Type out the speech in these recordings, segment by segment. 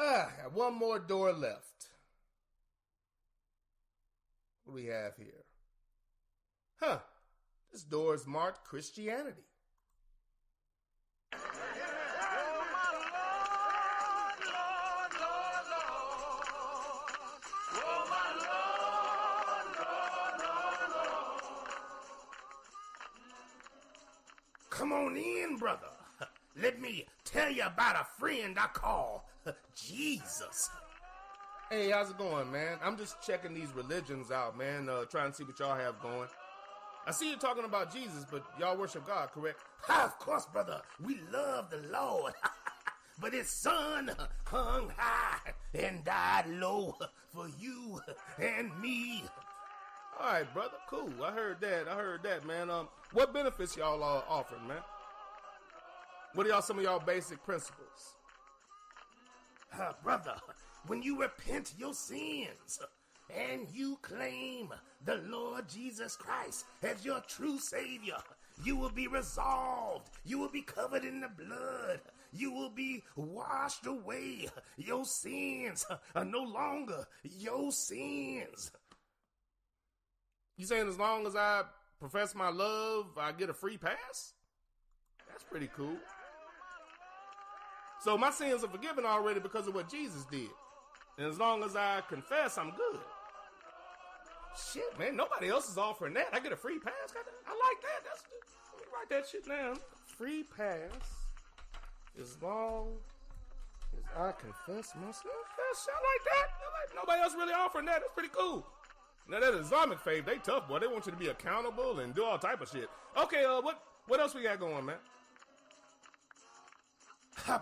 Got one more door left. What do we have here? This door is marked Christianity. Come on in, brother. Let me tell you about a friend I call Jesus. Hey, how's it going, man? I'm just checking these religions out, man, trying to see what y'all have going. I see you talking about Jesus, but y'all worship God, correct? Of course, brother. We love the Lord. But his son hung high and died low for you and me. All right, brother, cool. I heard that, man. What benefits y'all offering, man? What are y'all some of y'all basic principles? Brother, when you repent your sins and you claim the Lord Jesus Christ as your true Savior, you will be resolved. You will be covered in the blood. You will be washed away. Your sins are no longer your sins. You saying as long as I profess my love, I get a free pass? That's pretty cool. So my sins are forgiven already because of what Jesus did. And as long as I confess, I'm good. Shit, man, nobody else is offering that. I get a free pass. I like that. Let me write that shit down. Free pass as long as I confess my sins. I like that. Nobody else really offering that. That's pretty cool. Now that Islamic faith, they tough, boy. They want you to be accountable and do all type of shit. Okay, what else we got going, man?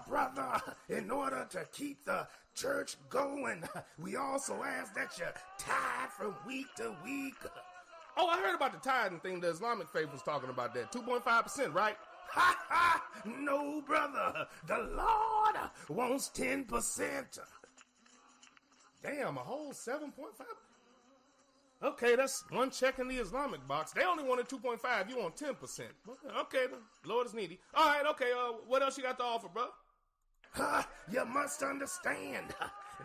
Brother, in order to keep the church going, we also ask that you tithe from week to week. Oh, I heard about the tithing thing. The Islamic faith was talking about that. 2.5%, right? No, brother. The Lord wants 10%. Damn, a whole 7.5%? Okay, that's one check in the Islamic box. They only wanted 2.5. You want 10%. Okay, the Lord is needy. All right, okay, what else you got to offer, bro? You must understand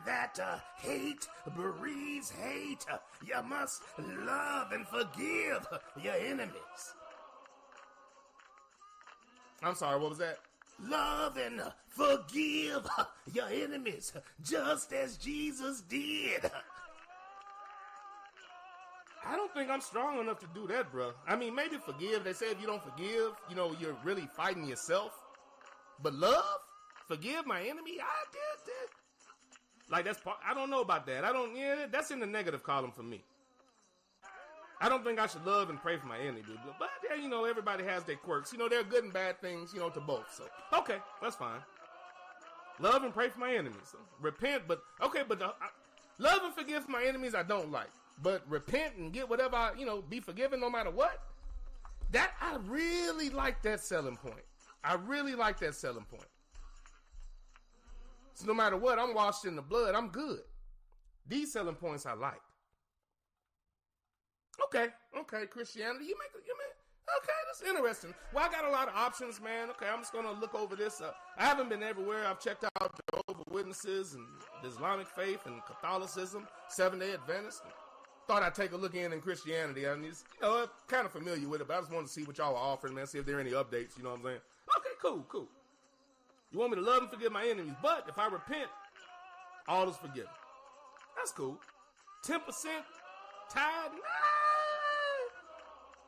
that hate breeds hate. You must love and forgive your enemies. I'm sorry, what was that? Love and forgive your enemies, just as Jesus did. I don't think I'm strong enough to do that, bro. I mean, maybe forgive. They say if you don't forgive, you're really fighting yourself. But love? Forgive my enemy? I did that. Like, I don't know about that. That's in the negative column for me. I don't think I should love and pray for my enemy, dude. But, everybody has their quirks. There are good and bad things, to both. So, okay, that's fine. Love and pray for my enemies. So, repent, love and forgive my enemies I don't like. But repent and get whatever be forgiven no matter what. That, I really like that selling point. So no matter what, I'm washed in the blood. I'm good. These selling points I like. Okay, Christianity. Okay, that's interesting. Well, I got a lot of options, man. Okay, I'm just going to look over this. I haven't been everywhere. I've checked out Jehovah's Witnesses and the Islamic faith and Catholicism, Seventh-day Adventists. Thought I'd take a look in Christianity. I'm just, I'm kind of familiar with it, but I just wanted to see what y'all were offering, man, see if there are any updates, you know what I'm saying? Okay, cool. You want me to love and forgive my enemies, but if I repent, all is forgiven. That's cool. 10% tithe? Nah.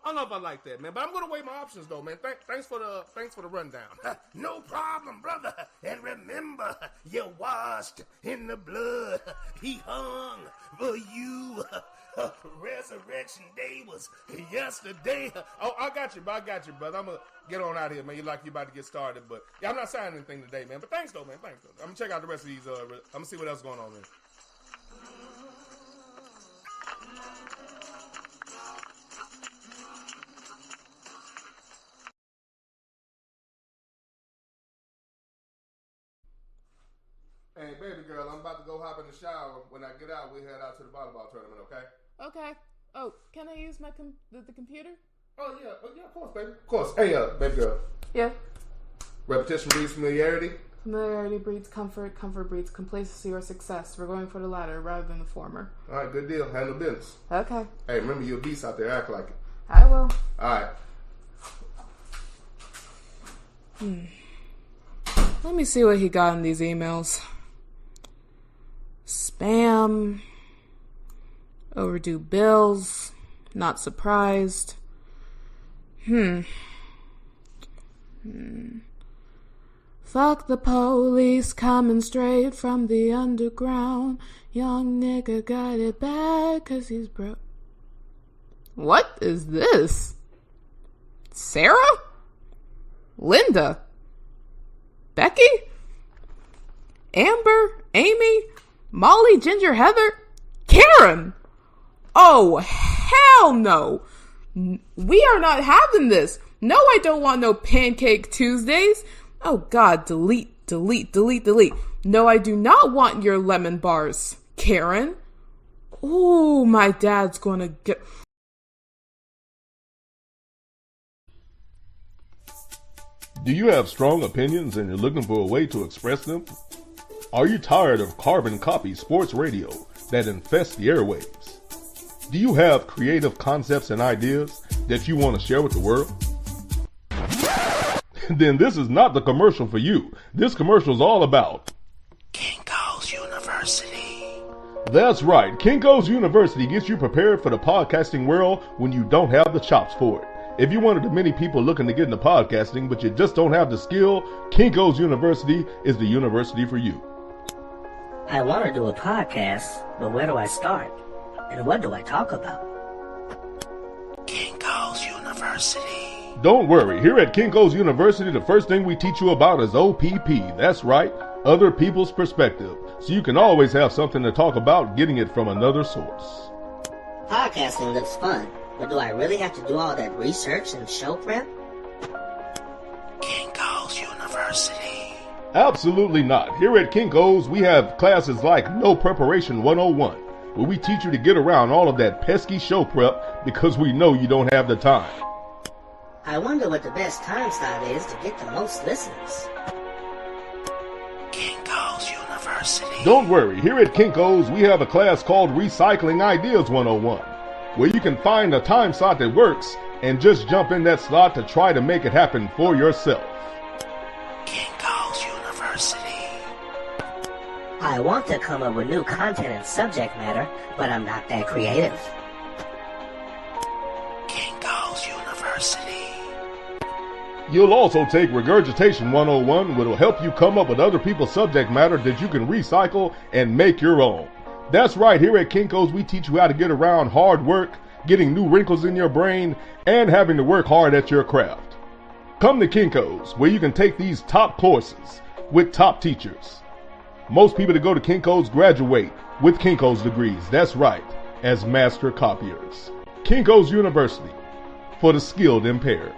I don't know if I like that, man, but I'm going to weigh my options, though, man. Thanks for the rundown. No problem, brother. And remember, you're washed in the blood. He hung for you. Resurrection day was yesterday. Oh, I got you, brother. I'm going to get on out of here, man. You about to get started, but yeah, I'm not signing anything today, man. But thanks, though, man. I'm going to check out the rest of these. I'm going to see what else is going on, man. Hey, baby girl, I'm about to go hop in the shower. When I get out, we head out to the volleyball tournament, okay? Okay. Oh, can I use my the computer? Oh, yeah, of course, baby. Of course. Hey, baby girl. Yeah. Repetition breeds familiarity. Familiarity breeds comfort. Comfort breeds complacency or success. We're going for the latter rather than the former. All right, good deal. Handle business. Okay. Hey, remember you're a beast out there. Act like it. I will. All right. Let me see what he got in these emails. Spam. Overdue bills. Not surprised. Fuck the police coming straight from the underground. Young nigga got it bad 'cause he's broke. What is this? Sarah? Linda? Becky? Amber? Amy? Molly? Ginger? Heather? Karen? Oh, hell no. We are not having this. No, I don't want no Pancake Tuesdays. Oh God, delete. No, I do not want your lemon bars, Karen. Oh, my dad's gonna get... Do you have strong opinions and you're looking for a way to express them? Are you tired of carbon copy sports radio that infests the airwaves? Do you have creative concepts and ideas that you want to share with the world? Then this is not the commercial for you. This commercial is all about Kinko's University. That's right. Kinko's University gets you prepared for the podcasting world when you don't have the chops for it. If you're one of the many people looking to get into podcasting, but you just don't have the skill, Kinko's University is the university for you. I want to do a podcast, but where do I start? And what do I talk about? Kinko's University. Don't worry, here at Kinko's University, the first thing we teach you about is OPP. That's right, other people's perspective. So you can always have something to talk about getting it from another source. Podcasting looks fun, but do I really have to do all that research and show prep? Kinko's University. Absolutely not. Here at Kinko's, we have classes like No Preparation 101, where we teach you to get around all of that pesky show prep because we know you don't have the time. I wonder what the best time slot is to get the most listeners. Kinko's University. Don't worry, here at Kinko's, we have a class called Recycling Ideas 101, where you can find a time slot that works and just jump in that slot to try to make it happen for yourself. Kinko's University. I want to come up with new content and subject matter, but I'm not that creative. Kinko's University. You'll also take Regurgitation 101, which will help you come up with other people's subject matter that you can recycle and make your own. That's right, here at Kinko's, we teach you how to get around hard work, getting new wrinkles in your brain, and having to work hard at your craft. Come to Kinko's, where you can take these top courses with top teachers. Most people that go to Kinko's graduate with Kinko's degrees, that's right, as master copiers. Kinko's University, for the skilled impaired.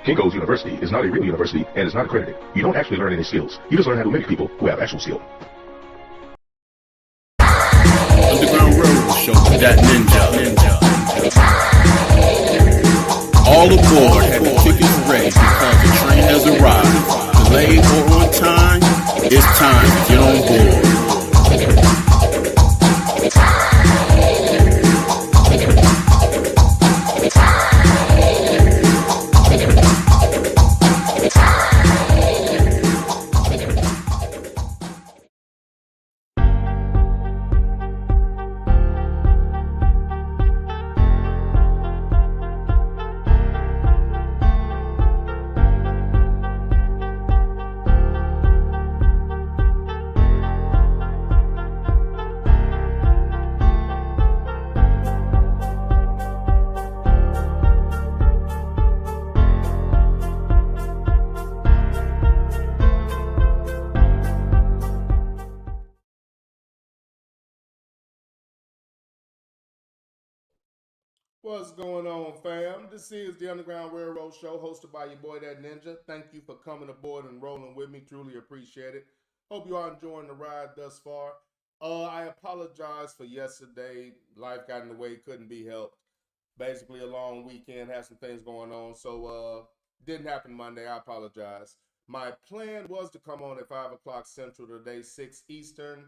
Kinko's University is not a real university and is not accredited. You don't actually learn any skills. You just learn how to mimic people who have actual skill. Underground Railroad Show with that ninja. All aboard have the tickets ready because the train has arrived. Delayed or on time, it's time to get on board. What's going on, fam? This is the Underground Railroad Show, hosted by your boy, That Ninja. Thank you for coming aboard and rolling with me. Truly appreciate it. Hope you are enjoying the ride thus far. I apologize for yesterday. Life got in the way, couldn't be helped. Basically, a long weekend, had some things going on, so didn't happen Monday. I apologize. My plan was to come on at 5 o'clock Central today, 6 Eastern,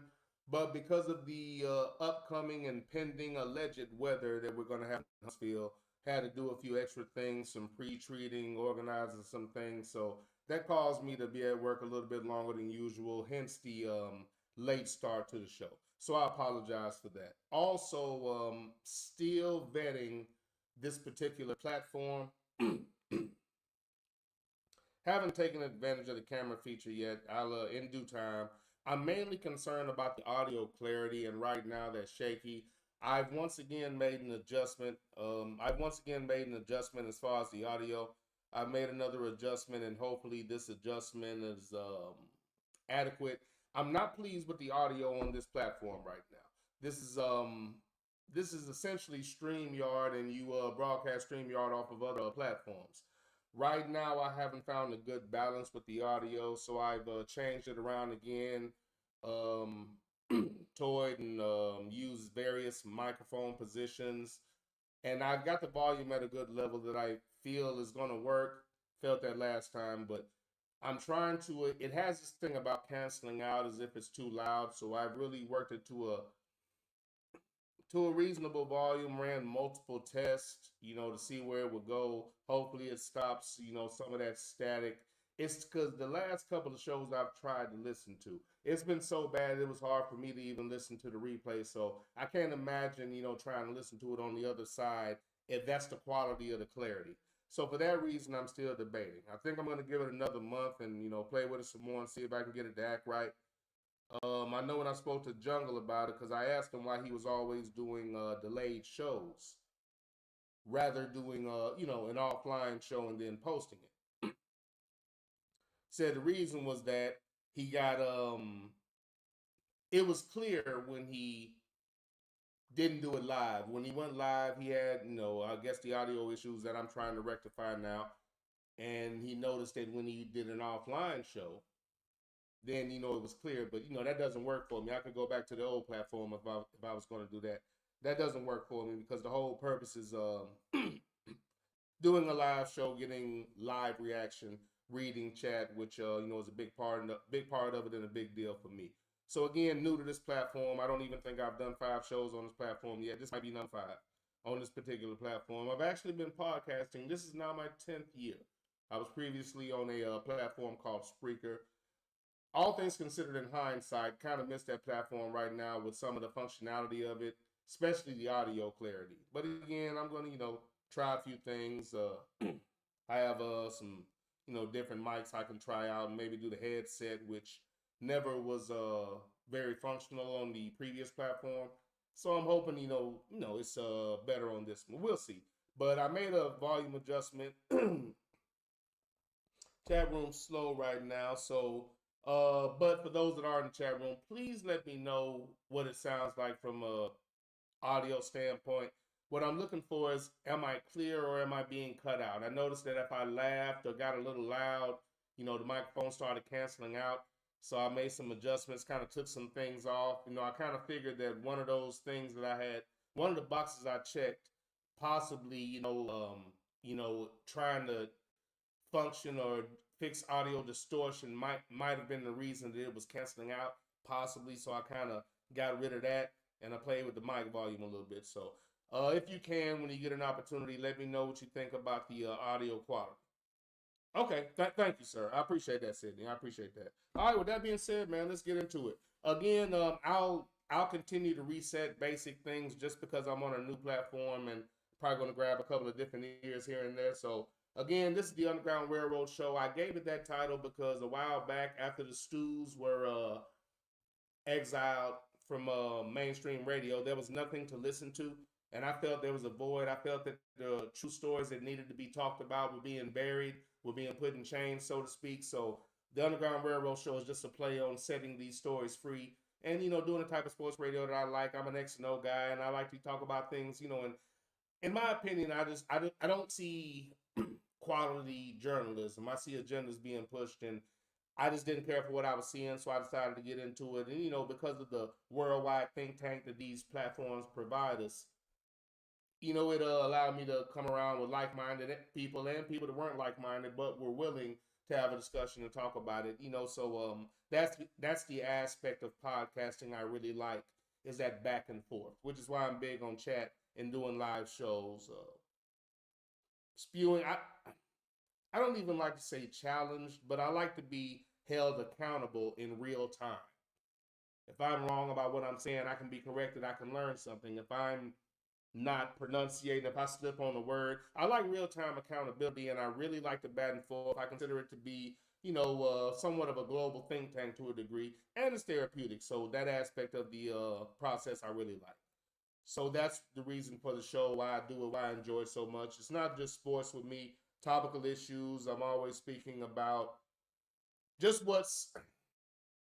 but because of the upcoming and pending alleged weather that we're going to have in Huntsville, had to do a few extra things, some pre-treating, organizing some things. So that caused me to be at work a little bit longer than usual, hence the late start to the show. So I apologize for that. Also, still vetting this particular platform. Haven't taken advantage of the camera feature yet. I'll in due time. I'm mainly concerned about the audio clarity, and right now that's shaky. I've once again made an adjustment. As far as the audio. I've made another adjustment, and hopefully this adjustment is adequate. I'm not pleased with the audio on this platform right now. This is essentially StreamYard, and you broadcast StreamYard off of other platforms. Right now, I haven't found a good balance with the audio, so I've changed it around again, toyed and used various microphone positions, and I've got the volume at a good level that I feel is going to work. Felt that last time, but I'm trying to. It has this thing about canceling out as if it's too loud, so I've really worked it to a reasonable volume, ran multiple tests, to see where it would go. Hopefully it stops, some of that static. It's because the last couple of shows I've tried to listen to, it's been so bad it was hard for me to even listen to the replay. So I can't imagine, trying to listen to it on the other side if that's the quality of the clarity. So for that reason, I'm still debating. I think I'm going to give it another month and, play with it some more and see if I can get it to act right. I know when I spoke to Jungle about it, because I asked him why he was always doing delayed shows, rather doing an offline show and then posting it. Said the reason was that he got it was clear when he didn't do it live. When he went live, he had I guess the audio issues that I'm trying to rectify now, and he noticed that when he did an offline show, then it was clear. But that doesn't work for me. I could go back to the old platform if I was going to do that. That doesn't work for me because the whole purpose is doing a live show, getting live reaction, reading chat, which is a big part of it and a big deal for me. So again, new to this platform. I don't even think I've done 5 shows on this platform yet. This might be number 5 on this particular platform. I've actually been podcasting. This is now my 10th year. I was previously on a platform called Spreaker. All things considered in hindsight, kind of miss that platform right now with some of the functionality of it, especially the audio clarity. But again, I'm going to, try a few things. I have some, different mics I can try out and maybe do the headset, which never was very functional on the previous platform. So I'm hoping, it's better on this one. We'll see. But I made a volume adjustment. Chat room's slow right now, so but for those that are in the chat room, please let me know what it sounds like from a audio standpoint. What I'm looking for is, am I clear or am I being cut out? I noticed that if I laughed or got a little loud, the microphone started canceling out. So I made some adjustments, kind of took some things off. I kind of figured that one of those things that I had, one of the boxes I checked, possibly, trying to function or fix audio distortion might have been the reason that it was canceling out, possibly. So I kind of got rid of that and I played with the mic volume a little bit. So if you can, when you get an opportunity, let me know what you think about the audio quality. Okay, thank you, sir. I appreciate that, Sydney. I appreciate that. All right, with that being said, man, let's get into it. Again, I'll continue to reset basic things just because I'm on a new platform and probably going to grab a couple of different ears here and there. So again, this is the Underground Railroad Show. I gave it that title because a while back, after the Stews were exiled from mainstream radio, there was nothing to listen to. And I felt there was a void. I felt that the true stories that needed to be talked about were being buried, were being put in chains, so to speak. So the Underground Railroad Show is just a play on setting these stories free and, doing the type of sports radio that I like. I'm an X&O guy, and I like to talk about things, and in my opinion, I don't see quality journalism. I see agendas being pushed, and I just didn't care for what I was seeing, so I decided to get into it. And, because of the worldwide think tank that these platforms provide us, it allowed me to come around with like-minded people and people that weren't like-minded but were willing to have a discussion and talk about it. So that's the aspect of podcasting I really like, is that back and forth, which is why I'm big on chat and doing live shows, spewing. I don't even like to say challenged, but I like to be held accountable in real time. If I'm wrong about what I'm saying, I can be corrected. I can learn something. If I'm not pronunciating, if I slip on a word, I like real-time accountability, and I really like the back and forth. I consider it to be, somewhat of a global think tank to a degree, and it's therapeutic. So that aspect of the process I really like. So that's the reason for the show, why I do it, why I enjoy it so much. It's not just sports with me, topical issues. I'm always speaking about just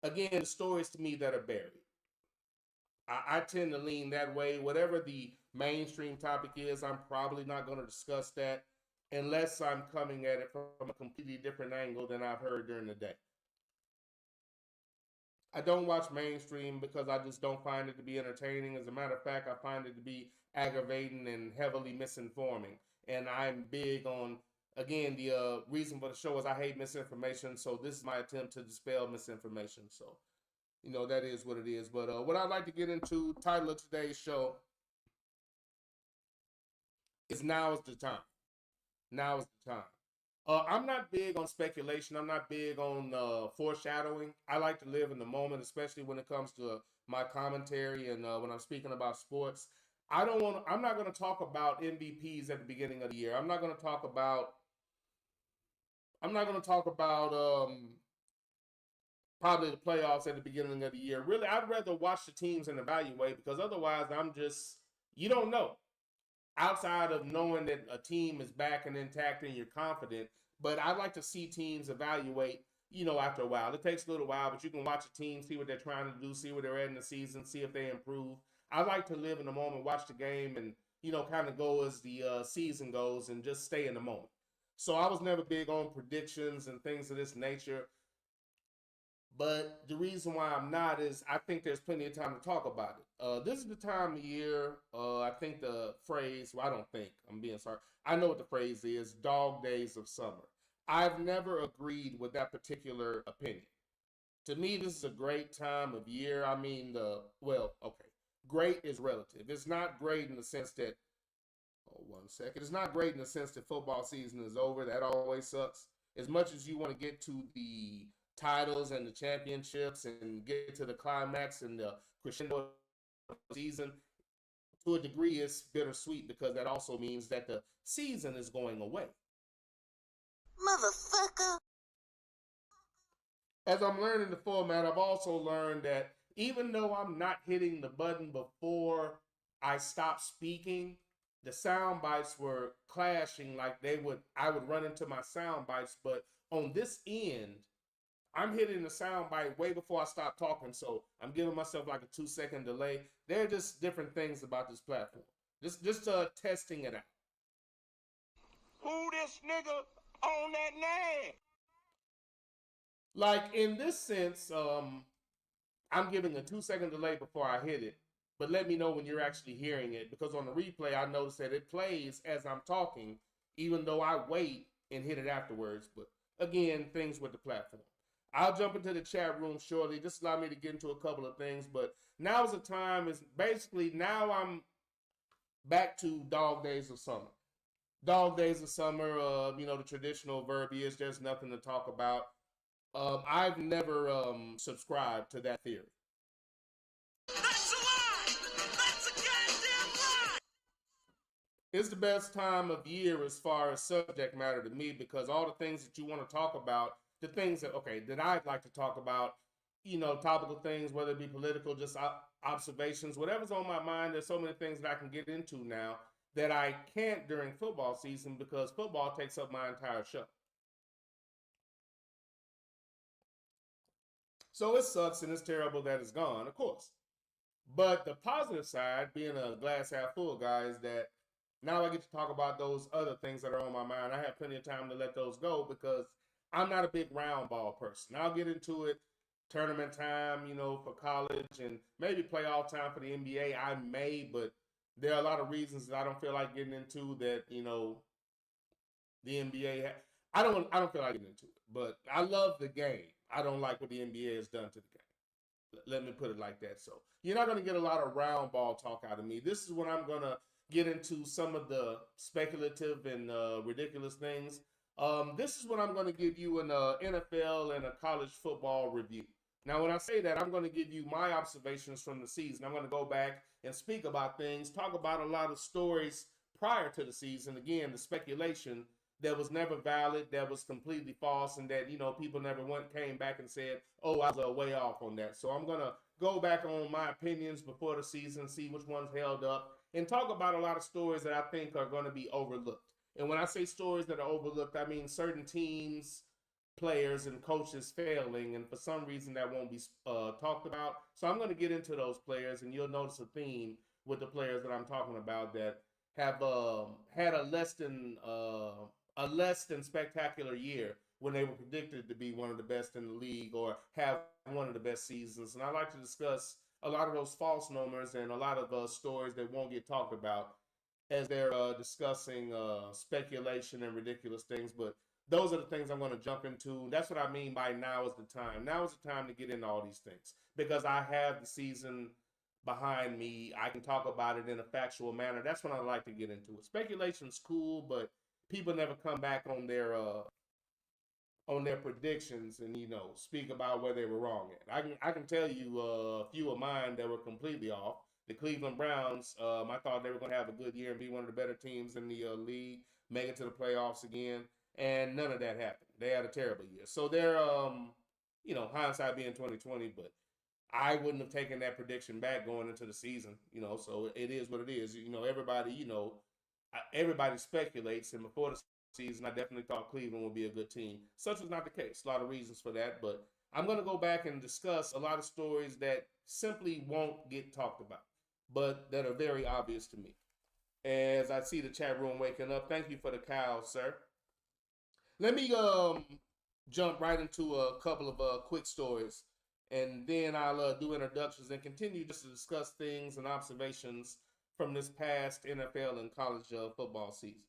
again, the stories to me that are buried. I tend to lean that way. Whatever the mainstream topic is, I'm probably not going to discuss that unless I'm coming at it from a completely different angle than I've heard during the day. I don't watch mainstream because I just don't find it to be entertaining. As a matter of fact, I find it to be aggravating and heavily misinforming. And I'm big on, again, the reason for the show is I hate misinformation. So this is my attempt to dispel misinformation. So, that is what it is. But what I'd like to get into, title of today's show is Now is the Time. Now is the time. I'm not big on speculation. I'm not big on foreshadowing. I like to live in the moment, especially when it comes to my commentary and when I'm speaking about sports. I'm not going to talk about MVPs at the beginning of the year. I'm not going to talk about probably the playoffs at the beginning of the year. Really, I'd rather watch the teams and evaluate, because otherwise you don't know. Outside of knowing that a team is back and intact and you're confident, but I like to see teams evaluate, after a while. It takes a little while, but you can watch a team, see what they're trying to do, see where they're at in the season, see if they improve. I like to live in the moment, watch the game, and, kind of go as the season goes and just stay in the moment. So I was never big on predictions and things of this nature. But the reason why I'm not is I think there's plenty of time to talk about it. This is the time of year, I think the phrase, well, I don't think, I'm being sorry. I know what the phrase is, dog days of summer. I've never agreed with that particular opinion. To me, this is a great time of year. I mean, great is relative. It's not great in the sense that, It's not great in the sense that football season is over. That always sucks. As much as you want to get to the titles and the championships and get to the climax and the crescendo season, to a degree it's bittersweet, because that also means that the season is going away. Motherfucker. As I'm learning the format, I've also learned that even though I'm not hitting the button before I stop speaking, the sound bites were clashing like I would run into my sound bites, but on this end, I'm hitting the sound bite way before I stop talking, so I'm giving myself like a 2-second delay. There are just different things about this platform. Just testing it out. Who this nigga on that name? Like, in this sense, I'm giving a 2-second delay before I hit it, but let me know when you're actually hearing it, because on the replay, I noticed that it plays as I'm talking, even though I wait and hit it afterwards. But again, things with the platform. I'll jump into the chat room shortly. Just allow me to get into a couple of things. But now is the time. Is basically now I'm back to dog days of summer. Dog days of summer, the traditional verbiage, there's nothing to talk about. I've never subscribed to that theory. That's a lie! That's a goddamn lie! It's the best time of year as far as subject matter to me, because all the things that you want to talk about, the things that I'd like to talk about, topical things, whether it be political, just observations, whatever's on my mind. There's so many things that I can get into now that I can't during football season, because football takes up my entire show. So it sucks and it's terrible that it's gone, of course. But the positive side, being a glass half full guy, is that now I get to talk about those other things that are on my mind. I have plenty of time to let those go, because I'm not a big round ball person. I'll get into it tournament time, for college, and maybe playoff time for the NBA. I may, but there are a lot of reasons that I don't feel like getting into that, the NBA. I don't feel like getting into it, but I love the game. I don't like what the NBA has done to the game. Let me put it like that. So you're not going to get a lot of round ball talk out of me. This is when I'm going to get into some of the speculative and ridiculous things. This is when I'm going to give you an NFL and a college football review. Now, when I say that, I'm going to give you my observations from the season. I'm going to go back and speak about things, talk about a lot of stories prior to the season. Again, the speculation that was never valid, that was completely false, and that, people never came back and said, oh, I was way off on that. So I'm going to go back on my opinions before the season, see which ones held up, and talk about a lot of stories that I think are going to be overlooked. And when I say stories that are overlooked, I mean certain teams, players, and coaches failing, and for some reason that won't be talked about. So I'm going to get into those players, and you'll notice a theme with the players that I'm talking about that have had a less than spectacular year when they were predicted to be one of the best in the league or have one of the best seasons. And I like to discuss a lot of those false numbers and a lot of stories that won't get talked about as they're discussing speculation and ridiculous things. But those are the things I'm going to jump into. That's what I mean by now is the time. Now is the time to get into all these things because I have the season behind me. I can talk about it in a factual manner. That's when I like to get into it. Speculation's cool, but people never come back on their predictions and speak about where they were wrong at. I can tell you a few of mine that were completely off. The Cleveland Browns, I thought they were going to have a good year and be one of the better teams in the league, make it to the playoffs again, and none of that happened. They had a terrible year. So they're hindsight being 2020, but I wouldn't have taken that prediction back going into the season, so it is what it is. Everybody speculates, and before the season, I definitely thought Cleveland would be a good team. Such was not the case. A lot of reasons for that, but I'm going to go back and discuss a lot of stories that simply won't get talked about, but that are very obvious to me. As I see the chat room waking up, thank you for the cows, sir. Let me jump right into a couple of quick stories, and then I'll do introductions and continue just to discuss things and observations from this past NFL and college football season.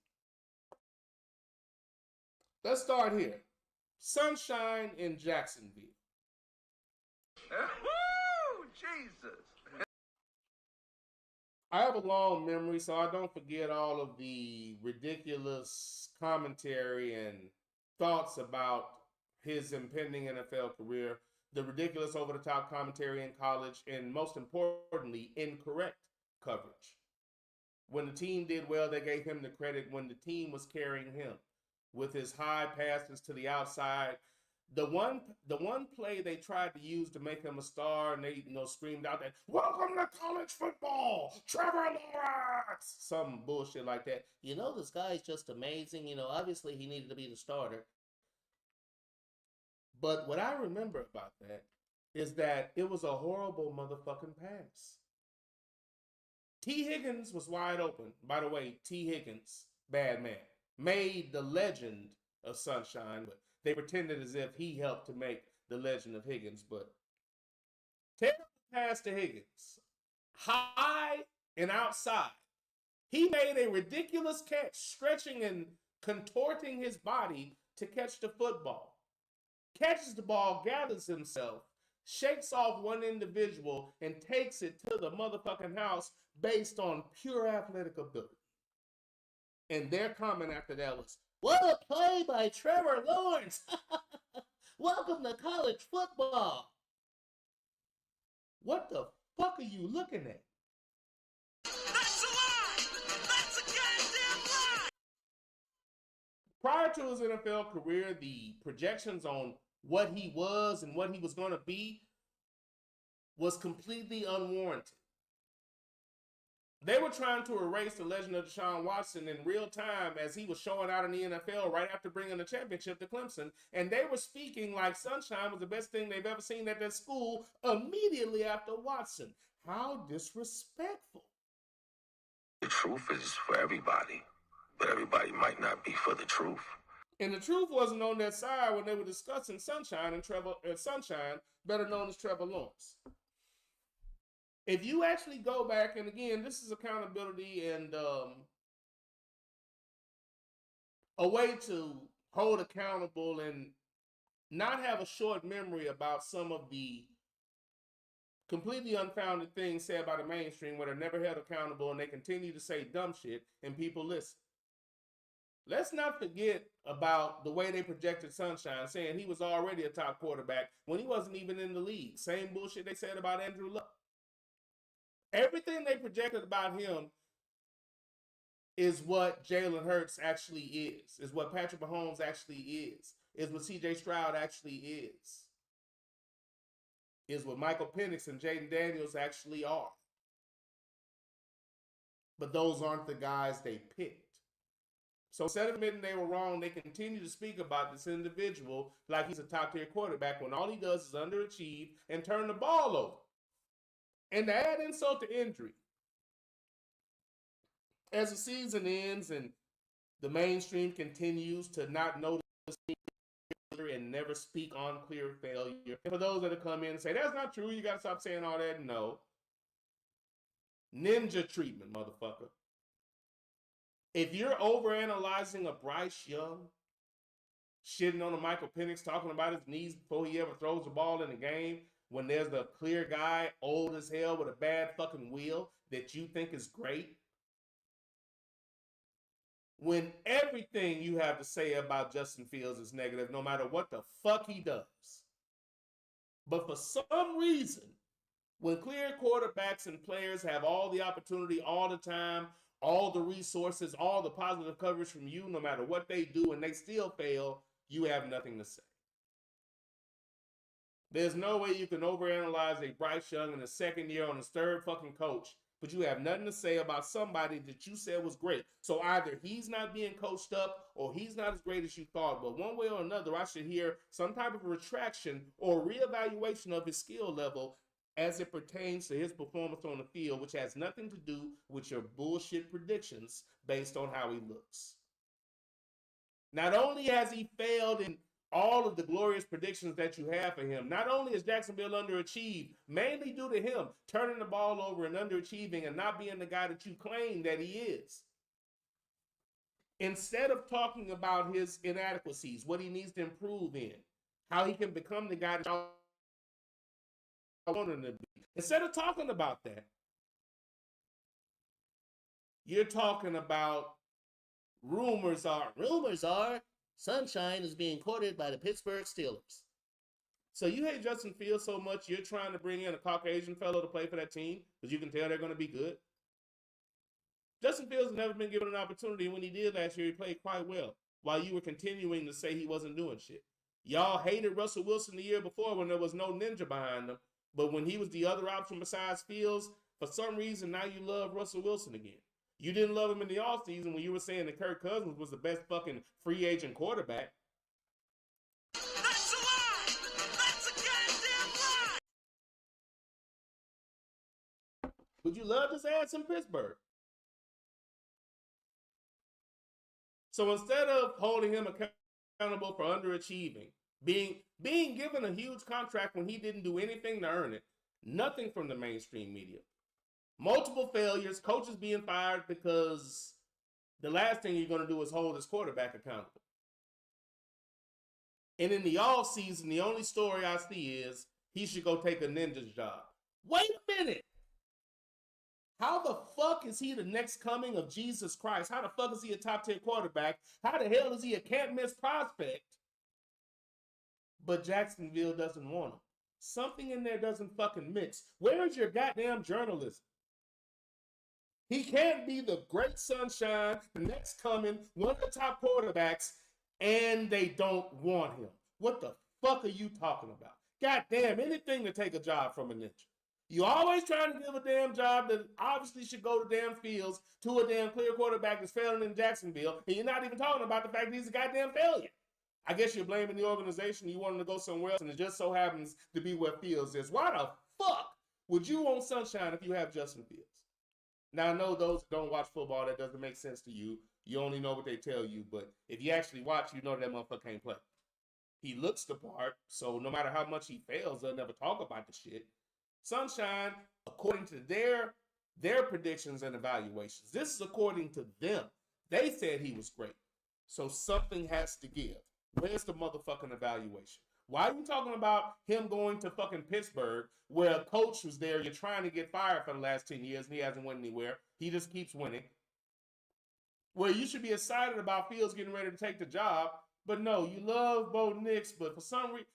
Let's start here. Sunshine in Jacksonville. Woo! Jesus. I have a long memory, so I don't forget all of the ridiculous commentary and thoughts about his impending NFL career, the ridiculous over-the-top commentary in college, and most importantly, incorrect coverage. When the team did well, they gave him the credit when the team was carrying him with his high passes to the outside. The one play they tried to use to make him a star, and they screamed out that "Welcome to college football, Trevor Lawrence," some bullshit like that. This guy's just amazing. Obviously he needed to be the starter. But what I remember about that is that it was a horrible motherfucking pass. T. Higgins was wide open. By the way, T. Higgins, bad man, made the legend of Sunshine, but they pretended as if he helped to make the legend of Higgins. But terrible pass to Higgins, high and outside. He made a ridiculous catch, stretching and contorting his body to catch the football. Catches the ball, gathers himself, shakes off one individual, and takes it to the motherfucking house based on pure athletic ability. And their comment after that was, "What a play by Trevor Lawrence! Welcome to college football." What the fuck are you looking at? That's a lie! That's a goddamn lie! Prior to his NFL career, the projections on what he was and what he was going to be was completely unwarranted. They were trying to erase the legend of Deshaun Watson in real time as he was showing out in the NFL right after bringing the championship to Clemson. And they were speaking like Sunshine was the best thing they've ever seen at their school immediately after Watson. How disrespectful. The truth is for everybody, but everybody might not be for the truth. And the truth wasn't on their side when they were discussing Sunshine and Sunshine, better known as Trevor Lawrence. If you actually go back, and again, this is accountability and a way to hold accountable and not have a short memory about some of the completely unfounded things said by the mainstream where they're never held accountable and they continue to say dumb shit and people listen. Let's not forget about the way they projected Sunshine, saying he was already a top quarterback when he wasn't even in the league. Same bullshit they said about Andrew Luck. Everything they projected about him is what Jalen Hurts actually is what Patrick Mahomes actually is what CJ Stroud actually is what Michael Penix and Jaden Daniels actually are. But those aren't the guys they picked. So instead of admitting they were wrong, they continue to speak about this individual like he's a top-tier quarterback when all he does is underachieve and turn the ball over. And to add insult to injury, as the season ends and the mainstream continues to not notice and never speak on clear failure, and for those that have come in and say, that's not true, you got to stop saying all that, no. Ninja treatment, motherfucker. If you're overanalyzing a Bryce Young, shitting on a Michael Penix, talking about his knees before he ever throws the ball in the game, when there's the clear guy, old as hell, with a bad fucking wheel that you think is great, when everything you have to say about Justin Fields is negative, no matter what the fuck he does. But for some reason, when clear quarterbacks and players have all the opportunity all the time, all the resources, all the positive coverage from you, no matter what they do, and they still fail, you have nothing to say. There's no way you can overanalyze a Bryce Young in his second year on his third fucking coach, but you have nothing to say about somebody that you said was great. So either he's not being coached up or he's not as great as you thought. But one way or another, I should hear some type of retraction or reevaluation of his skill level as it pertains to his performance on the field, which has nothing to do with your bullshit predictions based on how he looks. Not only has he failed in all of the glorious predictions that you have for him, not only is Jacksonville underachieved, mainly due to him turning the ball over and underachieving and not being the guy that you claim that he is. Instead of talking about his inadequacies, what he needs to improve in, how he can become the guy that I want him to be, instead of talking about that, you're talking about rumors are Sunshine is being courted by the Pittsburgh Steelers. So you hate Justin Fields so much, you're trying to bring in a Caucasian fellow to play for that team because you can tell they're going to be good. Justin Fields has never been given an opportunity. When he did last year, he played quite well while you were continuing to say he wasn't doing shit. Y'all hated Russell Wilson the year before when there was no ninja behind him. But when he was the other option besides Fields, for some reason, now you love Russell Wilson again. You didn't love him in the offseason when you were saying that Kirk Cousins was the best fucking free agent quarterback. That's a lie! That's a goddamn lie! But you loved his ass in Pittsburgh. So instead of holding him accountable for underachieving, being given a huge contract when he didn't do anything to earn it, nothing from the mainstream media. Multiple failures, coaches being fired because the last thing you're going to do is hold his quarterback accountable. And in the off season, the only story I see is he should go take a ninja's job. Wait a minute. How the fuck is he the next coming of Jesus Christ? How the fuck is he a top 10 quarterback? How the hell is he a can't miss prospect? But Jacksonville doesn't want him. Something in there doesn't fucking mix. Where is your goddamn journalism? He can't be the great Sunshine, the next coming, one of the top quarterbacks, and they don't want him. What the fuck are you talking about? Goddamn, anything to take a job from a ninja. You always trying to give a damn job that obviously should go to damn Fields to a damn clear quarterback that's failing in Jacksonville, and you're not even talking about the fact that he's a goddamn failure. I guess you're blaming the organization. You want him to go somewhere else, and it just so happens to be where Fields is. Why the fuck would you want Sunshine if you have Justin Fields? Now, I know those who don't watch football, that doesn't make sense to you. You only know what they tell you. But if you actually watch, you know that motherfucker can't play. He looks the part, so no matter how much he fails, they'll never talk about the shit. Sunshine, according to their predictions and evaluations, this is according to them. They said he was great. So something has to give. Where's the motherfucking evaluation? Why are you talking about him going to fucking Pittsburgh where a coach was there you're trying to get fired for the last 10 years and he hasn't went anywhere? He just keeps winning. Where you should be excited about Fields getting ready to take the job, but no, you love Bo Nix, but for some reason,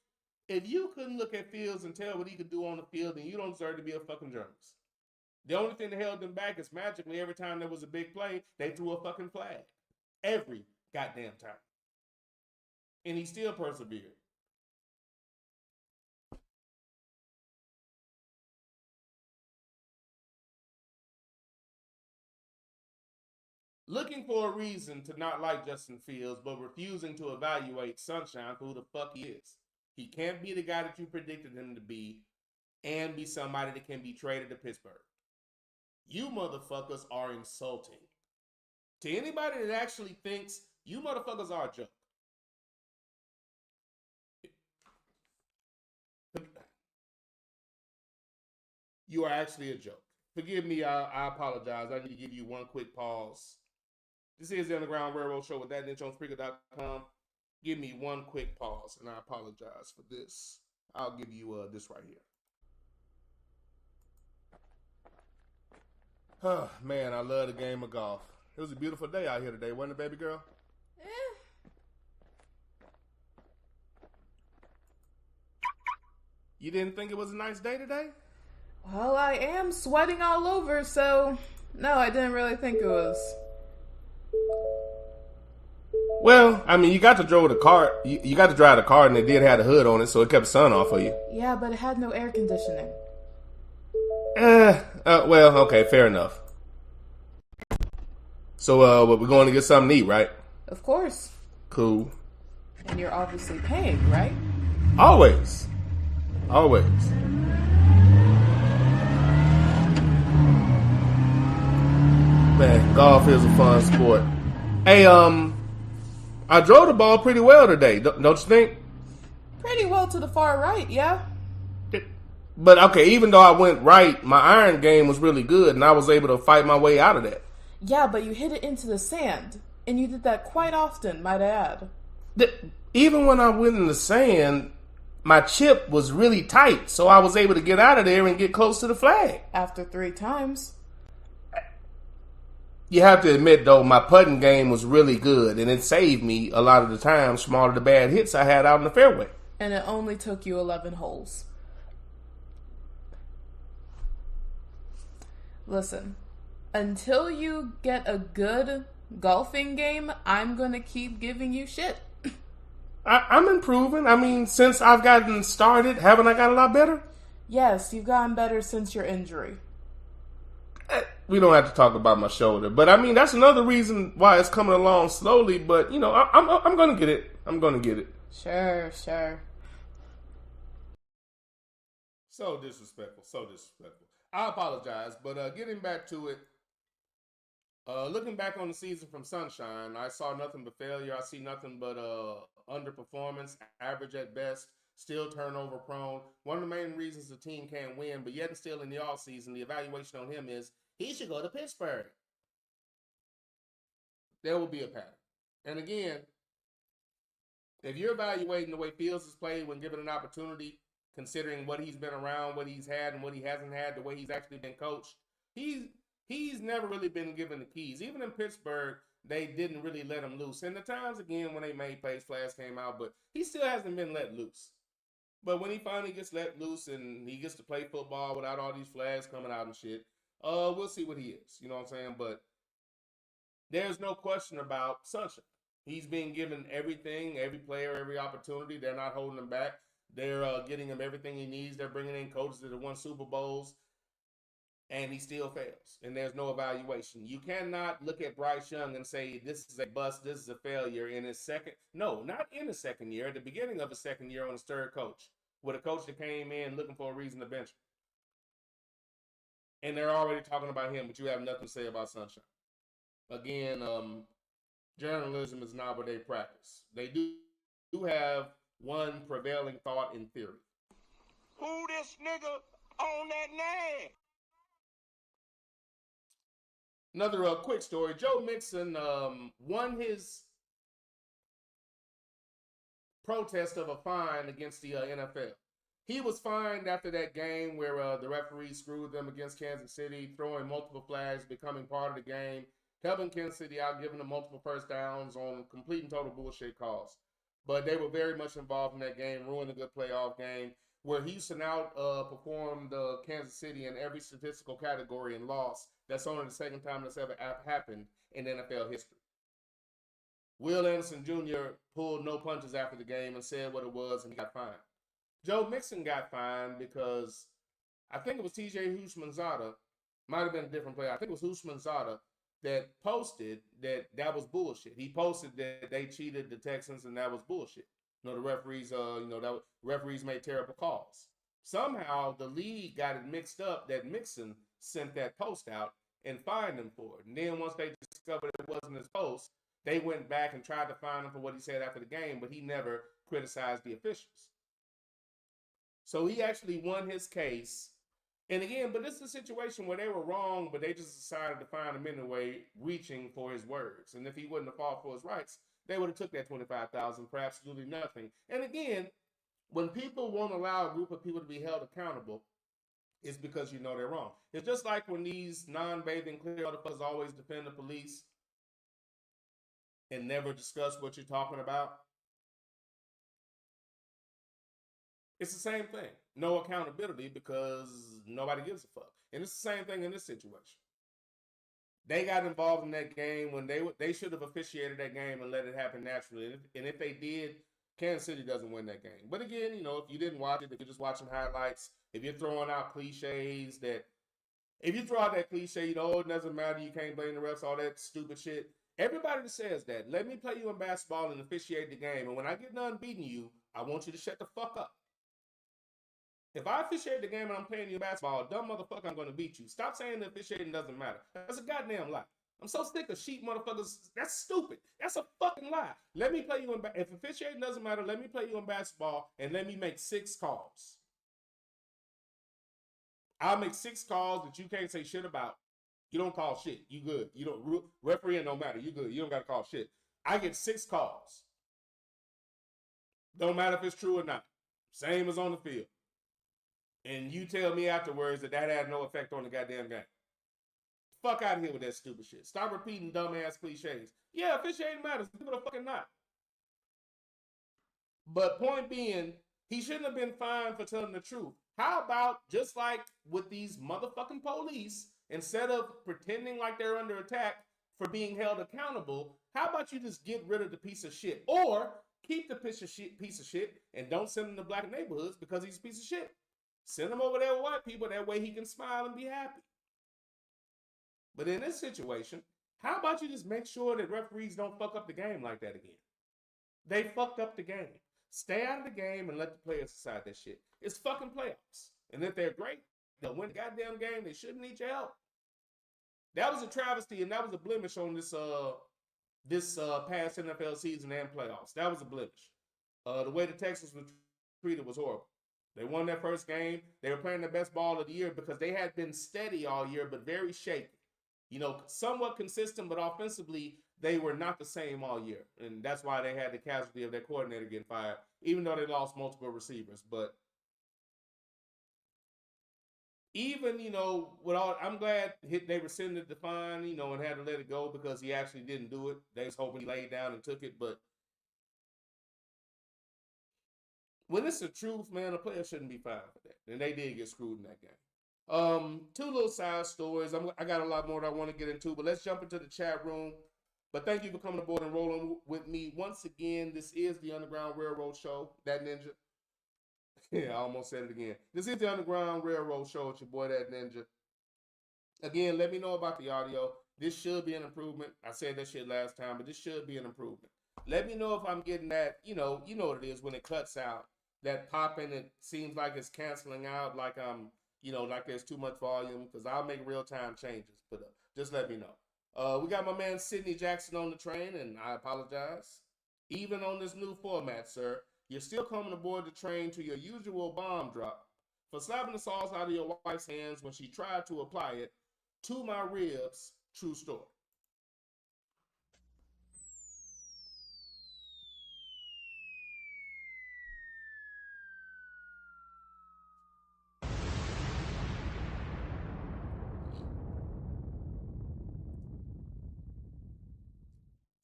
if you couldn't look at Fields and tell what he could do on the field, then you don't deserve to be a fucking journalist. The only thing that held them back is magically every time there was a big play, they threw a fucking flag. Every goddamn time. And he still persevered. Looking for a reason to not like Justin Fields, but refusing to evaluate Sunshine for who the fuck he is. He can't be the guy that you predicted him to be and be somebody that can be traded to Pittsburgh. You motherfuckers are insulting. To anybody that actually thinks you motherfuckers are a joke. You are actually a joke. Forgive me, I apologize. I need to give you one quick pause. This is the Underground Railroad Show with that niche on Spreaker.com. Give me one quick pause, and I apologize for this. I'll give you this right here. Oh, man, I love the game of golf. It was a beautiful day out here today, wasn't it, baby girl? You didn't think it was a nice day today? Well, I am sweating all over, so no, I didn't really think it was. Well, I mean, you got to drive the car. You got to drive the car, and it did have a hood on it, so it kept the sun off of you. Yeah, but it had no air conditioning. Well, okay, fair enough. So, we're going to get something to eat, right? Of course. Cool. And you're obviously paying, right? Always. Always. Man, golf is a fun sport. Hey, I drove the ball pretty well today, don't you think? Pretty well to the far right, yeah. But, okay, even though I went right, my iron game was really good, and I was able to fight my way out of that. Yeah, but you hit it into the sand, and you did that quite often, might I add. Even when I went in the sand, my chip was really tight, so I was able to get out of there and get close to the flag. After 3 times. You have to admit, though, my putting game was really good, and it saved me a lot of the times from all of the bad hits I had out in the fairway. And it only took you 11 holes. Listen, until you get a good golfing game, I'm gonna keep giving you shit. I'm improving. I mean, since I've gotten started, haven't I got a lot better? Yes, you've gotten better since your injury. We don't have to talk about my shoulder, but I mean, that's another reason why it's coming along slowly, but, you know, I'm gonna get it. I'm gonna get it. Sure. So disrespectful. I apologize, but getting back to it, looking back on the season from Sunshine, I saw nothing but failure. I see nothing but underperformance, average at best, still turnover prone. One of the main reasons the team can't win, but yet and still in the offseason, the evaluation on him is he should go to Pittsburgh. There will be a pattern. And again, if you're evaluating the way Fields has played when given an opportunity, considering what he's been around, what he's had, and what he hasn't had, the way he's actually been coached, he's never really been given the keys. Even in Pittsburgh, they didn't really let him loose. And the times, again, when they made plays, flags came out, but he still hasn't been let loose. But when he finally gets let loose and he gets to play football without all these flags coming out and shit, we'll see what he is. You know what I'm saying? But there's no question about Sunshine. He's being given everything, every player, every opportunity. They're not holding him back. They're getting him everything he needs. They're bringing in coaches that have won Super Bowls, and he still fails. And there's no evaluation. You cannot look at Bryce Young and say, this is a bust, this is a failure in his second. No, not in his second year. At the beginning of his second year on his third coach, with a coach that came in looking for a reason to bench him. And they're already talking about him, but you have nothing to say about Sunshine. Again, journalism is not what they practice. They do have one prevailing thought in theory. Who this nigga on that name? Another quick story. Joe Mixon won his protest of a fine against the NFL. He was fined after that game where the referee screwed them against Kansas City, throwing multiple flags, becoming part of the game, helping Kansas City out, giving them multiple first downs on complete and total bullshit calls. But they were very much involved in that game, ruined a good playoff game, where Houston outperformed Kansas City in every statistical category and lost. That's only the second time that's ever happened in NFL history. Will Anderson Jr. pulled no punches after the game and said what it was, and he got fined. Joe Mixon got fined because I think it was TJ Houshmandzadeh, might have been a different player. I think it was Houshmandzadeh that posted that was bullshit. He posted that they cheated the Texans and that was bullshit. You know, the referees, referees made terrible calls. Somehow the league got it mixed up that Mixon sent that post out and fined him for it. And then once they discovered it wasn't his post, they went back and tried to fine him for what he said after the game, but he never criticized the officials. So he actually won his case. And again, but this is a situation where they were wrong, but they just decided to fine him anyway, reaching for his words. And if he wouldn't have fought for his rights, they would have took that $25,000 for absolutely nothing. And again, when people won't allow a group of people to be held accountable, it's because you know they're wrong. It's just like when these non-bathing clear motherfuckers always defend the police and never discuss what you're talking about. It's the same thing. No accountability because nobody gives a fuck. And it's the same thing in this situation. They got involved in that game when they should have officiated that game and let it happen naturally. And if they did, Kansas City doesn't win that game. But again, if you didn't watch it, if you're just watching highlights, if you're throwing out cliches if you throw out that cliche, it doesn't matter, you can't blame the refs, all that stupid shit. Everybody that says that, let me play you in basketball and officiate the game. And when I get done beating you, I want you to shut the fuck up. If I officiate the game and I'm playing you basketball, dumb motherfucker, I'm going to beat you. Stop saying the officiating doesn't matter. That's a goddamn lie. I'm so sick of sheep motherfuckers. That's stupid. That's a fucking lie. Let me play you in if officiating doesn't matter, let me play you in basketball and let me make 6 calls. I'll make 6 calls that you can't say shit about. You don't call shit. You good. You don't refereeing don't matter. You good. You don't got to call shit. I get 6 calls. Don't matter if it's true or not. Same as on the field. And you tell me afterwards that had no effect on the goddamn game. Fuck out of here with that stupid shit. Stop repeating dumbass cliches. Yeah, officiating matters. People are fucking not. But point being, he shouldn't have been fined for telling the truth. How about just like with these motherfucking police, instead of pretending like they're under attack for being held accountable, how about you just get rid of the piece of shit? Or keep the piece of shit and don't send him to black neighborhoods because he's a piece of shit. Send him over there with white people. That way he can smile and be happy. But in this situation, how about you just make sure that referees don't fuck up the game like that again? They fucked up the game. Stay out of the game and let the players decide that shit. It's fucking playoffs. And if they're great, they'll win the goddamn game. They shouldn't need your help. That was a travesty and that was a blemish on this past NFL season and playoffs. That was a blemish. The way the Texans were treated was horrible. They won their first game. They were playing the best ball of the year because they had been steady all year, but very shaky. Somewhat consistent, but offensively, they were not the same all year. And that's why they had the casualty of their coordinator getting fired, even though they lost multiple receivers. But even, I'm glad they rescinded the fine, and had to let it go because he actually didn't do it. They was hoping he laid down and took it, but when it's the truth, man, a player shouldn't be fined for that. And they did get screwed in that game. 2 little side stories. I got a lot more that I want to get into, but let's jump into the chat room. But thank you for coming aboard and rolling with me. Once again, this is the Underground Railroad Show. That Ninja. Yeah, I almost said it again. This is the Underground Railroad Show. It's your boy, That Ninja. Again, let me know about the audio. This should be an improvement. I said that shit last time, but this should be an improvement. Let me know if I'm getting that, you know what it is when it cuts out. That popping, it seems like it's canceling out, like I'm, like there's too much volume, because I'll make real-time changes. But just let me know. We got my man Sidney Jackson on the train, and I apologize. Even on this new format, sir, you're still coming aboard the train to your usual bomb drop for slapping the sauce out of your wife's hands when she tried to apply it to my ribs. True story.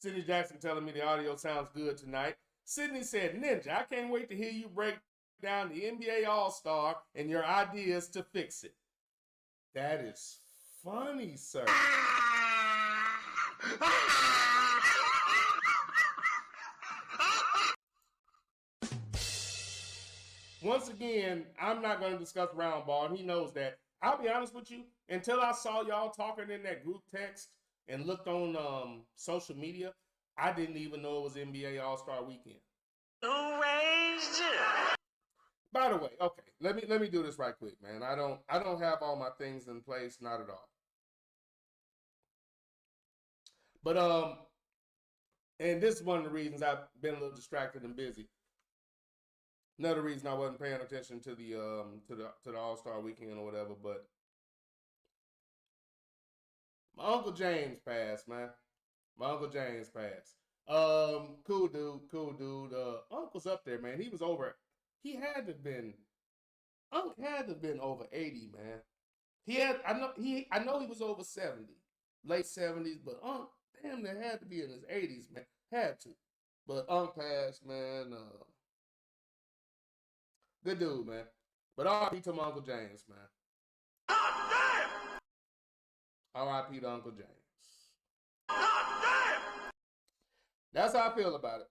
Sydney Jackson telling me the audio sounds good tonight. Sydney said, Ninja, I can't wait to hear you break down the NBA All-Star and your ideas to fix it. That is funny, sir. Once again, I'm not going to discuss round ball, and he knows that. I'll be honest with you, until I saw y'all talking in that group text and looked on social media, I didn't even know it was NBA All-Star Weekend. Who raised you? By the way, okay, let me do this right quick, man. I don't have all my things in place, not at all. But and this is one of the reasons I've been a little distracted and busy. Another reason I wasn't paying attention to the All-Star Weekend or whatever, but my Uncle James passed, man. My Uncle James passed. Cool dude. Uncle's up there, man. He had to have been over 80, man. I know he was over 70, late 70s, but damn, there had to be in his 80s, man. Had to. But passed, man. Good dude, man. But R.I.P. to my Uncle James, man. God damn! R.I.P. to Uncle James. God damn! That's how I feel about it.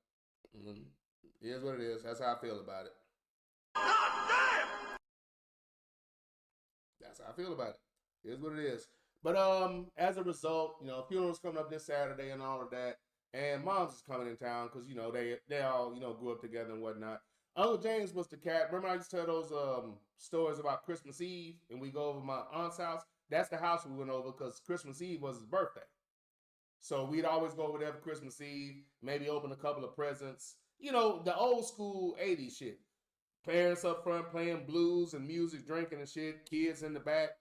It is what it is. That's how I feel about it. God damn! That's how I feel about it. It is what it is. But as a result, funeral's coming up this Saturday and all of that. And Mom's is coming in town because, they all, grew up together and whatnot. Uncle James was the cat. Remember I used to tell those stories about Christmas Eve and we go over my aunt's house? That's the house we went over because Christmas Eve was his birthday. So we'd always go over there for Christmas Eve, maybe open a couple of presents. The old school 80s shit. Parents up front playing blues and music, drinking and shit. Kids in the back.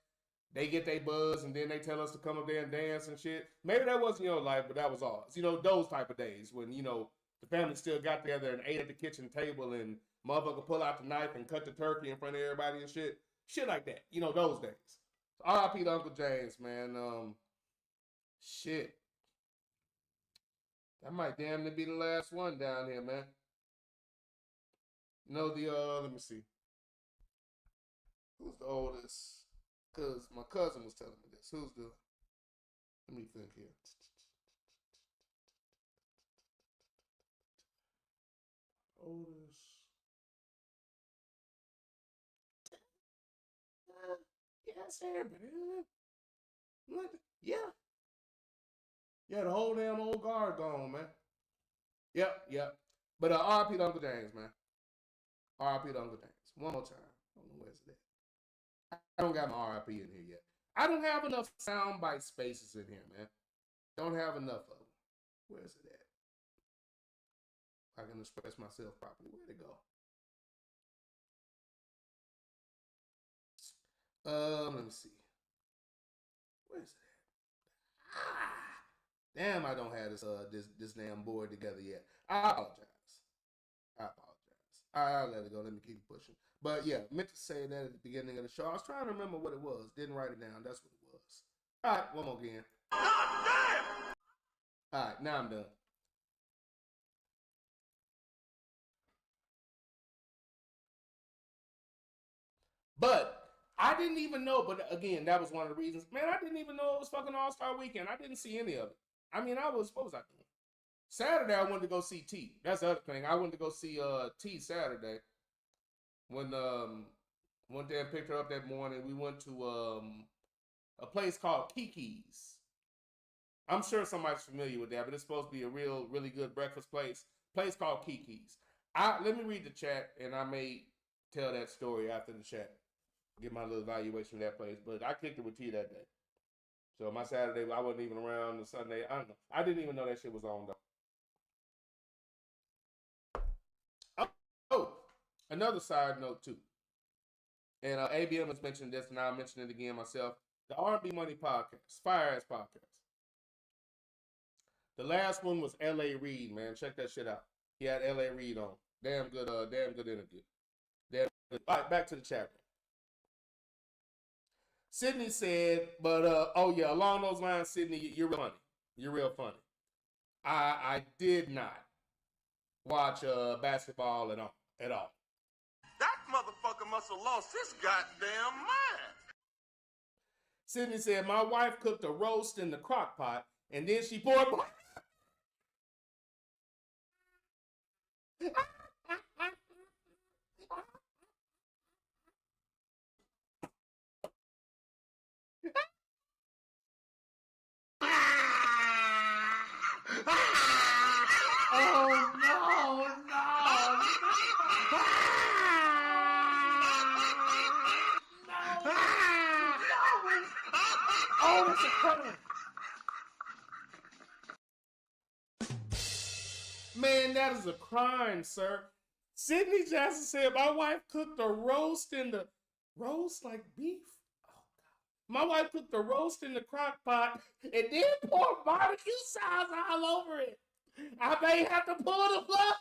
They get their buzz and then they tell us to come up there and dance and shit. Maybe that wasn't your life, but that was ours. Those type of days when, the family still got together and ate at the kitchen table and motherfucker pull out the knife and cut the turkey in front of everybody and shit. Shit like that. Those days. So R.I.P. to Uncle James, man. Shit. That might damn near be the last one down here, man. Let me see. Who's the oldest? Because my cousin was telling me this. Let me think here. Oldest. Yes, everybody. Yeah. Yeah, the whole damn old guard gone, man. Yep. But R.I.P. to Uncle James, man. R.I.P. to Uncle James. One more time. I don't know where's it at. I don't got my R.I.P. in here yet. I don't have enough soundbite spaces in here, man. Don't have enough of them. Where's it at? I can express myself properly. Where'd it go? Let me see. Where's it at? Damn, I don't have this damn board together yet. I apologize. I'll let it go. Let me keep pushing. But yeah, meant to say that at the beginning of the show. I was trying to remember what it was. Didn't write it down. That's what it was. All right, one more again. God damn! All right, now I'm done. But I didn't even know, but again, that was one of the reasons. Man, I didn't even know it was fucking All-Star Weekend. I didn't see any of it. I mean, what was I doing? Saturday, I went to go see T. That's the other thing. I went to go see T Saturday. When went there and picked her up that morning, we went to a place called Kiki's. I'm sure somebody's familiar with that, but it's supposed to be a really good breakfast place. Place called Kiki's. Let me read the chat, and I may tell that story after the chat. Get my little evaluation of that place. But I kicked it with T that day. So my Saturday, I wasn't even around. The Sunday, I don't know. I didn't even know that shit was on, though. Oh, another side note, too. And ABM has mentioned this, and I'll mention it again myself. The R&B Money Podcast, Fire-Ass Podcast. The last one was L.A. Reid, man. Check that shit out. He had L.A. Reid on. Damn good interview. Damn good. All right, back to the chat room. Sydney said, but, oh yeah, along those lines, Sydney, you're funny. You're real funny. I did not watch basketball at all. At all. That motherfucker must have lost his goddamn mind. Sydney said, my wife cooked a roast in the crock pot, and then she poured. Oh, no, no. Oh, that's a crime. Man, that is a crime, sir. Sydney Jackson said, my wife cooked a roast in the roast like beef. Oh God. My wife cooked a roast in the crock pot and then poured barbecue sauce all over it. I may have to pull the plug.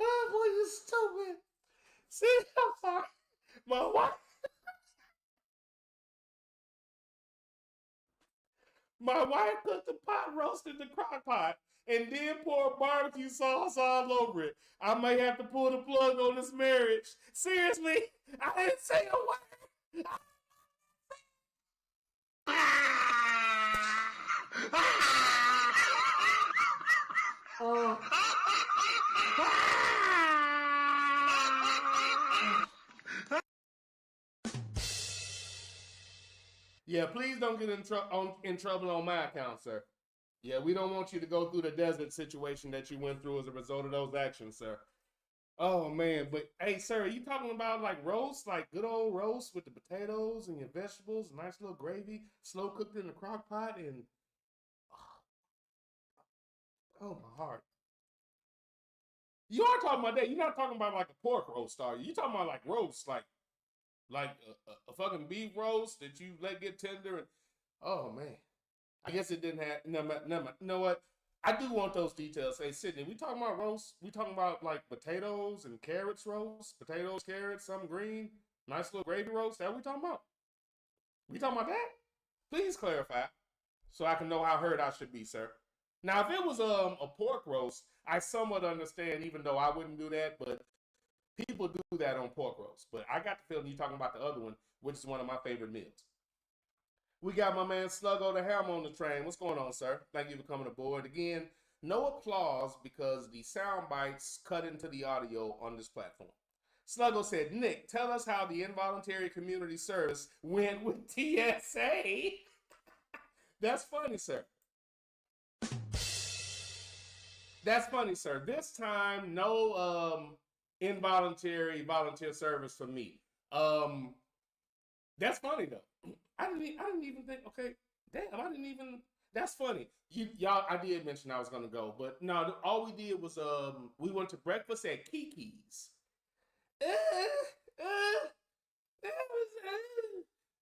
Oh, boy, you stupid. See, I'm sorry. My wife. My wife cooked the pot roast in the crock pot and then poured barbecue sauce all over it. I may have to pull the plug on this marriage. Seriously, I didn't say a word. Oh. Yeah, please don't get in trouble on my account, sir. Yeah, we don't want you to go through the desert situation that you went through as a result of those actions, sir. Oh man, but hey, sir, are you talking about like roast, like good old roast with the potatoes and your vegetables, nice little gravy, slow cooked in the crock pot, and oh my heart. You are talking about that. You're not talking about like a pork roast, are you? You talking about like roast, like a fucking beef roast that you let get tender and oh man. I guess it didn't have. No, you know what? I do want those details. Hey, Sydney, we talking about roast? We talking about like potatoes and carrots roast? Potatoes, carrots, some green, nice little gravy roast. That we talking about? We talking about that? Please clarify, so I can know how hurt I should be, sir. Now, if it was a pork roast, I somewhat understand, even though I wouldn't do that. But people do that on pork roast. But I got the feeling you talking about the other one, which is one of my favorite meals. We got my man Sluggo the Ham on the train. What's going on, sir? Thank you for coming aboard. Again, no applause because the sound bites cut into the audio on this platform. Sluggo said, Nick, tell us how the involuntary community service went with TSA. That's funny, sir. That's funny, sir. This time, no involuntary volunteer service for me. That's funny though. I didn't even think. Okay, damn, I didn't even. That's funny. Y'all, I did mention I was gonna go, but no. All we did was we went to breakfast at Kiki's. Uh, uh,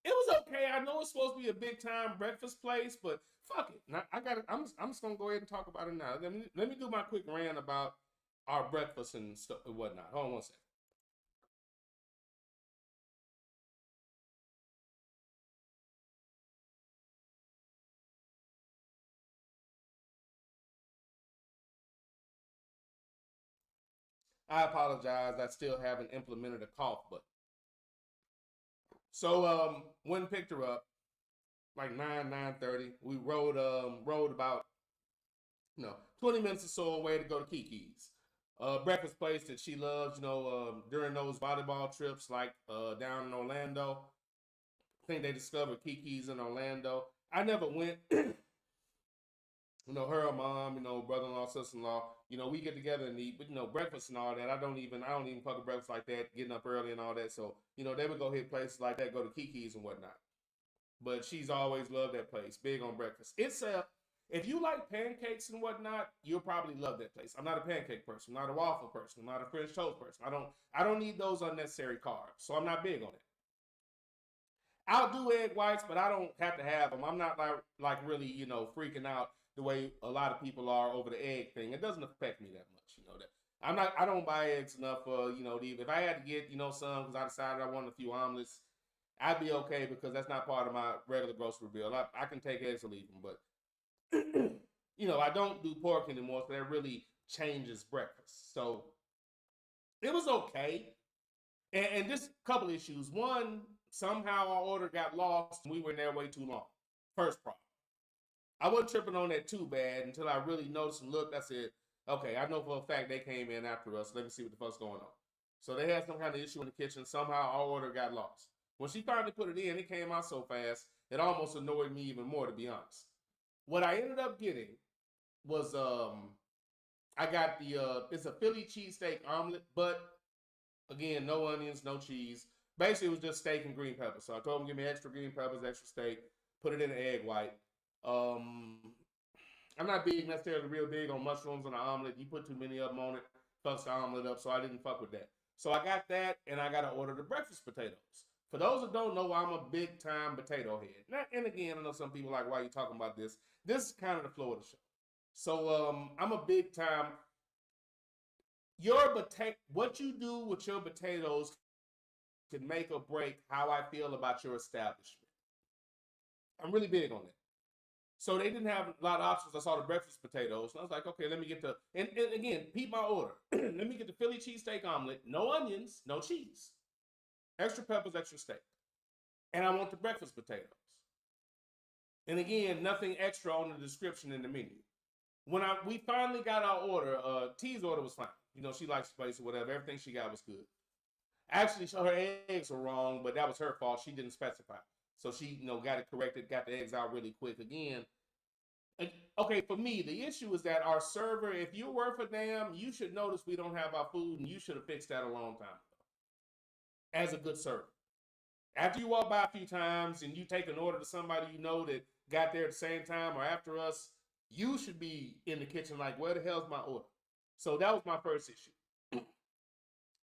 it was okay. I know it's supposed to be a big time breakfast place, but fuck it. Now, I got it. I'm just gonna go ahead and talk about it now. Let me do my quick rant about our breakfast and stuff and whatnot. Hold on one second. I apologize. I still haven't implemented a cough button. So went and picked her up like 9:30. We rode about 20 minutes or so away to go to Kiki's. Breakfast place that she loves, during those volleyball trips like down in Orlando. I think they discovered Kiki's in Orlando. I never went. Her mom, brother-in-law, sister-in-law, we get together and eat, but breakfast and all that. I don't even fuck a breakfast like that, getting up early and all that. So, they would go hit places like that, go to Kiki's and whatnot. But she's always loved that place, big on breakfast. If you like pancakes and whatnot, you'll probably love that place. I'm not a pancake person, I'm not a waffle person, I'm not a French toast person. I don't need those unnecessary carbs, so I'm not big on it. I'll do egg whites, but I don't have to have them. I'm not like really, freaking out the way a lot of people are over the egg thing. It doesn't affect me that much, that. I don't buy eggs enough for, to eat. If I had to get, some because I decided I wanted a few omelets, I'd be okay because that's not part of my regular grocery bill. I can take eggs or leave them, but I don't do pork anymore, so that really changes breakfast. So it was okay. And just a couple issues. One, somehow our order got lost and we were in there way too long. First problem. I wasn't tripping on that too bad until I really noticed and looked. I said, okay, I know for a fact they came in after us. Let me see what the fuck's going on. So they had some kind of issue in the kitchen. Somehow our order got lost. When she finally put it in, it came out so fast, it almost annoyed me even more, to be honest. What I ended up getting was, I got it's a Philly cheesesteak omelet, but again, no onions, no cheese. Basically, it was just steak and green peppers. So I told them, give me extra green peppers, extra steak, put it in an egg white. I'm not necessarily real big on mushrooms on an omelet. You put too many of them on it, fucks the omelet up, so I didn't fuck with that. So I got that, and I got to order the breakfast potatoes. For those that don't know, I'm a big-time potato head. And again, I know some people are like, why are you talking about this? This is kind of the flow of the show. So I'm a big-time... What you do with your potatoes can make or break how I feel about your establishment. I'm really big on that. So they didn't have a lot of options. I saw the breakfast potatoes. And I was like, okay, let me get and again, peep my order. Let me get the Philly cheesesteak omelet. No onions, no cheese. Extra peppers, extra steak. And I want the breakfast potatoes. And again, nothing extra on the description in the menu. When we finally got our order, T's order was fine. She likes the place or whatever. Everything she got was good. Actually, her eggs were wrong, but that was her fault. She didn't specify. So she, got it corrected, got the eggs out really quick. Again, okay, for me, the issue is that our server, if you're worth a damn, you should notice we don't have our food, and you should have fixed that a long time ago. As a good server. After you walk by a few times and you take an order to somebody you know that got there at the same time or after us, you should be in the kitchen like, where the hell's my order? So that was my first issue.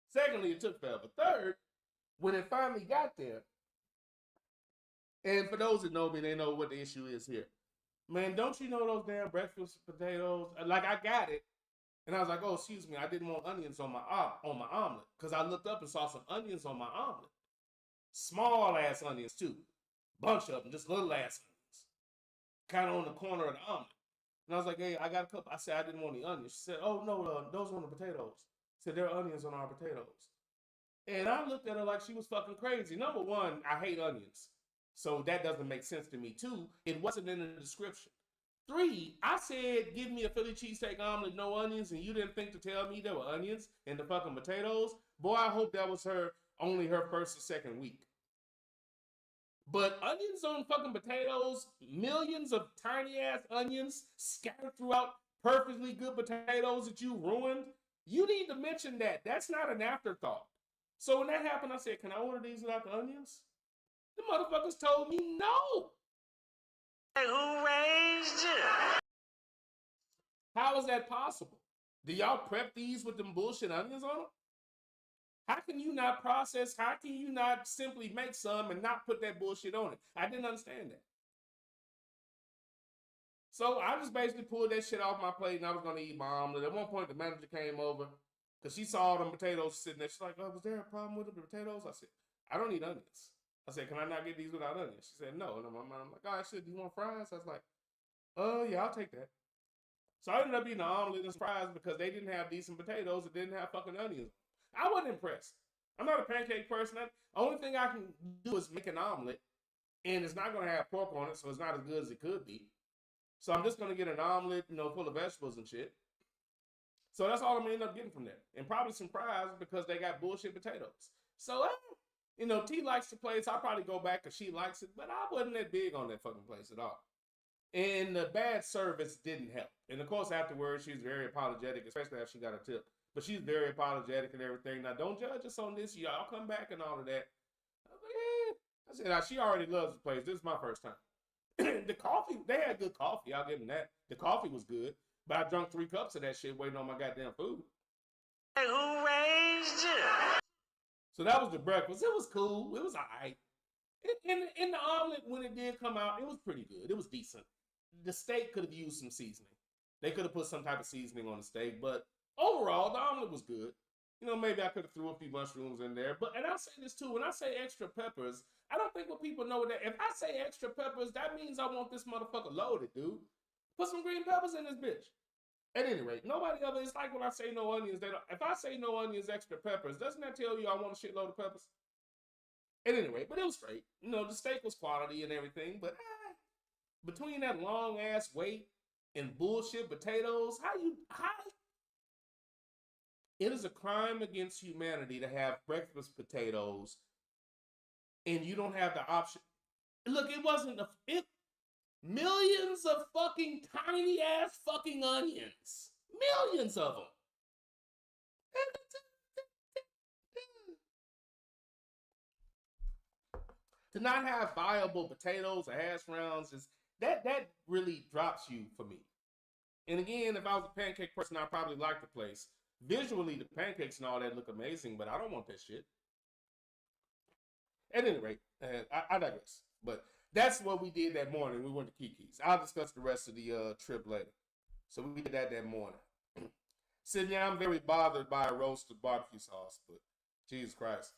Secondly, it took forever. Third, when it finally got there, and for those that know me, they know what the issue is here. Man, don't you know those damn breakfast potatoes? Like, I got it, and I was like, oh, excuse me, I didn't want onions on my omelet, because I looked up and saw some onions on my omelet. Small-ass onions, too. Bunch of them, just little-ass onions. Kind of on the corner of the omelet. And I was like, hey, I got a couple. I said, I didn't want any onions. She said, oh, no, those are on the potatoes. I said, there are onions on our potatoes. And I looked at her like she was fucking crazy. Number one, I hate onions. So that doesn't make sense to me. Two, it wasn't in the description. Three, I said, give me a Philly cheesesteak omelet, no onions, and you didn't think to tell me there were onions in the fucking potatoes? Boy, I hope that was only her first or second week. But onions on fucking potatoes, millions of tiny ass onions scattered throughout perfectly good potatoes that you ruined, you need to mention that. That's not an afterthought. So when that happened, I said, can I order these without the onions? The motherfuckers told me no. Who raised you? How is that possible? Do y'all prep these with them bullshit onions on them? How can you not process? How can you not simply make some and not put that bullshit on it? I didn't understand that. So I just basically pulled that shit off my plate and I was going to eat my omelet. At one point, the manager came over because she saw them potatoes sitting there. She's like, oh, was there a problem with the potatoes? I said, I don't eat onions. I said, can I not get these without onions? She said, no. And I'm like, oh, shit, do you want fries? I was like, yeah, I'll take that. So I ended up eating an omelet and fries because they didn't have decent potatoes that didn't have fucking onions. I wasn't impressed. I'm not a pancake person. The only thing I can do is make an omelet, and it's not going to have pork on it, so it's not as good as it could be. So I'm just going to get an omelet, full of vegetables and shit. So that's all I'm going to end up getting from there. And probably some fries because they got bullshit potatoes. So, T likes the place. I'll probably go back because she likes it, but I wasn't that big on that fucking place at all. And the bad service didn't help. And of course, afterwards, she was very apologetic, especially after she got a tip. But she's very apologetic and everything. Now, don't judge us on this. Y'all come back and all of that. I said, now, she already loves the place. This is my first time. The coffee, they had good coffee. I'll give them that. The coffee was good. But I drank 3 cups of that shit waiting on my goddamn food. Who raised you? So that was the breakfast. It was cool. It was all right. In the omelet, when it did come out, it was pretty good. It was decent. The steak could have used some seasoning. They could have put some type of seasoning on the steak, but overall, the omelet was good. You know, maybe I could have threw a few mushrooms in there. But, and I'll say this too, when I say extra peppers, I don't think what people know that if I say extra peppers, that means I want this motherfucker loaded, dude. Put some green peppers in this bitch. At any rate, nobody ever, it's like when I say no onions, they don't, if I say no onions, extra peppers, doesn't that tell you I want a shitload of peppers? At any rate, but it was straight. You know, the steak was quality and everything, but between that long ass wait and bullshit potatoes, how? It is a crime against humanity to have breakfast potatoes and you don't have the option. Look, it wasn't millions of fucking tiny ass fucking onions. Millions of them. To not have viable potatoes or hash browns is that really drops you for me. And again, if I was a pancake person, I'd probably like the place. Visually, the pancakes and all that look amazing, but I don't want that shit. At any rate, I digress. But that's what we did that morning. We went to Kiki's. I'll discuss the rest of the trip later. So we did that morning. Sydney, I'm very bothered by a roasted barbecue sauce, but Jesus Christ.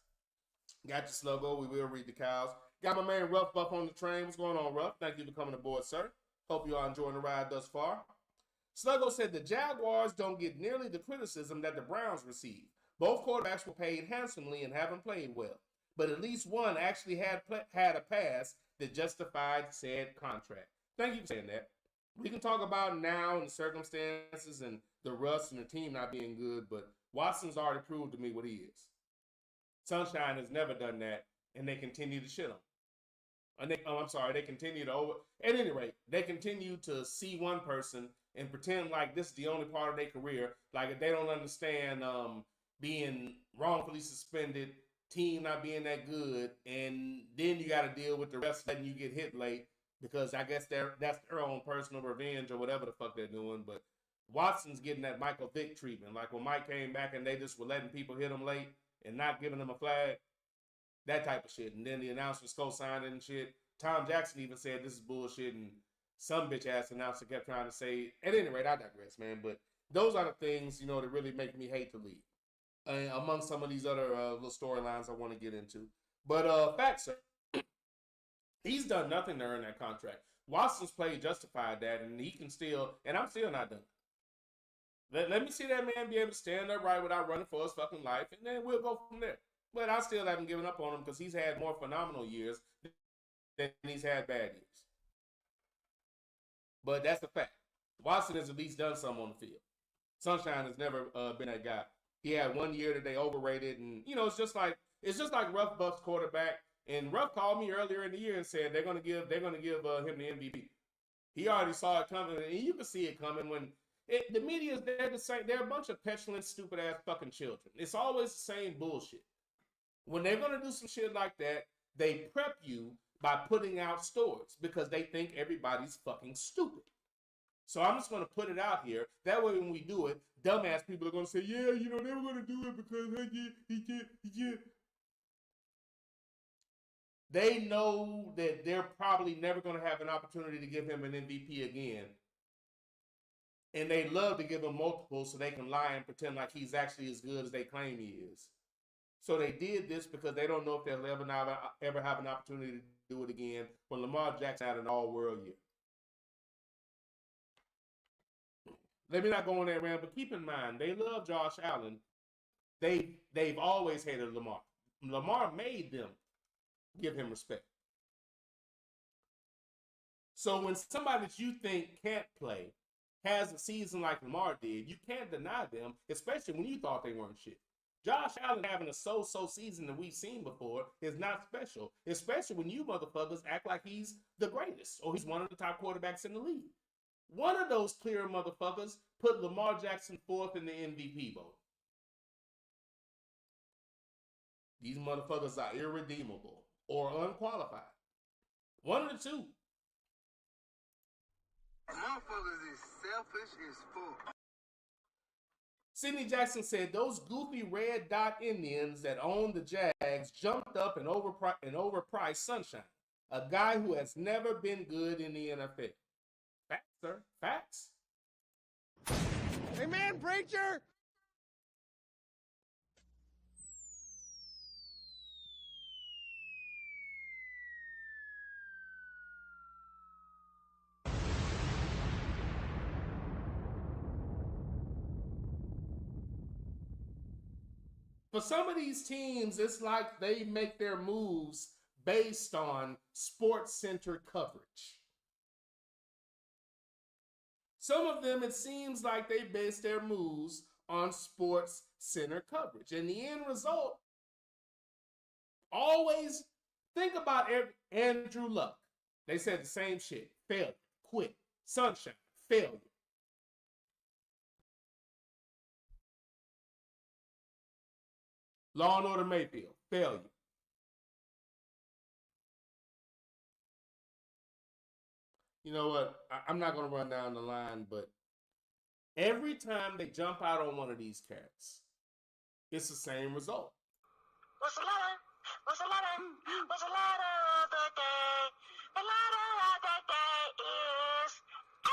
Got your sluggo. We will read the cows. Got my man Rough Buff on the train. What's going on, Rough? Thank you for coming aboard, sir. Hope you are enjoying the ride thus far. Sluggo said the Jaguars don't get nearly the criticism that the Browns receive. Both quarterbacks were paid handsomely and haven't played well. But at least one actually had a pass that justified said contract. Thank you for saying that. We can talk about now and the circumstances and the rust and the team not being good, but Watson's already proved to me what he is. Sunshine has never done that, and they continue to shit on. And they continue to at any rate, they continue to see one person and pretend like this is the only part of their career. Like if they don't understand being wrongfully suspended, team not being that good, and then you got to deal with the rest letting you get hit late because I guess that's their own personal revenge or whatever the fuck they're doing. But Watson's getting that Michael Vick treatment. Like when Mike came back and they just were letting people hit him late and not giving him a flag. That type of shit. And then the announcers co-signed it and shit. Tom Jackson even said this is bullshit, and some bitch-ass announcer kept trying to say, at any rate, I digress, man. But those are the things, you know, that really make me hate the league. Among some of these other little storylines I want to get into. But facts, sir. He's done nothing to earn that contract. Watson's play justified that, and he can still, and I'm still not done. Let me see that man be able to stand upright without running for his fucking life, and then we'll go from there. But I still haven't given up on him because he's had more phenomenal years than he's had bad years. But that's the fact. Watson has at least done something on the field. Sunshine has never been that guy. He had 1 year that they overrated, and you know it's just like Ruff Buff's quarterback. And Ruff called me earlier in the year and said they're gonna give him the MVP. He already saw it coming, and you can see it coming when the media they're the same. They're a bunch of petulant, stupid ass fucking children. It's always the same bullshit. When they're going to do some shit like that, they prep you by putting out stories because they think everybody's fucking stupid. So I'm just going to put it out here. That way when we do it, dumbass people are going to say, yeah, you know, they were going to do it because he. They know that they're probably never going to have an opportunity to give him an MVP again. And they love to give him multiple so they can lie and pretend like he's actually as good as they claim he is. So they did this because they don't know if they'll ever have an opportunity to do it again when Lamar Jackson had an all-world year. Let me not go on that rant, but keep in mind, they love Josh Allen. They've always hated Lamar. Lamar made them give him respect. So when somebody that you think can't play has a season like Lamar did, you can't deny them, especially when you thought they weren't shit. Josh Allen having a so-so season that we've seen before is not special, especially when you motherfuckers act like he's the greatest or he's one of the top quarterbacks in the league. One of those clear motherfuckers put Lamar Jackson fourth in the MVP vote. These motherfuckers are irredeemable or unqualified. One of the two. Motherfuckers is selfish as fuck. Sidney Jackson said those goofy red dot Indians that own the Jags jumped up and overpriced Sunshine, a guy who has never been good in the NFL. Facts, sir. Facts. Amen, preacher. For some of these teams, it's like they make their moves based on sports center coverage. Some of them, it seems like they base their moves on sports center coverage. And the end result, always think about Andrew Luck. They said the same shit. Failure, quit, sunshine, failure. Law and Order Mayfield, failure. You know what? I'm not going to run down the line, but every time they jump out on one of these cats, it's the same result. What's the letter? What's the letter? What's the letter of the day? The letter of the day is L.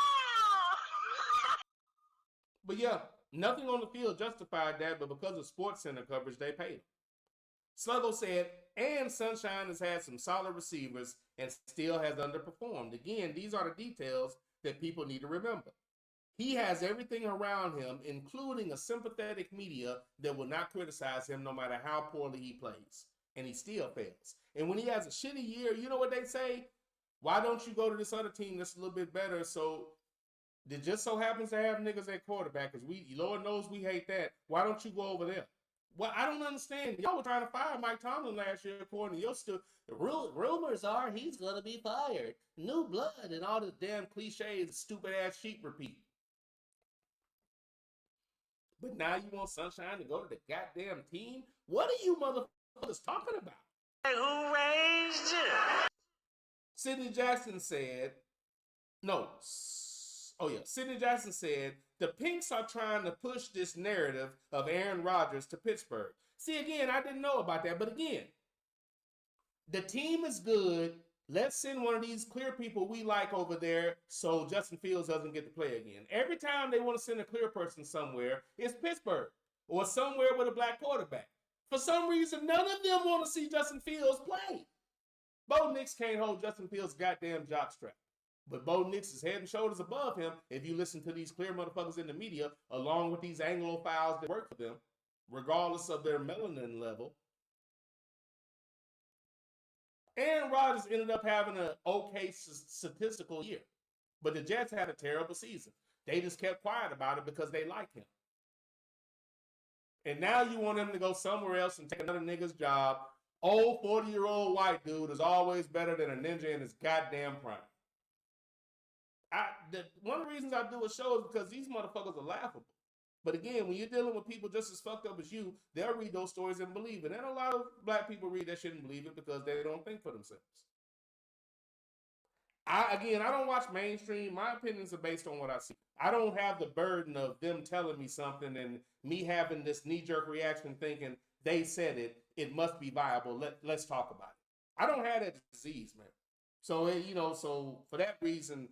But yeah, nothing on the field justified that, but because of Sports Center coverage, they paid him. Sluggo said, and Sunshine has had some solid receivers and still has underperformed. Again, these are the details that people need to remember. He has everything around him, including a sympathetic media that will not criticize him no matter how poorly he plays. And he still fails. And when he has a shitty year, you know what they say? Why don't you go to this other team that's a little bit better? So it just so happens to have niggas at quarterback, because Lord knows we hate that. Why don't you go over there? Well, I don't understand. Y'all were trying to fire Mike Tomlin last year, according to your still. Rumors are he's going to be fired. New blood and all the damn cliches, stupid ass sheep repeat. But now you want Sunshine to go to the goddamn team? What are you motherfuckers talking about? Who raised you? Sidney Jackson said, Sidney Jackson said, the Pinks are trying to push this narrative of Aaron Rodgers to Pittsburgh. See, again, I didn't know about that. But again, the team is good. Let's send one of these clear people we like over there so Justin Fields doesn't get to play again. Every time they want to send a clear person somewhere, it's Pittsburgh or somewhere with a black quarterback. For some reason, none of them want to see Justin Fields play. Bo Nix can't hold Justin Fields' goddamn jockstrap. But Bo Nix is head and shoulders above him if you listen to these clear motherfuckers in the media, along with these Anglophiles that work for them, regardless of their melanin level. Aaron Rodgers ended up having an okay statistical year, but the Jets had a terrible season. They just kept quiet about it because they like him. And now you want him to go somewhere else and take another nigga's job. Old 40-year-old white dude is always better than a ninja in his goddamn prime. One of the reasons I do a show is because these motherfuckers are laughable. But again, when you're dealing with people just as fucked up as you, they'll read those stories and believe it. And a lot of black people read that shit and believe it because they don't think for themselves. I don't watch mainstream. My opinions are based on what I see. I don't have the burden of them telling me something and me having this knee-jerk reaction thinking they said it. It must be viable. Let's talk about it. I don't have that disease, man. So, so for that reason,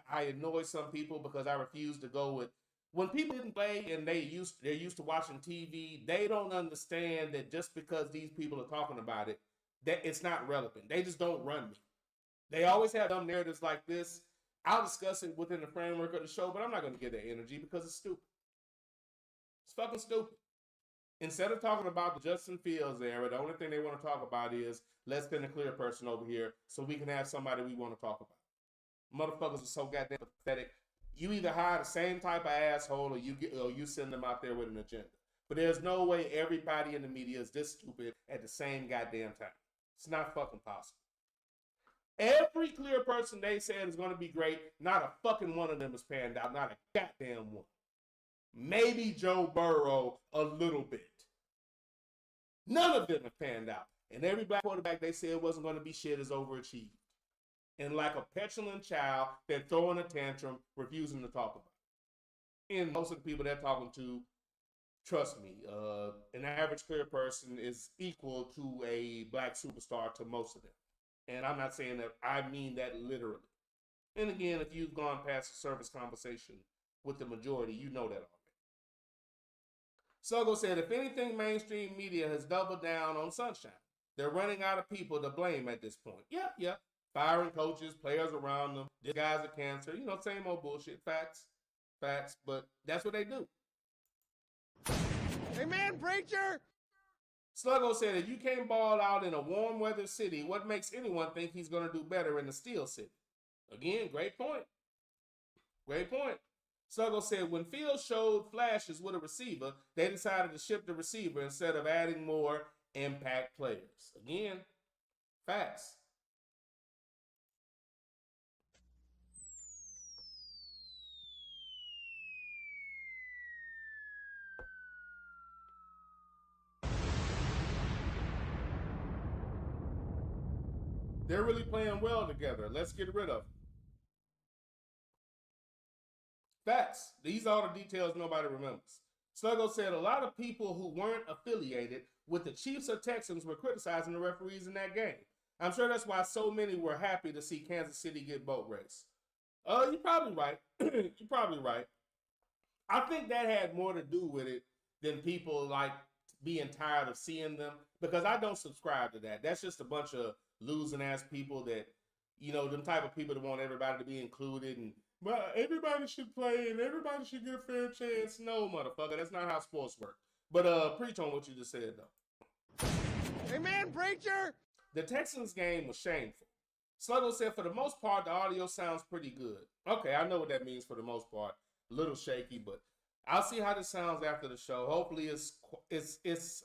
I annoy some people because I refuse to go with. When people didn't play and they're used to watching TV, they don't understand that just because these people are talking about it, that it's not relevant. They just don't run me. They always have dumb narratives like this. I'll discuss it within the framework of the show, but I'm not going to give that energy because it's stupid. It's fucking stupid. Instead of talking about the Justin Fields era, the only thing they want to talk about is let's send a clear person over here so we can have somebody we want to talk about. Motherfuckers are so goddamn pathetic. You either hire the same type of asshole or you send them out there with an agenda. But there's no way everybody in the media is this stupid at the same goddamn time. It's not fucking possible. Every clear person they said is going to be great, not a fucking one of them is panned out. Not a goddamn one. Maybe Joe Burrow a little bit. None of them have panned out. And every black quarterback they said wasn't going to be shit is overachieved. And like a petulant child, they're throwing a tantrum, refusing to talk about it. And most of the people they're talking to, trust me, an average clear person is equal to a black superstar to most of them. And I'm not saying that, I mean that literally. And again, if you've gone past the surface conversation with the majority, you know that already. Sluggo said, if anything, mainstream media has doubled down on Sunshine. They're running out of people to blame at this point. Yep. Firing coaches, players around them. This guy's a cancer. Same old bullshit. Facts. But that's what they do. Amen, preacher! Sluggo said, if you can't ball out in a warm weather city, what makes anyone think he's going to do better in a steel city? Again, great point. Great point. Sluggo said, when Fields showed flashes with a receiver, they decided to ship the receiver instead of adding more impact players. Again, facts. They're really playing well together. Let's get rid of them. Facts. These are the details nobody remembers. Sluggo said a lot of people who weren't affiliated with the Chiefs or Texans were criticizing the referees in that game. I'm sure that's why so many were happy to see Kansas City get boat race. You're probably right. You're probably right. I think that had more to do with it than people like being tired of seeing them, because I don't subscribe to that. That's just a bunch of losing ass people that, you know, them type of people that want everybody to be included and, well, everybody should play and everybody should get a fair chance. No, motherfucker, that's not how sports work. But preach on what you just said, though. Amen, preacher! The Texans game was shameful. Sluggo said, for the most part, the audio sounds pretty good. Okay, I know what that means for the most part. A little shaky, but I'll see how this sounds after the show. Hopefully it's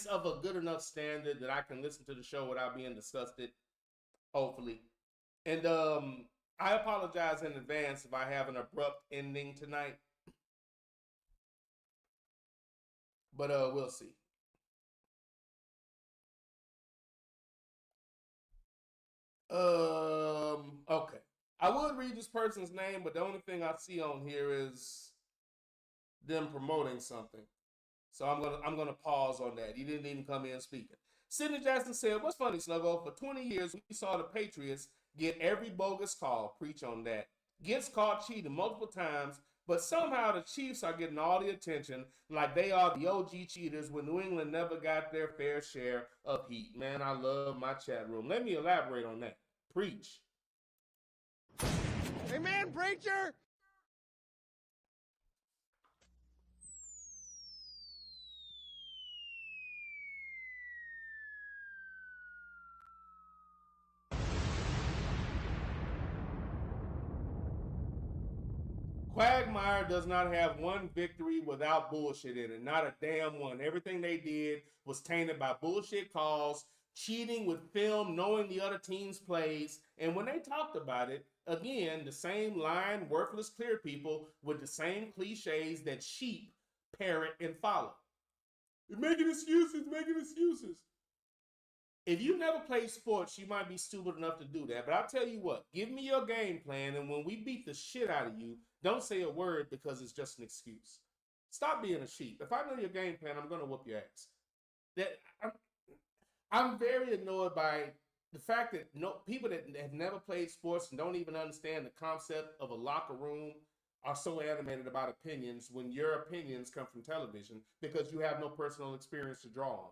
of a good enough standard that I can listen to the show without being disgusted. Hopefully. And I apologize in advance if I have an abrupt ending tonight. But we'll see. Okay. I would read this person's name, but the only thing I see on here is them promoting something. So I'm gonna pause on that. He didn't even come in speaking. Sidney Jackson said, what's funny, Sluggo? For 20 years, we saw the Patriots get every bogus call. Preach on that. Gets caught cheating multiple times, but somehow the Chiefs are getting all the attention like they are the OG cheaters when New England never got their fair share of heat. Man, I love my chat room. Let me elaborate on that. Preach. Amen, preacher! Quagmire does not have one victory without bullshit in it. Not a damn one. Everything they did was tainted by bullshit calls, cheating with film, knowing the other team's plays. And when they talked about it, again, the same lying, worthless, clear people with the same cliches that sheep parrot and follow. They're making excuses, making excuses. If you never played sports, you might be stupid enough to do that. But I'll tell you what, give me your game plan, and when we beat the shit out of you, don't say a word because it's just an excuse. Stop being a sheep. If I know your game plan, I'm going to whoop your ass. I'm very annoyed by the fact that people that have never played sports and don't even understand the concept of a locker room are so animated about opinions when your opinions come from television because you have no personal experience to draw on.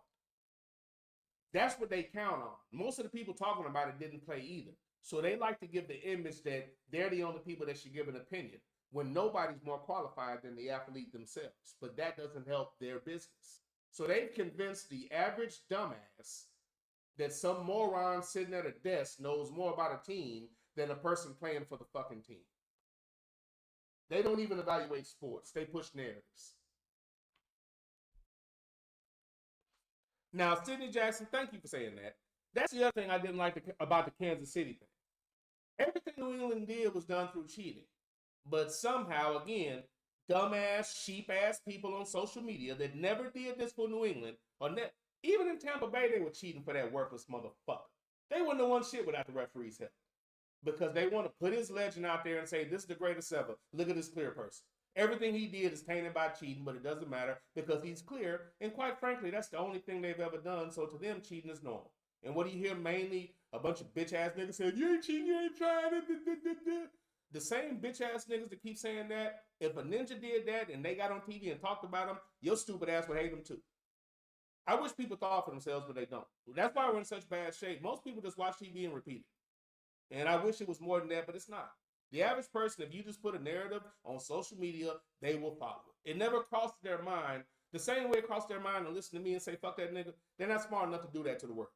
That's what they count on. Most of the people talking about it didn't play either. So they like to give the image that they're the only people that should give an opinion when nobody's more qualified than the athlete themselves. But that doesn't help their business. So they've convinced the average dumbass that some moron sitting at a desk knows more about a team than a person playing for the fucking team. They don't even evaluate sports. They push narratives. Now, Sidney Jackson, thank you for saying that. That's the other thing I didn't like about the Kansas City thing. Everything New England did was done through cheating. But somehow, again, dumbass, sheep-ass people on social media that never did this for New England, or even in Tampa Bay, they were cheating for that worthless motherfucker. They wouldn't have won shit without the referee's help. Because they want to put his legend out there and say, this is the greatest ever. Look at this clear person. Everything he did is tainted by cheating, but it doesn't matter because he's clear. And quite frankly, that's the only thing they've ever done. So to them, cheating is normal. And what do you hear mainly? A bunch of bitch-ass niggas saying, you ain't cheating, you ain't trying it. The same bitch-ass niggas that keep saying that, if a ninja did that and they got on TV and talked about him, your stupid ass would hate him too. I wish people thought for themselves, but they don't. That's why we're in such bad shape. Most people just watch TV and repeat it. And I wish it was more than that, but it's not. The average person, if you just put a narrative on social media, they will follow it. It never crosses their mind the same way it crossed their mind to listen to me and say, fuck that nigga, they're not smart enough to do that to the world.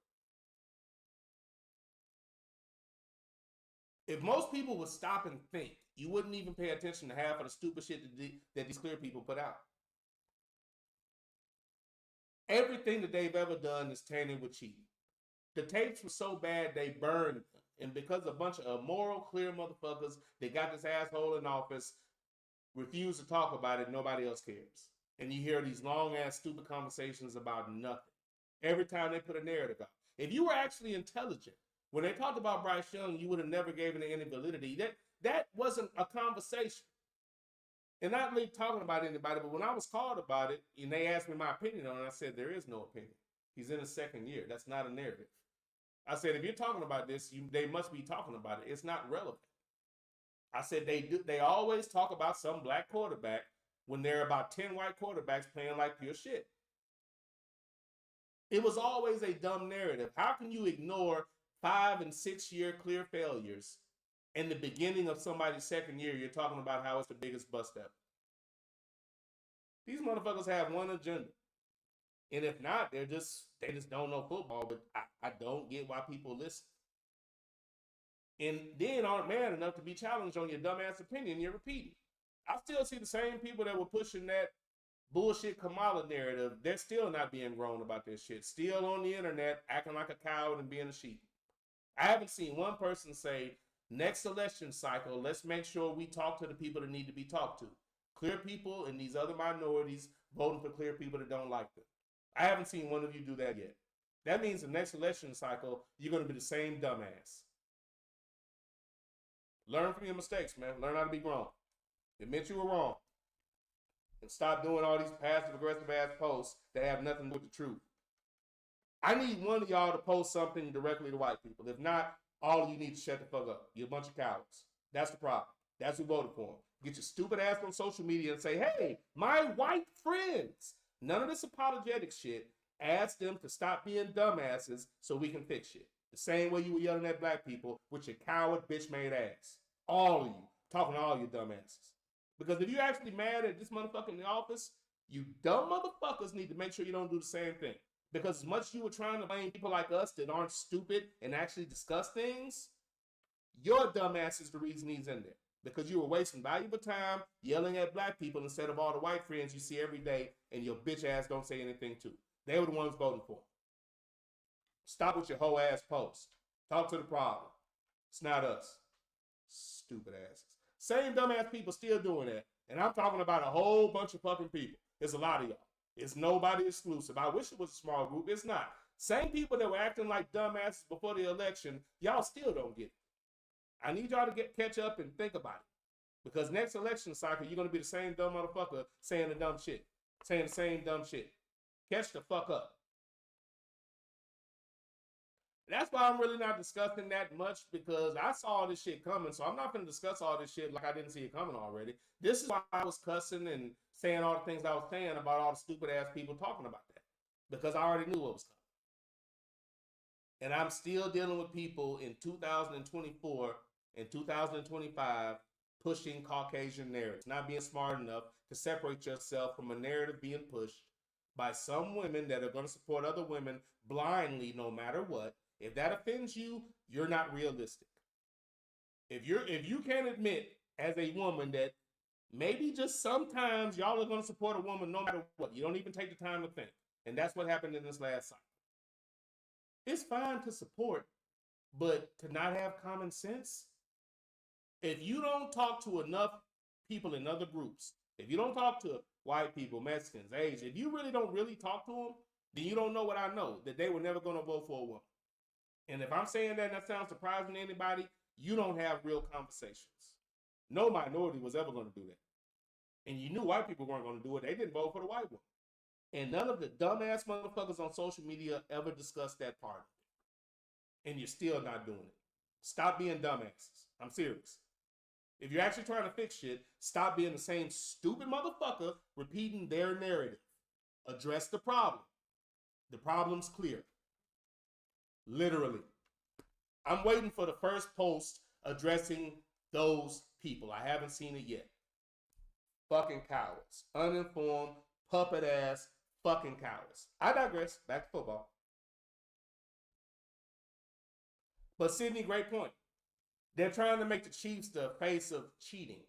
If most people would stop and think, you wouldn't even pay attention to half of the stupid shit that these clear people put out. Everything that they've ever done is tainted with cheating. The tapes were so bad they burned them. And because a bunch of immoral, clear motherfuckers that got this asshole in office refuse to talk about it, nobody else cares. And you hear these long-ass, stupid conversations about nothing. Every time they put a narrative out. If you were actually intelligent, when they talked about Bryce Young, you would have never given it any validity. That wasn't a conversation. And not really talking about anybody, but when I was called about it, and they asked me my opinion on it, I said, there is no opinion. He's in his second year. That's not a narrative. I said, if you're talking about this, they must be talking about it. It's not relevant. I said, they always talk about some black quarterback when there are about 10 white quarterbacks playing like pure shit. It was always a dumb narrative. How can you ignore 5 and 6 year clear failures in the beginning of somebody's second year? You're talking about how it's the biggest bust ever. These motherfuckers have one agenda. And if not, they just don't know football, but I don't get why people listen. And then aren't man enough to be challenged on your dumbass opinion you're repeating. I still see the same people that were pushing that bullshit Kamala narrative. They're still not being grown about this shit. Still on the internet, acting like a coward and being a sheep. I haven't seen one person say, next election cycle, let's make sure we talk to the people that need to be talked to. Clear people and these other minorities voting for clear people that don't like them. I haven't seen one of you do that yet. That means the next election cycle, you're going to be the same dumbass. Learn from your mistakes, man. Learn how to be grown. Admit you were wrong. And stop doing all these passive-aggressive ass posts that have nothing to do with the truth. I need one of y'all to post something directly to white people. If not, all of you need to shut the fuck up. You're a bunch of cowards. That's the problem. That's who voted for him. Get your stupid ass on social media and say, hey, my white friends. None of this apologetic shit. Ask them to stop being dumbasses so we can fix shit. The same way you were yelling at black people with your coward bitch-made ass. All of you. Talking to all you dumbasses. Because if you're actually mad at this motherfucker in the office, you dumb motherfuckers need to make sure you don't do the same thing. Because as much as you were trying to blame people like us that aren't stupid and actually discuss things, your dumbass is the reason he's in there. Because you were wasting valuable time yelling at black people instead of all the white friends you see every day and your bitch ass don't say anything to. They were the ones voting for him. Stop with your whole ass post. Talk to the problem. It's not us. Stupid asses. Same dumbass people still doing that. And I'm talking about a whole bunch of fucking people. There's a lot of y'all. It's nobody exclusive. I wish it was a small group. It's not. Same people that were acting like dumbasses before the election, y'all still don't get it. I need y'all to catch up and think about it. Because next election cycle, you're going to be the same dumb motherfucker saying the dumb shit. Saying the same dumb shit. Catch the fuck up. That's why I'm really not discussing that much, because I saw all this shit coming. So I'm not going to discuss all this shit like I didn't see it coming already. This is why I was cussing and saying all the things I was saying about all the stupid ass people talking about that. Because I already knew what was coming. And I'm still dealing with people in 2024 and 2025 pushing Caucasian narratives, not being smart enough to separate yourself from a narrative being pushed by some women that are going to support other women blindly no matter what. If that offends you, you're not realistic. If you can't admit as a woman that maybe just sometimes y'all are going to support a woman no matter what, you don't even take the time to think. And that's what happened in this last cycle. It's fine to support, but to not have common sense. If you don't talk to enough people in other groups, if you don't talk to white people, Mexicans, Asians, if you really don't talk to them, then you don't know what I know, that they were never going to vote for a woman. And if I'm saying that and that sounds surprising to anybody, you don't have real conversations. No minority was ever going to do that. And you knew white people weren't going to do it. They didn't vote for the white woman. And none of the dumbass motherfuckers on social media ever discussed that part of it. And you're still not doing it. Stop being dumbasses. I'm serious. If you're actually trying to fix shit, stop being the same stupid motherfucker repeating their narrative. Address the problem. The problem's clear. Literally. I'm waiting for the first post addressing those people. I haven't seen it yet. Fucking cowards. Uninformed, puppet ass fucking cowards. I digress. Back to football. But Sydney, great point. They're trying to make the Chiefs the face of cheating,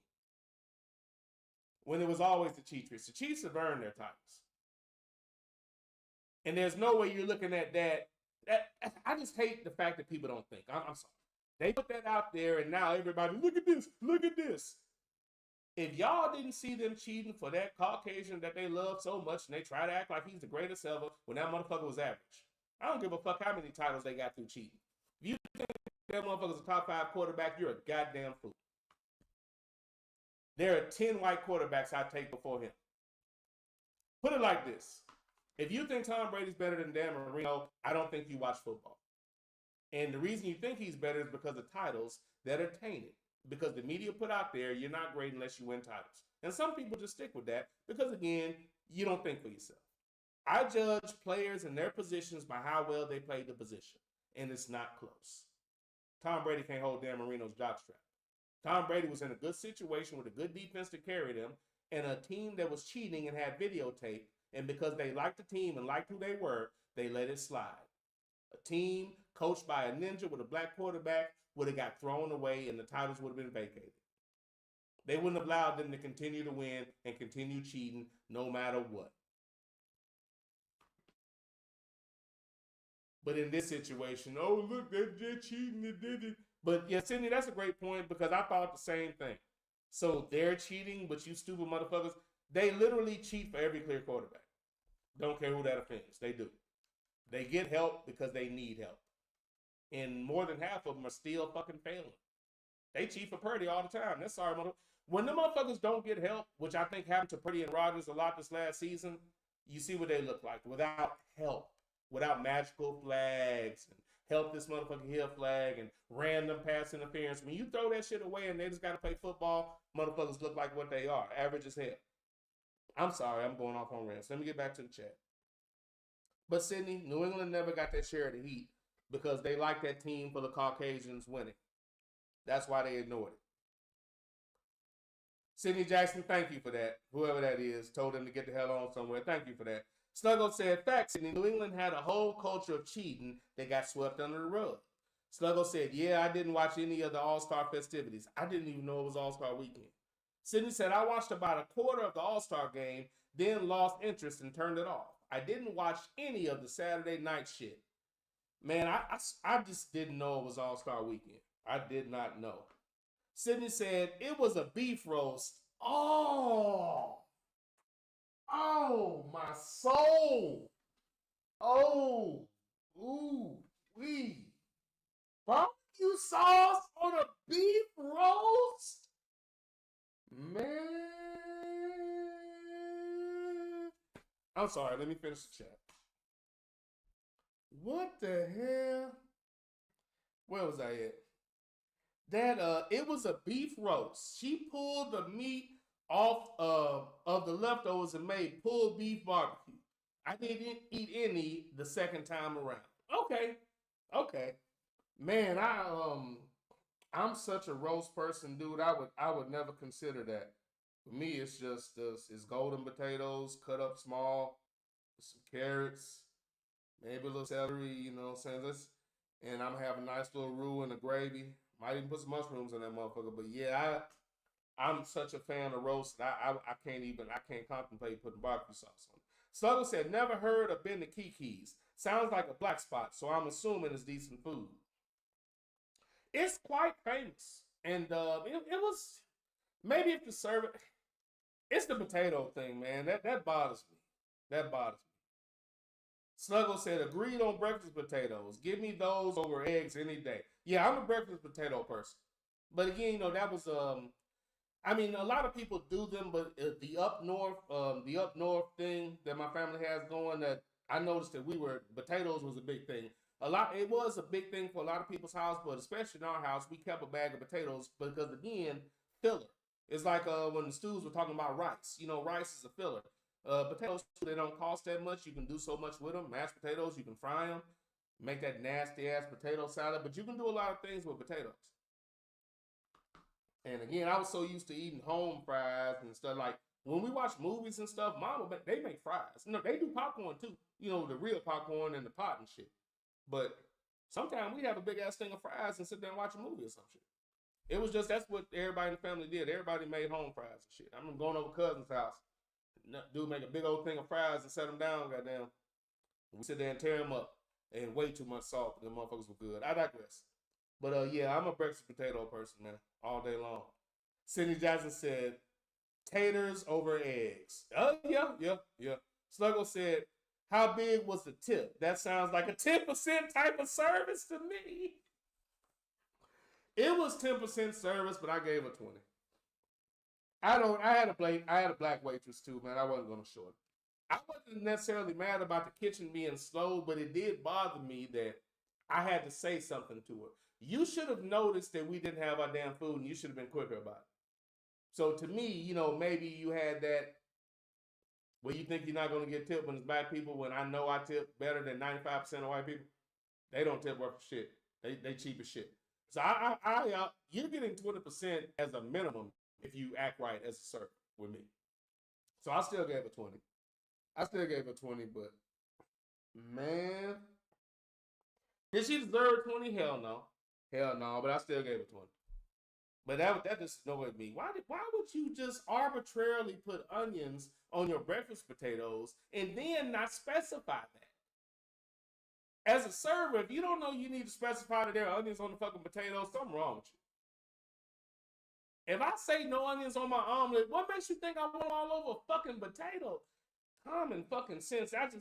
when it was always the Chiefs. The Chiefs have earned their titles. And there's no way you're looking at that. I just hate the fact that people don't think. I'm sorry. They put that out there, and now everybody, look at this, look at this. If y'all didn't see them cheating for that Caucasian that they love so much, and they try to act like he's the greatest ever when that motherfucker was average, I don't give a fuck how many titles they got through cheating. If you think that motherfucker's a top 5 quarterback, you're a goddamn fool. There are 10 white quarterbacks I'd take before him. Put it like this. If you think Tom Brady's better than Dan Marino, I don't think you watch football. And the reason you think he's better is because of titles that are tainted. Because the media put out there, you're not great unless you win titles. And some people just stick with that because, again, you don't think for yourself. I judge players and their positions by how well they played the position. And it's not close. Tom Brady can't hold Dan Marino's jockstrap. Tom Brady was in a good situation with a good defense to carry them and a team that was cheating and had videotape. And because they liked the team and liked who they were, they let it slide. A team coached by a ninja with a black quarterback would have got thrown away and the titles would have been vacated. They wouldn't have allowed them to continue to win and continue cheating no matter what. But in this situation, oh, look, they're cheating, they did it. But yeah, Sydney, that's a great point because I thought the same thing. So they're cheating, but you stupid motherfuckers, they literally cheat for every clear quarterback. Don't care who that offends. They do. They get help because they need help. And more than half of them are still fucking failing. They cheat for Purdy all the time. That's sorry, motherfucker. When the motherfuckers don't get help, which I think happened to Purdy and Rodgers a lot this last season, you see what they look like without help, without magical flags and help this motherfucker here flag and random pass interference. When you throw that shit away and they just got to play football, motherfuckers look like what they are, average as hell. I'm sorry, I'm going off on rants. Let me get back to the chat. But Sydney, New England never got their share of the heat because they like that team for the Caucasians winning. That's why they ignored it. Sydney Jackson, thank you for that. Whoever that is, told them to get the hell on somewhere. Thank you for that. Sluggo said, facts, Sydney, New England had a whole culture of cheating that got swept under the rug. Sluggo said, yeah, I didn't watch any of the All-Star festivities. I didn't even know it was All-Star weekend. Sydney said, I watched about a quarter of the All-Star game, then lost interest and turned it off. I didn't watch any of the Saturday night shit. Man, I just didn't know it was All-Star weekend. I did not know. Sydney said, it was a beef roast. Oh, my soul. Oh, ooh, wee. Barbecue sauce on a beef roast? Man. I'm sorry, let me finish the chat. What the hell? Where was I at? That it was a beef roast. She pulled the meat off of the leftovers and made pulled beef barbecue. I didn't eat any the second time around. Okay. Man, I'm such a roast person, dude. I would never consider that. For me, it's just it's golden potatoes cut up small, some carrots, maybe a little celery. You know what I'm saying? And I'm gonna have a nice little roux and a gravy. Might even put some mushrooms in that motherfucker. But yeah, I'm such a fan of roast that I can't contemplate putting barbecue sauce on it. Sluggo said, never heard of Ben the Kiki's. Sounds like a black spot, so I'm assuming it's decent food. It's quite famous. And it was, maybe if you serve it, it's the potato thing, man. That bothers me. That bothers me. Sluggo said, agreed on breakfast potatoes. Give me those over eggs any day. Yeah, I'm a breakfast potato person. But again, that was, a lot of people do them, but the up north thing that my family has going, that I noticed that potatoes was a big thing. It was a big thing for a lot of people's house, but especially in our house, we kept a bag of potatoes because, again, filler. It's like when the stews were talking about rice. Rice is a filler. Potatoes, they don't cost that much. You can do so much with them. Mashed potatoes, you can fry them. Make that nasty-ass potato salad. But you can do a lot of things with potatoes. And again, I was so used to eating home fries and stuff like when we watch movies and stuff, they make fries. No, they do popcorn too. You know, the real popcorn in the pot and shit. But sometimes we have a big ass thing of fries and sit there and watch a movie or some shit. It was just, that's what everybody in the family did. Everybody made home fries and shit. I remember going over cousin's house. Dude make a big old thing of fries and set them down, goddamn. We sit there and tear them up. And way too much salt, but the motherfuckers were good. I digress. But yeah, I'm a breakfast potato person, man. All day long. Sidney Johnson said, taters over eggs. Oh, yeah. Sluggo said, how big was the tip? That sounds like a 10% type of service to me. It was 10% service, but I gave her 20. I had a black waitress too, man. I wasn't gonna short it. I wasn't necessarily mad about the kitchen being slow, but it did bother me that I had to say something to her. You should have noticed that we didn't have our damn food, and you should have been quicker about it. So to me, you know, maybe you had that where you think you're not going to get tipped when it's black people, when I know I tip better than 95% of white people. They don't tip worth shit. They cheap as shit. So you're getting 20% as a minimum if you act right as a server with me. So I still gave her 20. But man, did she deserve 20? Hell no. But I still gave her 20. But that just annoyed me. Why would you just arbitrarily put onions on your breakfast potatoes and then not specify that? As a server, if you don't know you need to specify that there are onions on the fucking potatoes, something wrong with you. If I say no onions on my omelet, what makes you think I want them all over a fucking potato? Common fucking sense. At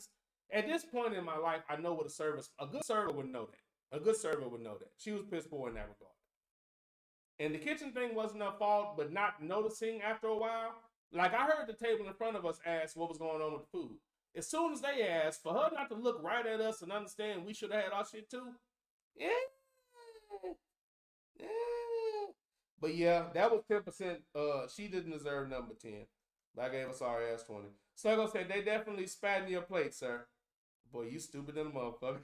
this point in my life, I know what a good server would know that. She was piss poor in that regard. And the kitchen thing wasn't her fault, but not noticing after a while. Like, I heard the table in front of us ask what was going on with the food. As soon as they asked, for her not to look right at us and understand we should have had our shit too. Yeah. But yeah, that was 10%. She didn't deserve number 10. But I gave her sorry ass 20. Sluggo said, they definitely spat in your plate, sir. Boy, you stupid than a motherfucker.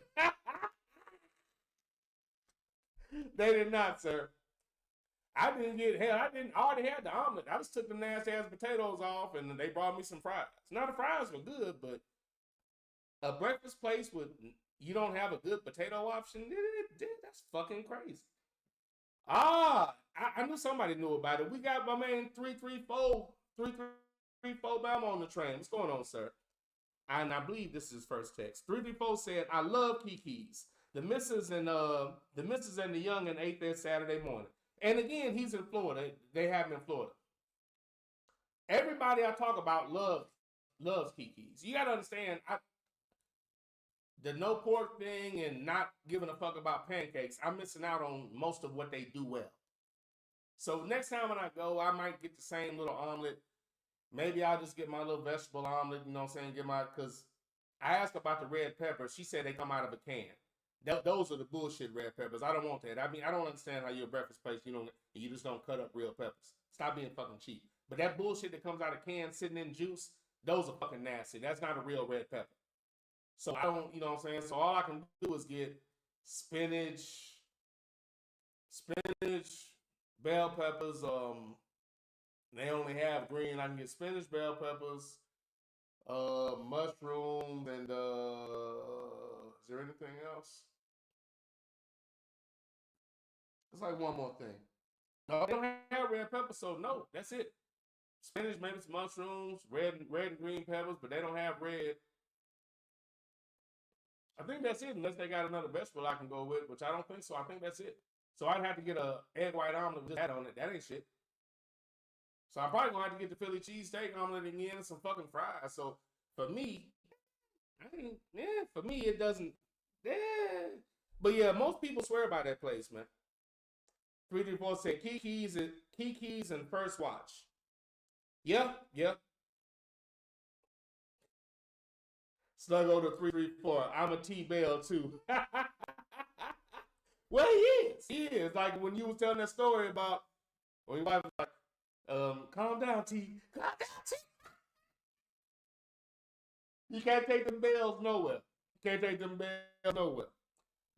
They did not, sir. I already had the omelet. I just took the nasty ass potatoes off and they brought me some fries. Now the fries were good, but a breakfast place with, you don't have a good potato option? That's fucking crazy. I knew somebody knew about it. We got my man 334 Bama on the train. What's going on, sir? And I believe this is his first text. 334 said, I love Kiki's. The missus and the young and ate there Saturday morning. And again, he's in Florida. They have him in Florida. Everybody I talk about loves Kiki's. You got to understand, the no pork thing and not giving a fuck about pancakes, I'm missing out on most of what they do well. So next time when I go, I might get the same little omelet. Maybe I'll just get my little vegetable omelet, you know what I'm saying? Because I asked about the red peppers. She said they come out of a can. Those are the bullshit red peppers. I don't want that. I mean, I don't understand how you're a breakfast place, you just don't cut up real peppers. Stop being fucking cheap. But that bullshit that comes out of cans sitting in juice, those are fucking nasty. That's not a real red pepper. So I don't, you know what I'm saying? So all I can do is get spinach, bell peppers. They only have green. I can get spinach, bell peppers, mushrooms, and is there anything else? It's like one more thing. No, they don't have red peppers, so no, that's it. Spinach, maybe some mushrooms, red and green peppers, but they don't have red. I think that's it, unless they got another vegetable I can go with, which I don't think so. I think that's it. So I'd have to get a egg white omelet with that on it. That ain't shit. So I'm probably gonna have to get the Philly cheesesteak omelet again and some fucking fries. So for me, it doesn't. But yeah, most people swear by that place, man. 334 said Kiki's and First Watch. Yeah. Sluggo to 334. I'm a T-Bell too. Well, he is. Like when you was telling that story about when your wife was like, calm down, T. Calm down, T. You can't take them bells nowhere.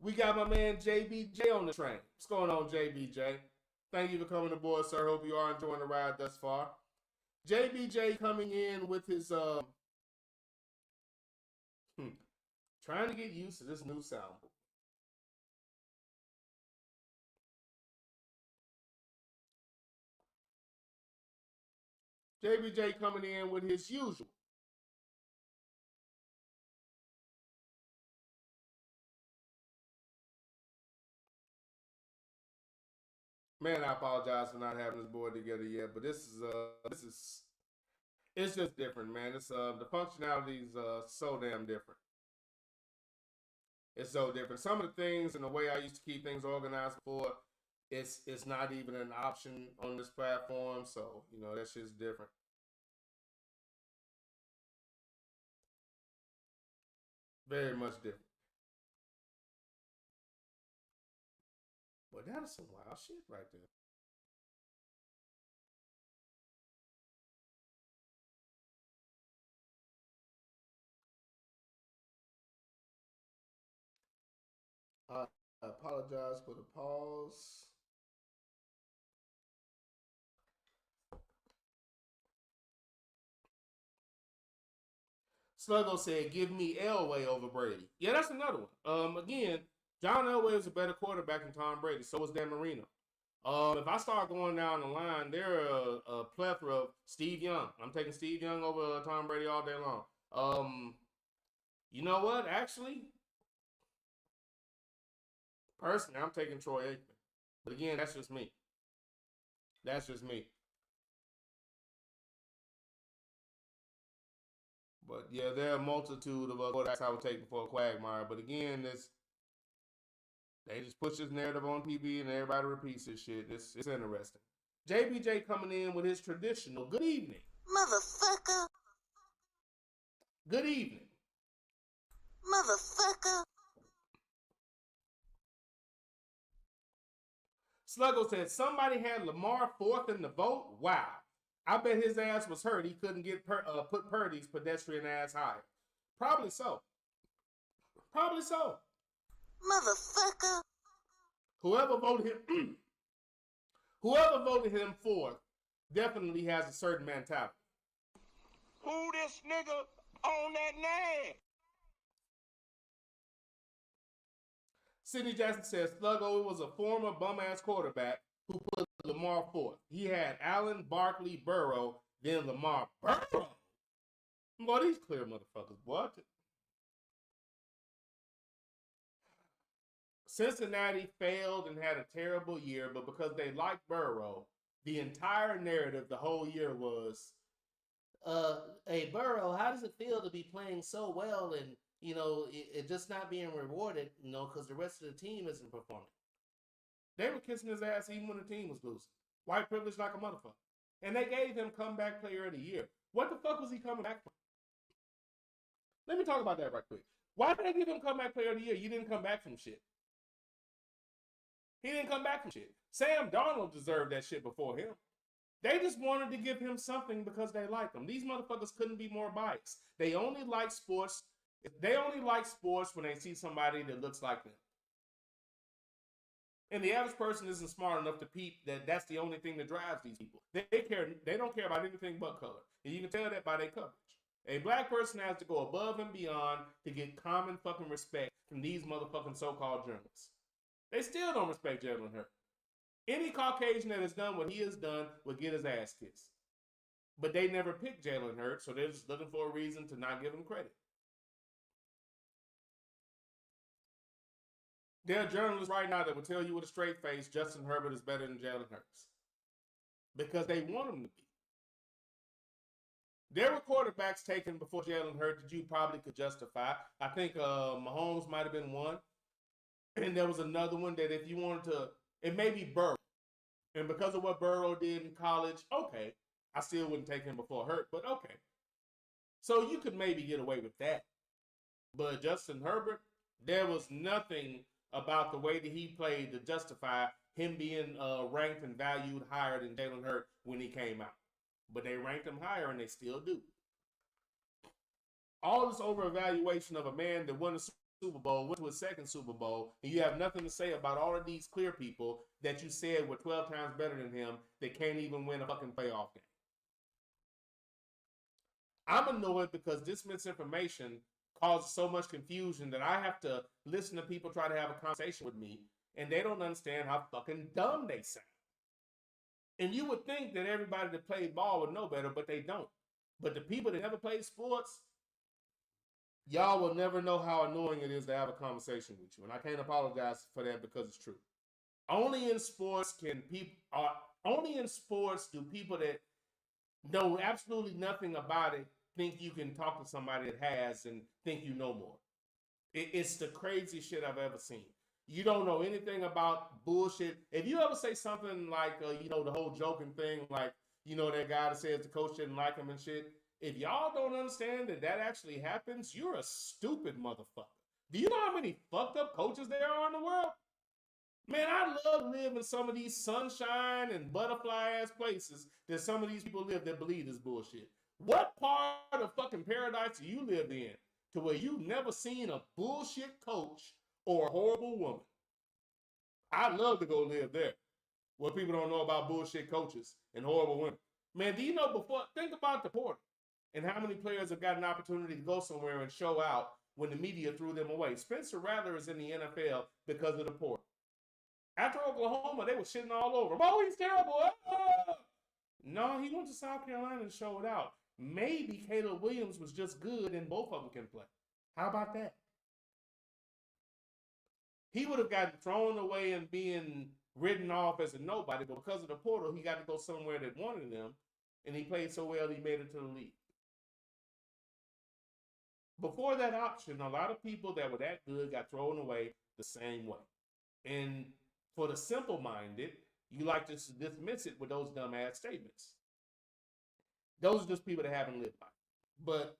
We got my man JBJ on the train. What's going on, JBJ? Thank you for coming aboard, sir. Hope you are enjoying the ride thus far. JBJ coming in with his trying to get used to this new sound. JBJ coming in with his usual. Man, I apologize for not having this board together yet, but this is it's just different, man. It's the functionality is so damn different. It's so different. Some of the things and the way I used to keep things organized before, it's not even an option on this platform. So, you know, that shit's different. Very much different. But that is some wild shit right there. I apologize for the pause. Sluggo said, "Give me Elway over Brady." Yeah, that's another one. Again, John Elway is a better quarterback than Tom Brady. So is Dan Marino. If I start going down the line, there are a plethora of Steve Young. I'm taking Steve Young over Tom Brady all day long. You know what? Actually, personally, I'm taking Troy Aikman. But again, that's just me. That's just me. But yeah, there are a multitude of quarterbacks I would take before Quagmire. But again, they just push this narrative on TV and everybody repeats this shit. It's interesting. JBJ coming in with his traditional good evening. Motherfucker. Good evening. Motherfucker. Sluggo said somebody had Lamar fourth in the vote. Wow. I bet his ass was hurt. He couldn't get put Purdy's pedestrian ass higher. Probably so. Probably so. Motherfucker. Whoever voted him fourth definitely has a certain mentality. Who this nigga on that name? Sidney Jackson says Sluggo was a former bum-ass quarterback who put Lamar fourth. He had Allen, Barkley, Burrow, then Lamar. Burrow? Boy, these clear motherfuckers, boy. Cincinnati failed and had a terrible year, but because they liked Burrow, the entire narrative the whole year was, hey, Burrow, how does it feel to be playing so well and, you know, it just not being rewarded, you know, because the rest of the team isn't performing? They were kissing his ass even when the team was losing. White privilege like a motherfucker. And they gave him comeback player of the year. What the fuck was he coming back from? Let me talk about that right quick. Why did they give him comeback player of the year? You didn't come back from shit. He didn't come back from shit. Sam Darnold deserved that shit before him. They just wanted to give him something because they like him. These motherfuckers couldn't be more biased. They only like sports. They only like sports when they see somebody that looks like them. And the average person isn't smart enough to peep that that's the only thing that drives these people. They don't care about anything but color. And you can tell that by their coverage. A black person has to go above and beyond to get common fucking respect from these motherfucking so-called journalists. They still don't respect Jalen Hurts. Any Caucasian that has done what he has done would get his ass kissed. But they never picked Jalen Hurts, so they're just looking for a reason to not give him credit. There are journalists right now that will tell you with a straight face Justin Herbert is better than Jalen Hurts. Because they want him to be. There were quarterbacks taken before Jalen Hurts that you probably could justify. I think Mahomes might have been one. And there was another one that if you wanted to, it may be Burrow. And because of what Burrow did in college, okay. I still wouldn't take him before Hurt, but okay. So you could maybe get away with that. But Justin Herbert, there was nothing about the way that he played to justify him being ranked and valued higher than Jalen Hurts when he came out. But they ranked him higher, and they still do. All this over-evaluation of a man that won a Super Bowl, went to a second Super Bowl, and you have nothing to say about all of these clear people that you said were 12 times better than him that can't even win a fucking playoff game. I'm annoyed because this misinformation causes so much confusion that I have to listen to people try to have a conversation with me, and they don't understand how fucking dumb they sound. And you would think that everybody that played ball would know better, but they don't. But the people that never played sports, y'all will never know how annoying it is to have a conversation with you. And I can't apologize for that because it's true. Only in sports do people that know absolutely nothing about it think you can talk to somebody that has and think you know more. It's the craziest shit I've ever seen. You don't know anything about bullshit. If you ever say something like, the whole joking thing, like, that guy that says the coach didn't like him and shit. If y'all don't understand that actually happens, you're a stupid motherfucker. Do you know how many fucked up coaches there are in the world? Man, I love to live in some of these sunshine and butterfly ass places that some of these people live that believe this bullshit. What part of fucking paradise do you live in to where you've never seen a bullshit coach or a horrible woman? I'd love to go live there where people don't know about bullshit coaches and horrible women. Man, do you know think about the portal and how many players have got an opportunity to go somewhere and show out when the media threw them away. Spencer Rattler is in the NFL because of the portal. After Oklahoma, they were shitting all over him. Oh, he's terrible. Ah! No, he went to South Carolina and showed out. Maybe Caleb Williams was just good and both of them can play. How about that? He would have gotten thrown away and being written off as a nobody, but because of the portal, he got to go somewhere that wanted him, and he played so well he made it to the league. Before that option, a lot of people that were that good got thrown away the same way. And for the simple-minded, you like to dismiss it with those dumbass statements. Those are just people that haven't lived life. But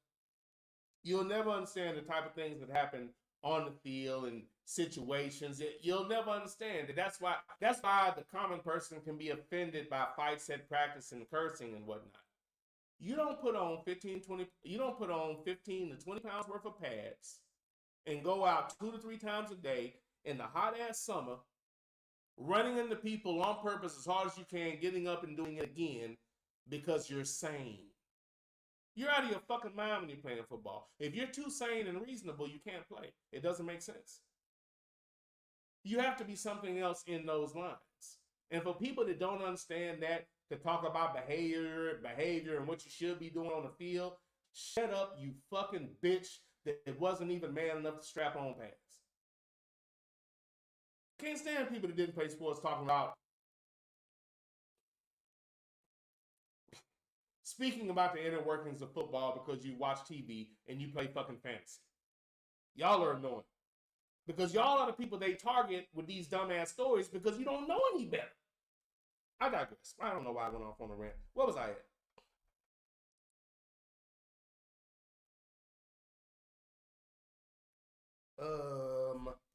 you'll never understand the type of things that happen on the field and situations. You'll never understand it. That's why the common person can be offended by fights at practice and cursing and whatnot. You don't put on 15 to 20 pounds worth of pads and go out 2 to 3 times a day in the hot ass summer, running into people on purpose as hard as you can, getting up and doing it again because you're sane. You're out of your fucking mind when you're playing football. If you're too sane and reasonable, you can't play. It doesn't make sense. You have to be something else in those lines. And for people that don't understand that, to talk about behavior and what you should be doing on the field, shut up, you fucking bitch that wasn't even man enough to strap on pads. Can't stand people that didn't play sports talking about speaking about the inner workings of football because you watch TV and you play fucking fantasy. Y'all are annoying. Because y'all are the people they target with these dumbass stories because you don't know any better. I digress. I don't know why I went off on a rant. What was I at?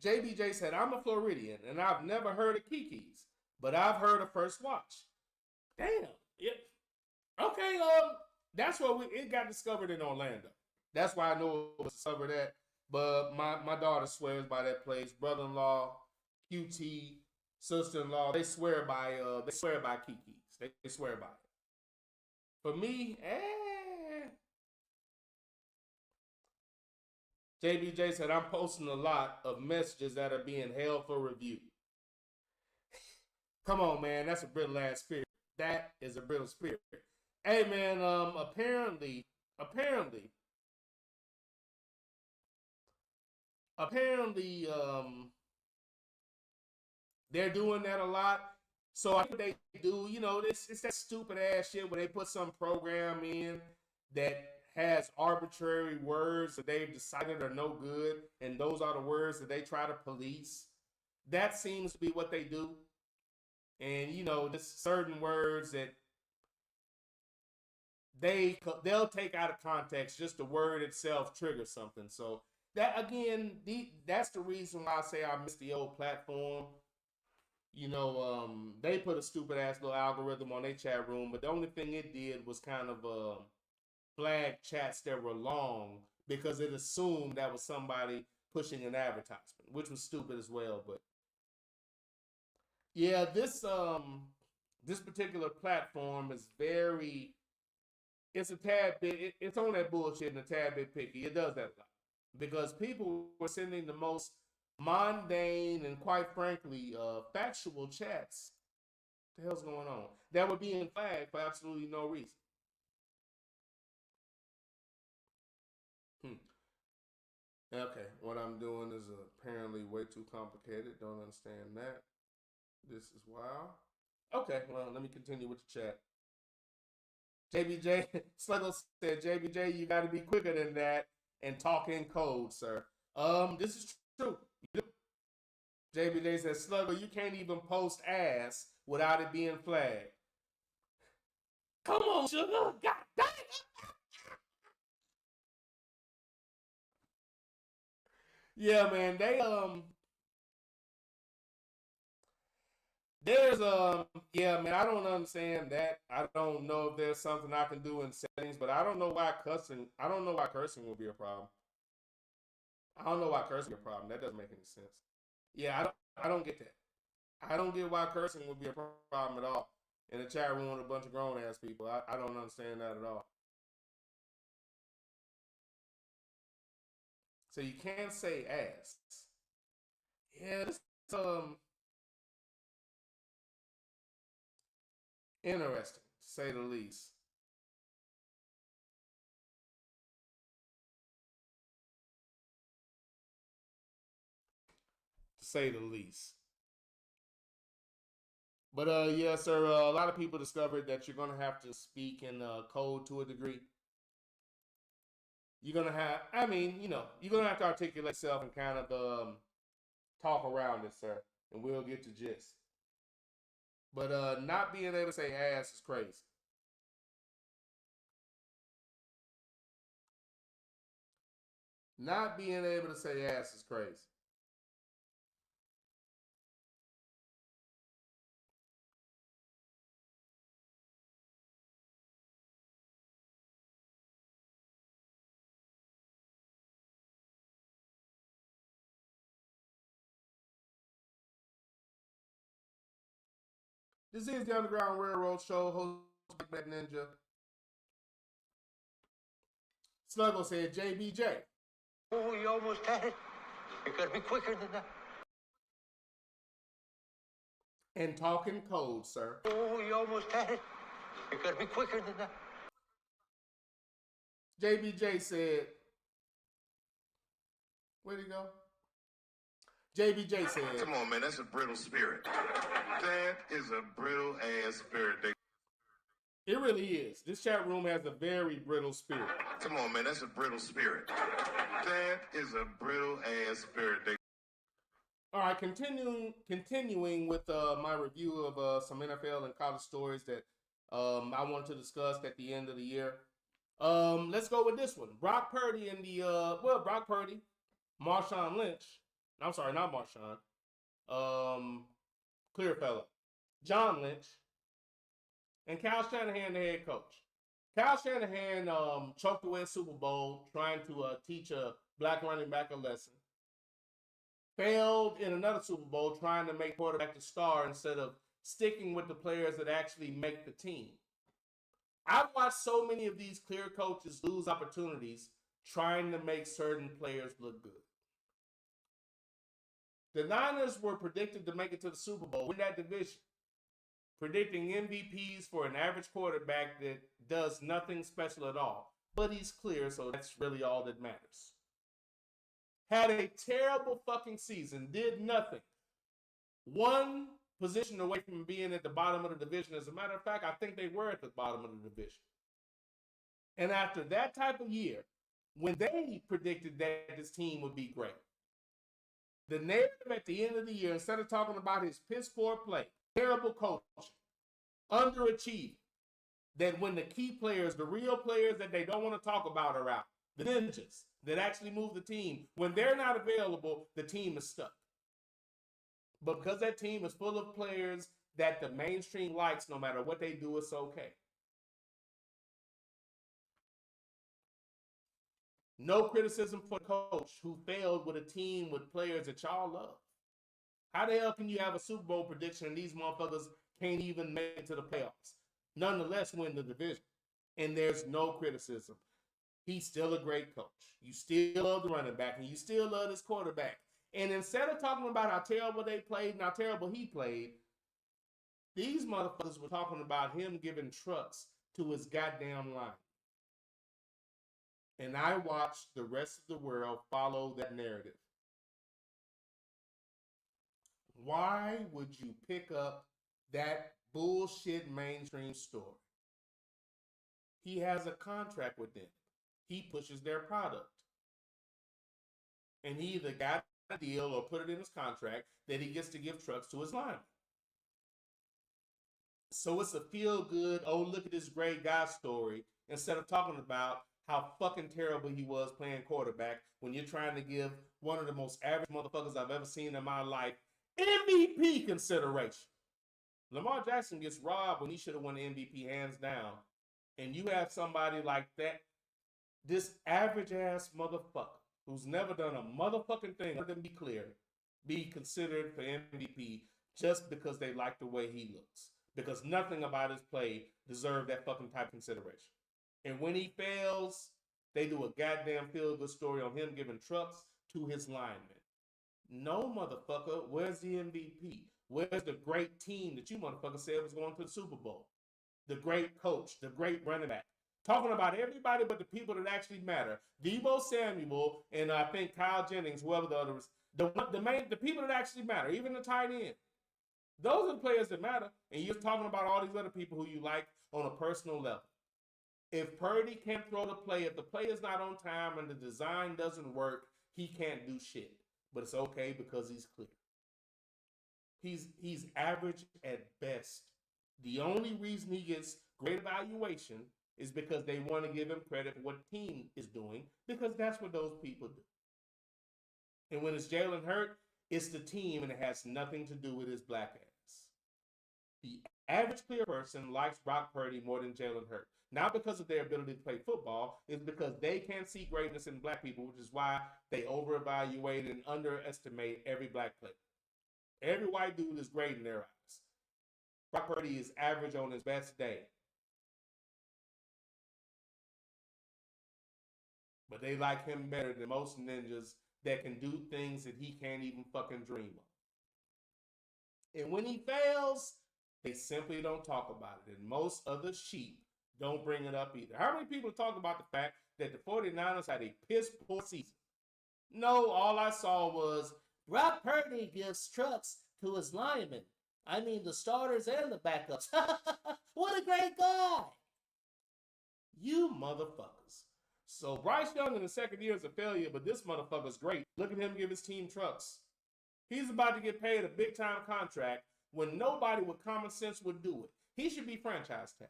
JBJ said, I'm a Floridian and I've never heard of Kiki's, but I've heard of First Watch. Damn. Yep. Okay, that's where it got discovered in Orlando. That's why I know it was discovered at. But my daughter swears by that place. Brother-in-law, QT, sister-in-law, they swear by Kiki's. They swear by it. For me, JBJ said, I'm posting a lot of messages that are being held for review. Come on, man. That's a brittle ass spirit. That is a brittle spirit. Hey, man, apparently, they're doing that a lot. So I think they do, it's that stupid ass shit where they put some program in that has arbitrary words that they've decided are no good, and those are the words that they try to police. That seems to be what they do. And, just certain words that they'll take out of context, just the word itself triggers something. So that, again, that's the reason why I say I miss the old platform. They put a stupid ass little algorithm on their chat room, but the only thing it did was kind of flag chats that were long because it assumed that was somebody pushing an advertisement, which was stupid as well. But yeah, this particular platform is very it's a tad bit, it's on that bullshit and a tad bit picky. It does that a lot. Because people were sending the most mundane and quite frankly, factual chats. What the hell's going on? That were being flagged for absolutely no reason. Okay, what I'm doing is apparently way too complicated. Don't understand that. This is wild. Okay, well, let me continue with the chat. JBJ, Sluggo said, JBJ, you got to be quicker than that and talk in code, sir. This is true. JBJ says, Sluggo, you can't even post ass without it being flagged. Come on, sugar. God damn it. Yeah, man, yeah, man, I don't understand that. I don't know if there's something I can do in settings, but I don't know why cursing will be a problem. I don't know why cursing will be a problem. That doesn't make any sense. Yeah, I don't get that. I don't get why cursing would be a problem at all. In a chat room with a bunch of grown ass people. I don't understand that at all. So you can't say ass. Yeah, this interesting, to say the least. To say the least. But yeah, sir, a lot of people discovered that you're gonna have to speak in code to a degree. You're gonna have, I mean, you're gonna have to articulate yourself and kind of talk around it, sir, and we'll get to gist. But not being able to say ass is crazy. Not being able to say ass is crazy. This is the Underground Railroad Show, hosted by Black Ninja. Sluggo said, JBJ. Oh, you almost had it. You gotta be quicker than that. And talking code, sir. Oh, you almost had it. You gotta be quicker than that. JBJ said, where'd he go? JBJ said, come on, man, that's a brittle spirit. That is a brittle ass spirit. It really is. This chat room has a very brittle spirit. Come on, man, that's a brittle spirit. That is a brittle ass spirit. All right, continuing with my review of some NFL and college stories that I wanted to discuss at the end of the year. Let's go with this one. Brock Purdy and Brock Purdy, Marshawn Lynch. I'm sorry, not Marshawn. Clear fellow. John Lynch. And Kyle Shanahan, the head coach. Kyle Shanahan choked away a Super Bowl trying to teach a black running back a lesson. Failed in another Super Bowl trying to make quarterback the star instead of sticking with the players that actually make the team. I've watched so many of these clear coaches lose opportunities trying to make certain players look good. The Niners were predicted to make it to the Super Bowl, win that division, predicting MVPs for an average quarterback that does nothing special at all. But he's clear, so that's really all that matters. Had a terrible fucking season, did nothing. One position away from being at the bottom of the division. As a matter of fact, I think they were at the bottom of the division. And after that type of year, when they predicted that this team would be great, the narrative at the end of the year, instead of talking about his piss poor play, terrible coaching, underachieving, that when the key players, the real players that they don't want to talk about are out, the ninjas that actually move the team, when they're not available, the team is stuck. But because that team is full of players that the mainstream likes, no matter what they do, it's okay. No criticism for the coach who failed with a team with players that y'all love. How the hell can you have a Super Bowl prediction and these motherfuckers can't even make it to the playoffs? Nonetheless, win the division. And there's no criticism. He's still a great coach. You still love the running back, and you still love this quarterback. And instead of talking about how terrible they played and how terrible he played, these motherfuckers were talking about him giving trucks to his goddamn line. And I watched the rest of the world follow that narrative. Why would you pick up that bullshit mainstream story? He has a contract with them. He pushes their product. And he either got a deal or put it in his contract that he gets to give trucks to his linemen. So it's a feel-good, oh, look at this great guy story, instead of talking about how fucking terrible he was playing quarterback when you're trying to give one of the most average motherfuckers I've ever seen in my life MVP consideration. Lamar Jackson gets robbed when he should have won the MVP hands down. And you have somebody like that, this average-ass motherfucker who's never done a motherfucking thing, let them be clear, be considered for MVP just because they like the way he looks. Because nothing about his play deserved that fucking type of consideration. And when he fails, they do a goddamn feel-good story on him giving trucks to his linemen. No, motherfucker, where's the MVP? Where's the great team that you motherfucker said was going to the Super Bowl? The great coach, the great running back. Talking about everybody but the people that actually matter. Deebo Samuel and I think Kyle Jennings, whoever the others, the people that actually matter, even the tight end. Those are the players that matter. And you're talking about all these other people who you like on a personal level. If Purdy can't throw the play, if the play is not on time and the design doesn't work, he can't do shit. But it's okay because he's clear. He's average at best. The only reason he gets great evaluation is because they want to give him credit for what the team is doing, because that's what those people do. And when it's Jalen Hurts, it's the team, and it has nothing to do with his black ass. The average clear person likes Brock Purdy more than Jalen Hurts. Not because of their ability to play football, it's because they can't see greatness in black people, which is why they over-evaluate and underestimate every black player. Every white dude is great in their eyes. Brock Purdy is average on his best day. But they like him better than most ninjas that can do things that he can't even fucking dream of. And when he fails, they simply don't talk about it. And most other sheep don't bring it up either. How many people talk about the fact that the 49ers had a piss poor season? No, all I saw was Brock Purdy gives trucks to his linemen. I mean, the starters and the backups. What a great guy. You motherfuckers. So Bryce Young in the second year is a failure, but this motherfucker's great. Look at him give his team trucks. He's about to get paid a big-time contract when nobody with common sense would do it. He should be franchise tag.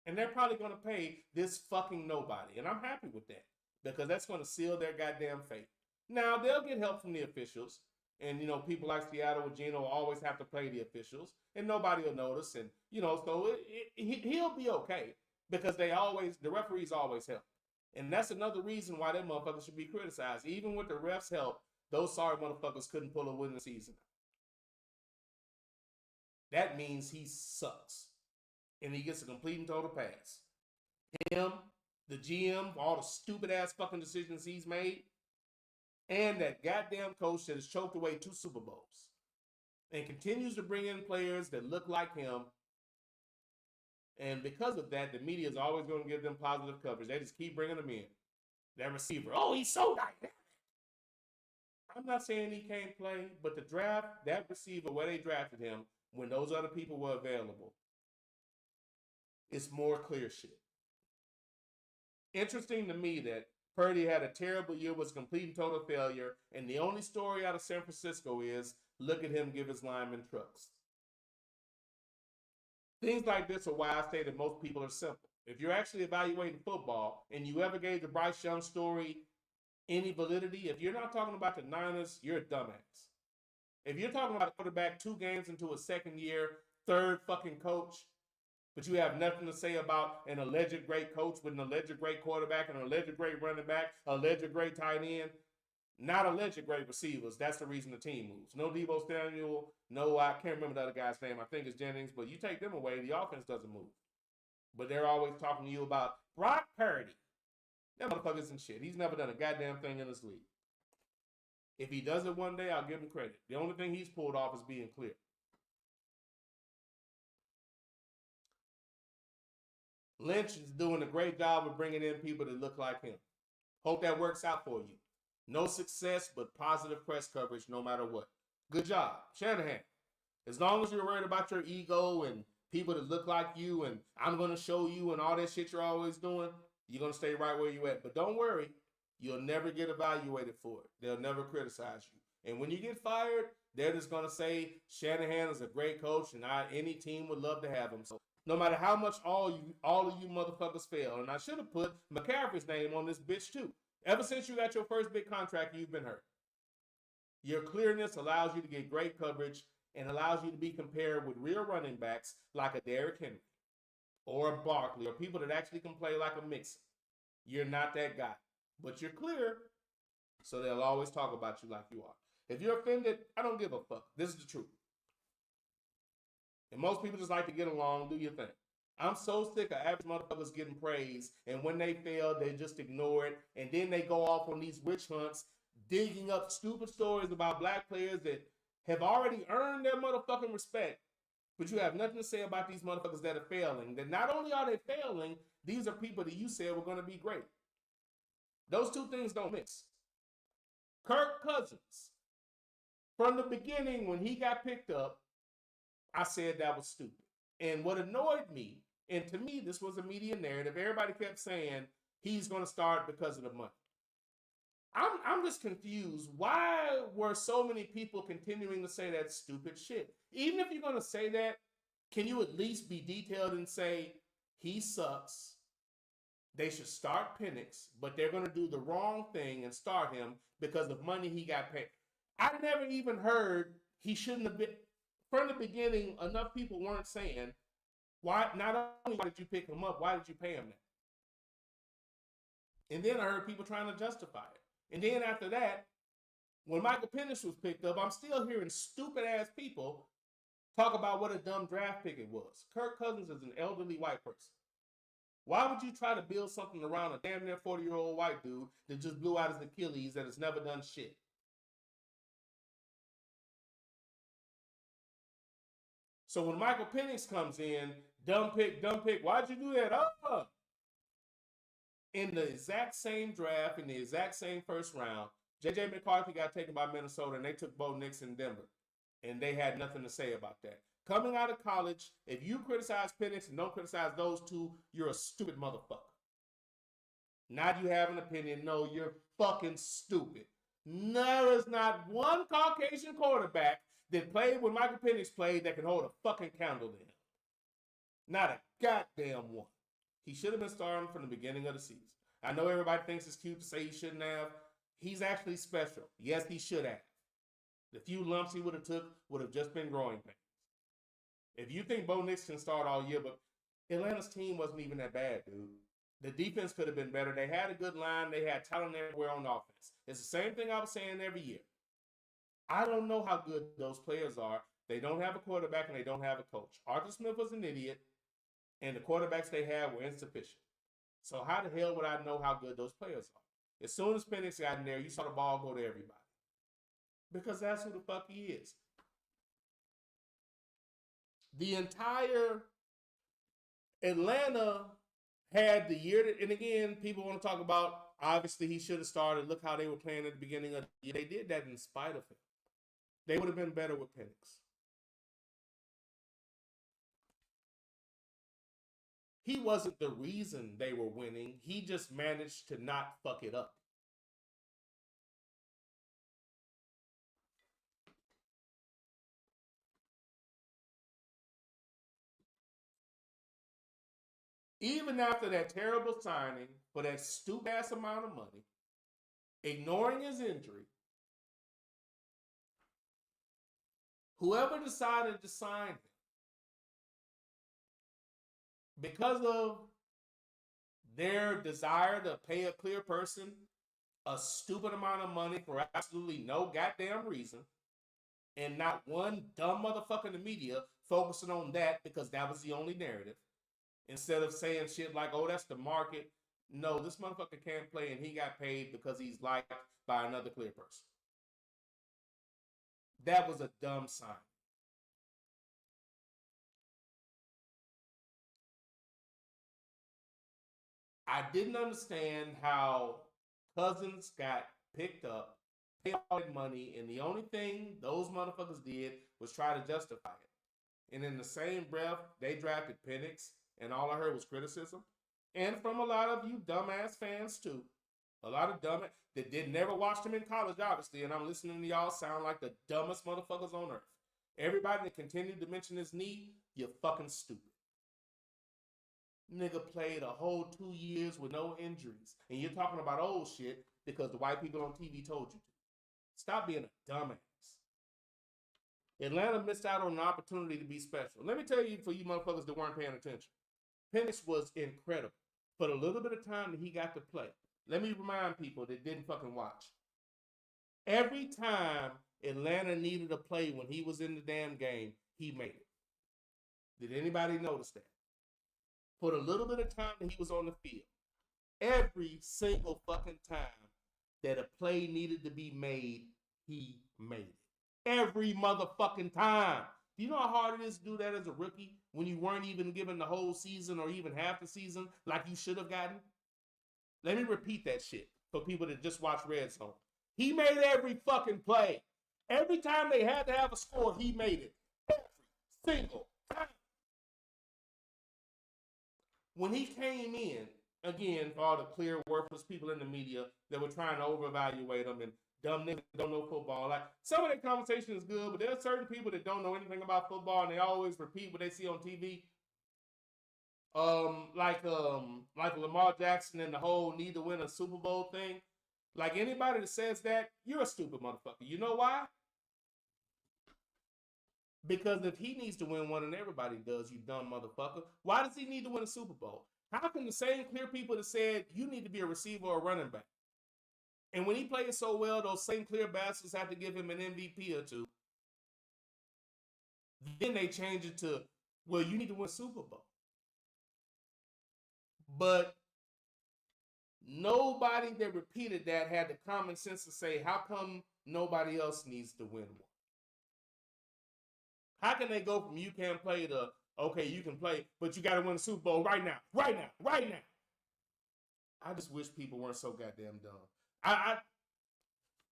And they're probably going to pay this fucking nobody. And I'm happy with that because that's going to seal their goddamn fate. Now, they'll get help from the officials. And, you know, people like Seattle with Geno always have to play the officials. And nobody will notice. And, you know, so he'll be okay because the referees always help. And that's another reason why that motherfucker should be criticized. Even with the refs' help, those sorry motherfuckers couldn't pull a win in the season. That means he sucks. And he gets a complete and total pass. Him, the GM, all the stupid-ass fucking decisions he's made, and that goddamn coach that has choked away 2 Super Bowls and continues to bring in players that look like him. And because of that, the media is always going to give them positive coverage. They just keep bringing them in. That receiver, oh, he's so dynamic. I'm not saying he can't play, but the draft, that receiver, where they drafted him, when those other people were available, it's more clear shit. Interesting to me that Purdy had a terrible year, was a complete and total failure, and the only story out of San Francisco is, look at him give his linemen trucks. Things like this are why I say that most people are simple. If you're actually evaluating football and you ever gave the Bryce Young story any validity, if you're not talking about the Niners, you're a dumbass. If you're talking about a quarterback 2 games into a second year, third fucking coach, but you have nothing to say about an alleged great coach with an alleged great quarterback, an alleged great running back, alleged great tight end, not alleged great receivers. That's the reason the team moves. No Deebo Samuel, no, I can't remember the other guy's name. I think it's Jennings, but you take them away, the offense doesn't move. But they're always talking to you about Brock Purdy. That motherfucker's in shit. He's never done a goddamn thing in this league. If he does it one day, I'll give him credit. The only thing he's pulled off is being clear. Lynch is doing a great job of bringing in people that look like him. Hope that works out for you. No success, but positive press coverage no matter what. Good job. Shanahan. As long as you're worried about your ego and people that look like you and I'm going to show you and all that shit you're always doing, you're going to stay right where you at. But don't worry. You'll never get evaluated for it. They'll never criticize you. And when you get fired, they're just going to say Shanahan is a great coach and any team would love to have him. So no matter how much all of you motherfuckers fail, and I should have put McCaffrey's name on this bitch too. Ever since you got your first big contract, you've been hurt. Your clearness allows you to get great coverage and allows you to be compared with real running backs like a Derrick Henry or a Barkley or people that actually can play like a Mixon. You're not that guy, but you're clear, so they'll always talk about you like you are. If you're offended, I don't give a fuck. This is the truth. And most people just like to get along, do your thing. I'm so sick of average motherfuckers getting praise, and when they fail, they just ignore it, and then they go off on these witch hunts, digging up stupid stories about black players that have already earned their motherfucking respect, but you have nothing to say about these motherfuckers that are failing. That not only are they failing, these are people that you said were going to be great. Those two things don't mix. Kirk Cousins, from the beginning when he got picked up, I said that was stupid. And what annoyed me, and to me, this was a media narrative, everybody kept saying he's going to start because of the money. I'm just confused. Why were so many people continuing to say that stupid shit? Even if you're going to say that, can you at least be detailed and say he sucks? They should start Penix, but they're going to do the wrong thing and start him because of money he got paid. I never even heard he shouldn't have been. From the beginning, enough people weren't saying, why? Not only why did you pick him up, why did you pay him that? And then I heard people trying to justify it. And then after that, when Michael Penix was picked up, I'm still hearing stupid-ass people talk about what a dumb draft pick it was. Kirk Cousins is an elderly white person. Why would you try to build something around a damn near 40-year-old white dude that just blew out his Achilles that has never done shit? So when Michael Penix comes in, dumb pick, why'd you do that? Oh. In the exact same draft, in the exact same first round, J.J. McCarthy got taken by Minnesota, and they took Bo Nix in Denver. And they had nothing to say about that. Coming out of college, if you criticize Penix and don't criticize those two, you're a stupid motherfucker. Not you have an opinion. No, you're fucking stupid. There is not one Caucasian quarterback that played when Michael Penix played that can hold a fucking candle to him. Not a goddamn one. He should have been starting from the beginning of the season. I know everybody thinks it's cute to say he shouldn't have. He's actually special. Yes, he should have. The few lumps he would have took would have just been growing pains. If you think Bo Nix can start all year, but Atlanta's team wasn't even that bad, dude. The defense could have been better. They had a good line. They had talent everywhere on offense. It's the same thing I was saying every year. I don't know how good those players are. They don't have a quarterback and they don't have a coach. Arthur Smith was an idiot, and the quarterbacks they had were insufficient. So how the hell would I know how good those players are? As soon as Penix got in there, you saw the ball go to everybody. Because that's who the fuck he is. The entire Atlanta had the year that, and again, people want to talk about, obviously he should have started. Look how they were playing at the beginning of the year. They did that in spite of him. They would have been better with Penix. He wasn't the reason they were winning. He just managed to not fuck it up. Even after that terrible signing for that stupid ass amount of money, ignoring his injury, whoever decided to sign him, because of their desire to pay a clear person a stupid amount of money for absolutely no goddamn reason, and not one dumb motherfucker in the media focusing on that because that was the only narrative, Instead of saying shit like, oh, that's the market. No, this motherfucker can't play and he got paid because he's liked by another clear person. That was a dumb sign. I didn't understand how Cousins got picked up, paid all that money, and the only thing those motherfuckers did was try to justify it. And in the same breath, they drafted Penix, and all I heard was criticism. And from a lot of you dumbass fans, too. A lot of dumb that did never watch him in college, obviously, and I'm listening to y'all sound like the dumbest motherfuckers on earth. Everybody that continued to mention his knee, you're fucking stupid. Nigga played a whole 2 years with no injuries. And you're talking about old shit because the white people on TV told you to. Stop being a dumbass. Atlanta missed out on an opportunity to be special. Let me tell you, for you motherfuckers that weren't paying attention, Penix was incredible for the little bit of time that he got to play. Let me remind people that didn't fucking watch. Every time Atlanta needed a play when he was in the damn game, he made it. Did anybody notice that? For the little bit of time that he was on the field, every single fucking time that a play needed to be made, he made it. Every motherfucking time. Do you know how hard it is to do that as a rookie when you weren't even given the whole season or even half the season like you should have gotten? Let me repeat that shit for people that just watch Red Zone. He made every fucking play. Every time they had to have a score, he made it. Every single time. When he came in, again, for all the clear, worthless people in the media that were trying to over-evaluate him and dumb niggas that don't know football. Like, some of that conversation is good, but there are certain people that don't know anything about football and they always repeat what they see on TV. Like Lamar Jackson and the whole need to win a Super Bowl thing. Like, anybody that says that, you're a stupid motherfucker. You know why? Because if he needs to win one and everybody does, you dumb motherfucker, why does he need to win a Super Bowl? How can the same clear people that said you need to be a receiver or a running back, and when he plays so well, those same clear bastards have to give him an MVP or two, then they change it to, well, you need to win a Super Bowl. But nobody that repeated that had the common sense to say, how come nobody else needs to win one? How can they go from you can't play to, okay, you can play, but you got to win the Super Bowl right now, right now, right now? I just wish people weren't so goddamn dumb.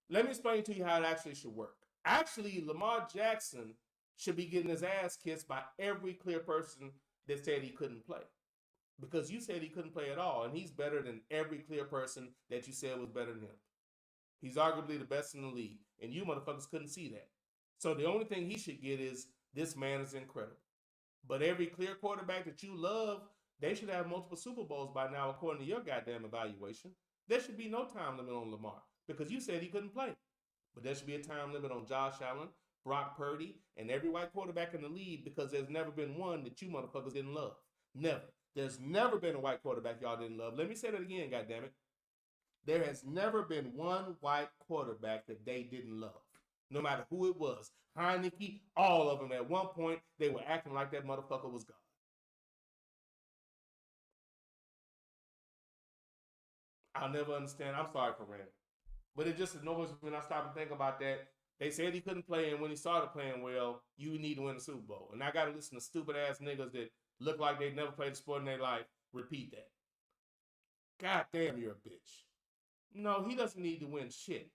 Let me explain to you how it actually should work. Actually, Lamar Jackson should be getting his ass kissed by every clear person that said he couldn't play. Because you said he couldn't play at all, and he's better than every clear person that you said was better than him. He's arguably the best in the league, and you motherfuckers couldn't see that. So the only thing he should get is, this man is incredible. But every clear quarterback that you love, they should have multiple Super Bowls by now, according to your goddamn evaluation. There should be no time limit on Lamar, because you said he couldn't play. But there should be a time limit on Josh Allen, Brock Purdy, and every white quarterback in the league, because there's never been one that you motherfuckers didn't love. Never. There's never been a white quarterback y'all didn't love. Let me say that again, goddammit. There has never been one white quarterback that they didn't love. No matter who it was. Heineke, all of them. At one point, they were acting like that motherfucker was God. I'll never understand. I'm sorry for ranting. But it just annoys me when I stop and think about that. They said he couldn't play, and when he started playing well, you need to win the Super Bowl. And I got to listen to stupid-ass niggas that look like they've never played a sport in their life repeat that. God damn, you're a bitch. No, he doesn't need to win shit.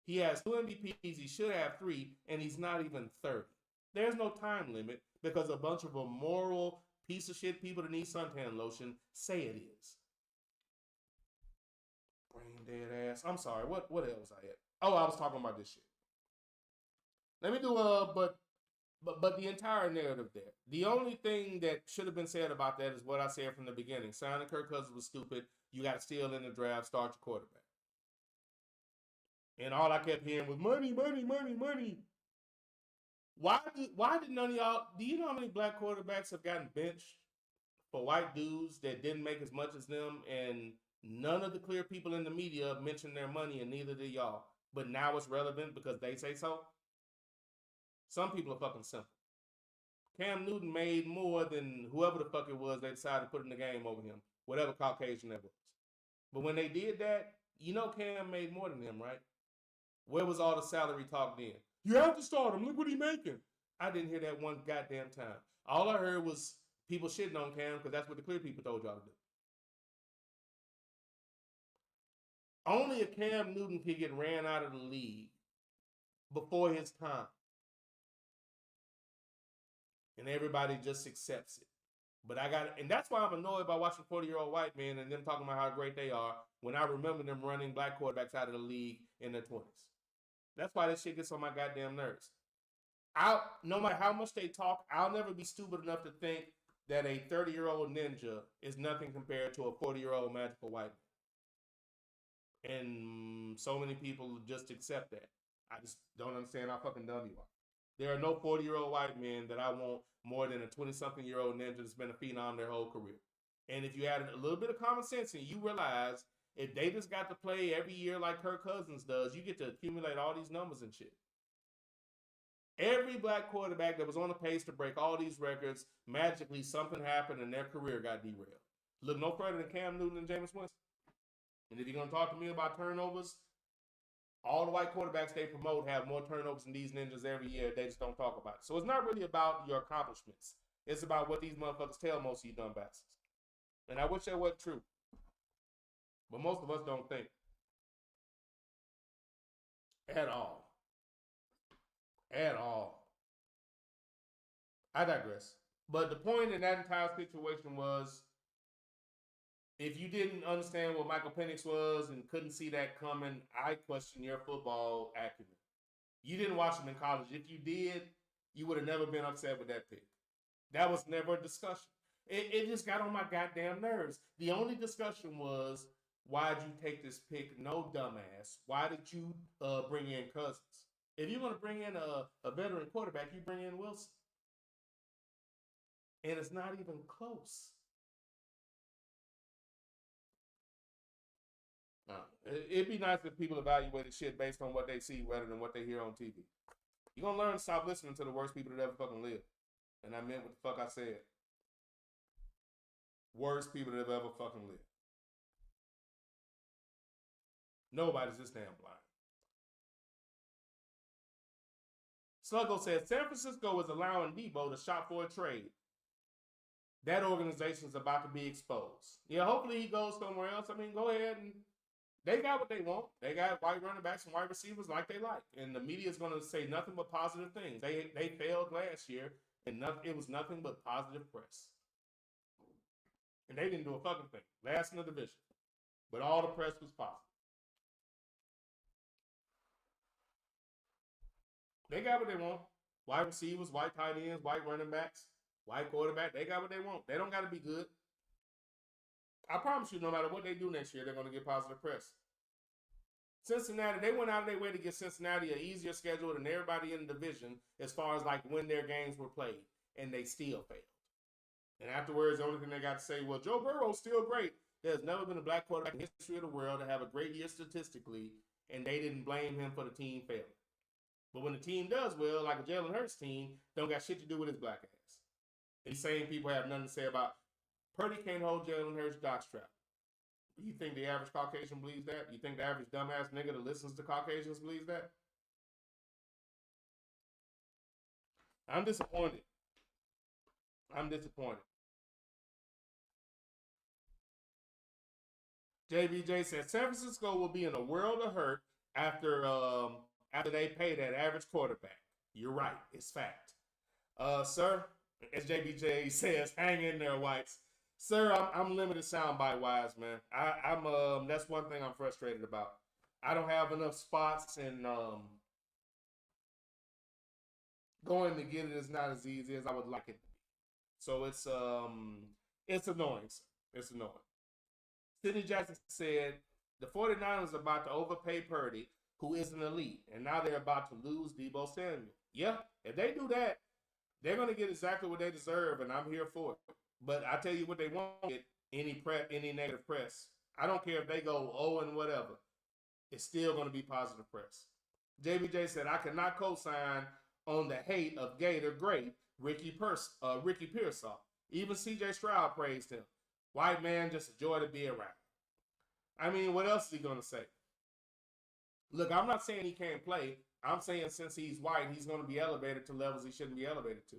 He has 2 MVPs, he should have 3, and he's not even 30. There's no time limit because a bunch of immoral piece of shit people that need suntan lotion say it is. Brain dead ass. I'm sorry, what else was I at? Oh, I was talking about this shit. Let me do but the entire narrative there. The only thing that should have been said about that is what I said from the beginning. Signing Kirk Cousins was stupid. You got to steal in the draft, start your quarterback. And all I kept hearing was money, money, money, money. Why did none of y'all, do you know how many black quarterbacks have gotten benched for white dudes that didn't make as much as them? And none of the clear people in the media mentioned their money, and neither did y'all. But now it's relevant because they say so? Some people are fucking simple. Cam Newton made more than whoever the fuck it was they decided to put in the game over him, whatever Caucasian that was. But when they did that, you know Cam made more than him, right? Where was all the salary talk then? You have to start him. Look what he's making. I didn't hear that one goddamn time. All I heard was people shitting on Cam because that's what the clear people told y'all to do. Only a Cam Newton could get ran out of the league before his time. And everybody just accepts it. But and that's why I'm annoyed by watching 40-year-old white men and them talking about how great they are when I remember them running black quarterbacks out of the league in their 20s. That's why that shit gets on my goddamn nerves. No matter how much they talk, I'll never be stupid enough to think that a 30-year-old ninja is nothing compared to a 40-year-old magical white man. And so many people just accept that. I just don't understand how fucking dumb you are. There are no 40-year-old white men that I want more than a 20-something-year-old ninja that's been a phenom their whole career. And if you added a little bit of common sense and you realize if they just got to play every year like Kirk Cousins does, you get to accumulate all these numbers and shit. Every black quarterback that was on the pace to break all these records, magically something happened and their career got derailed. Look no further than Cam Newton and Jameis Winston. And if you're going to talk to me about turnovers, all the white quarterbacks they promote have more turnovers than these ninjas every year. They just don't talk about it. So it's not really about your accomplishments. It's about what these motherfuckers tell most of you dumb bastards. And I wish that wasn't true. But most of us don't think. At all. At all. I digress. But the point in that entire situation was, if you didn't understand what Michael Penix was and couldn't see that coming, I question your football acumen. You didn't watch him in college. If you did, you would have never been upset with that pick. That was never a discussion. It just got on my goddamn nerves. The only discussion was, why'd you take this pick? No, dumbass. Why did you bring in Cousins? If you're going to bring in a veteran quarterback, you bring in Wilson. And it's not even close. It'd be nice if people evaluated shit based on what they see rather than what they hear on TV. You're going to learn to stop listening to the worst people that ever fucking lived. And I meant what the fuck I said. Worst people that have ever fucking lived. Nobody's this damn blind. Sluggo says, San Francisco is allowing Debo to shop for a trade. That organization is about to be exposed. Yeah, hopefully he goes somewhere else. I mean, go ahead and they got what they want. They got white running backs and wide receivers like they like. And the media is going to say nothing but positive things. They failed last year, and it was nothing but positive press. And they didn't do a fucking thing. Last in the division. But all the press was positive. They got what they want. Wide receivers, white tight ends, white running backs, white quarterback. They got what they want. They don't got to be good. I promise you, no matter what they do next year, they're going to get positive press. Cincinnati, they went out of their way to give Cincinnati an easier schedule than everybody in the division as far as like when their games were played, and they still failed. And afterwards, the only thing they got to say, well, Joe Burrow's still great. There's never been a black quarterback in the history of the world to have a great year statistically, and they didn't blame him for the team failing. But when the team does well, like a Jalen Hurts team, don't got shit to do with his black ass. These same people have nothing to say about Purdy can't hold Jalen Hurts' jockstrap. You think the average Caucasian believes that? You think the average dumbass nigga that listens to Caucasians believes that? I'm disappointed. JBJ said San Francisco will be in a world of hurt after they pay that average quarterback. You're right. It's fact. Sir, as JBJ says, hang in there, whites. Sir, I'm limited soundbite wise, man. I'm that's one thing I'm frustrated about. I don't have enough spots, and going to get it is not as easy as I would like it to be. So it's annoying. Sir. It's annoying. Sidney Jackson said the 49ers are about to overpay Purdy, who is an elite, and now they're about to lose Deebo Samuel. Yeah, if they do that, they're going to get exactly what they deserve, and I'm here for it. But I tell you what they won't get, any negative press. I don't care if they go 0 and whatever. It's still going to be positive press. JBJ said, I cannot co-sign on the hate of Gator great Ricky Pearsall. Even C.J. Stroud praised him. White man, just a joy to be around. I mean, what else is he going to say? Look, I'm not saying he can't play. I'm saying since he's white, he's going to be elevated to levels he shouldn't be elevated to.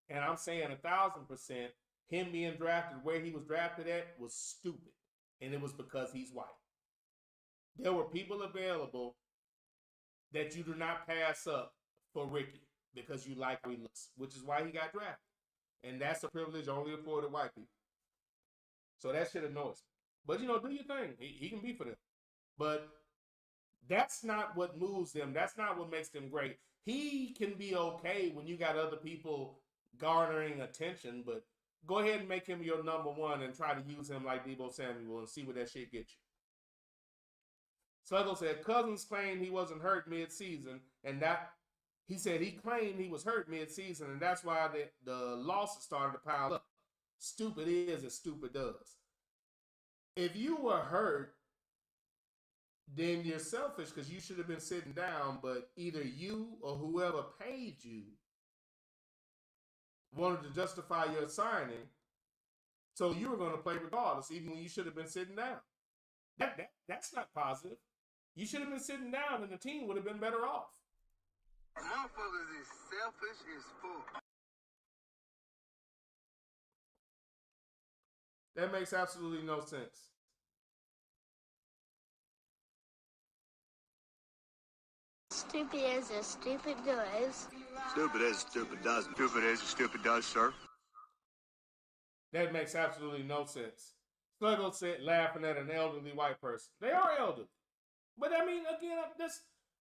And I'm saying 1,000%, him being drafted where he was drafted at was stupid. And it was because he's white. There were people available that you do not pass up for Ricky because you like how he looks, which is why he got drafted. And that's a privilege only afforded white people. So that shit annoys me. But, do your thing. He can be for them. But that's not what moves them. That's not what makes them great. He can be okay when you got other people garnering attention, but go ahead and make him your number one and try to use him like Deebo Samuel and see what that shit gets you. Sluggo said, Cousins claimed he wasn't hurt mid-season, and that he said he claimed he was hurt mid-season, and that's why the losses started to pile up. Stupid is as stupid does. If you were hurt, then you're selfish because you should have been sitting down, but either you or whoever paid you wanted to justify your signing, so you were going to play regardless, even when you should have been sitting down. That's not positive. You should have been sitting down, and the team would have been better off. Motherfuckers is selfish as fuck. That makes absolutely no sense. Stupid as a stupid does. Stupid as stupid does. Stupid as stupid does, sir. That makes absolutely no sense. Sluggo said, laughing at an elderly white person. They are elderly. But I mean, again,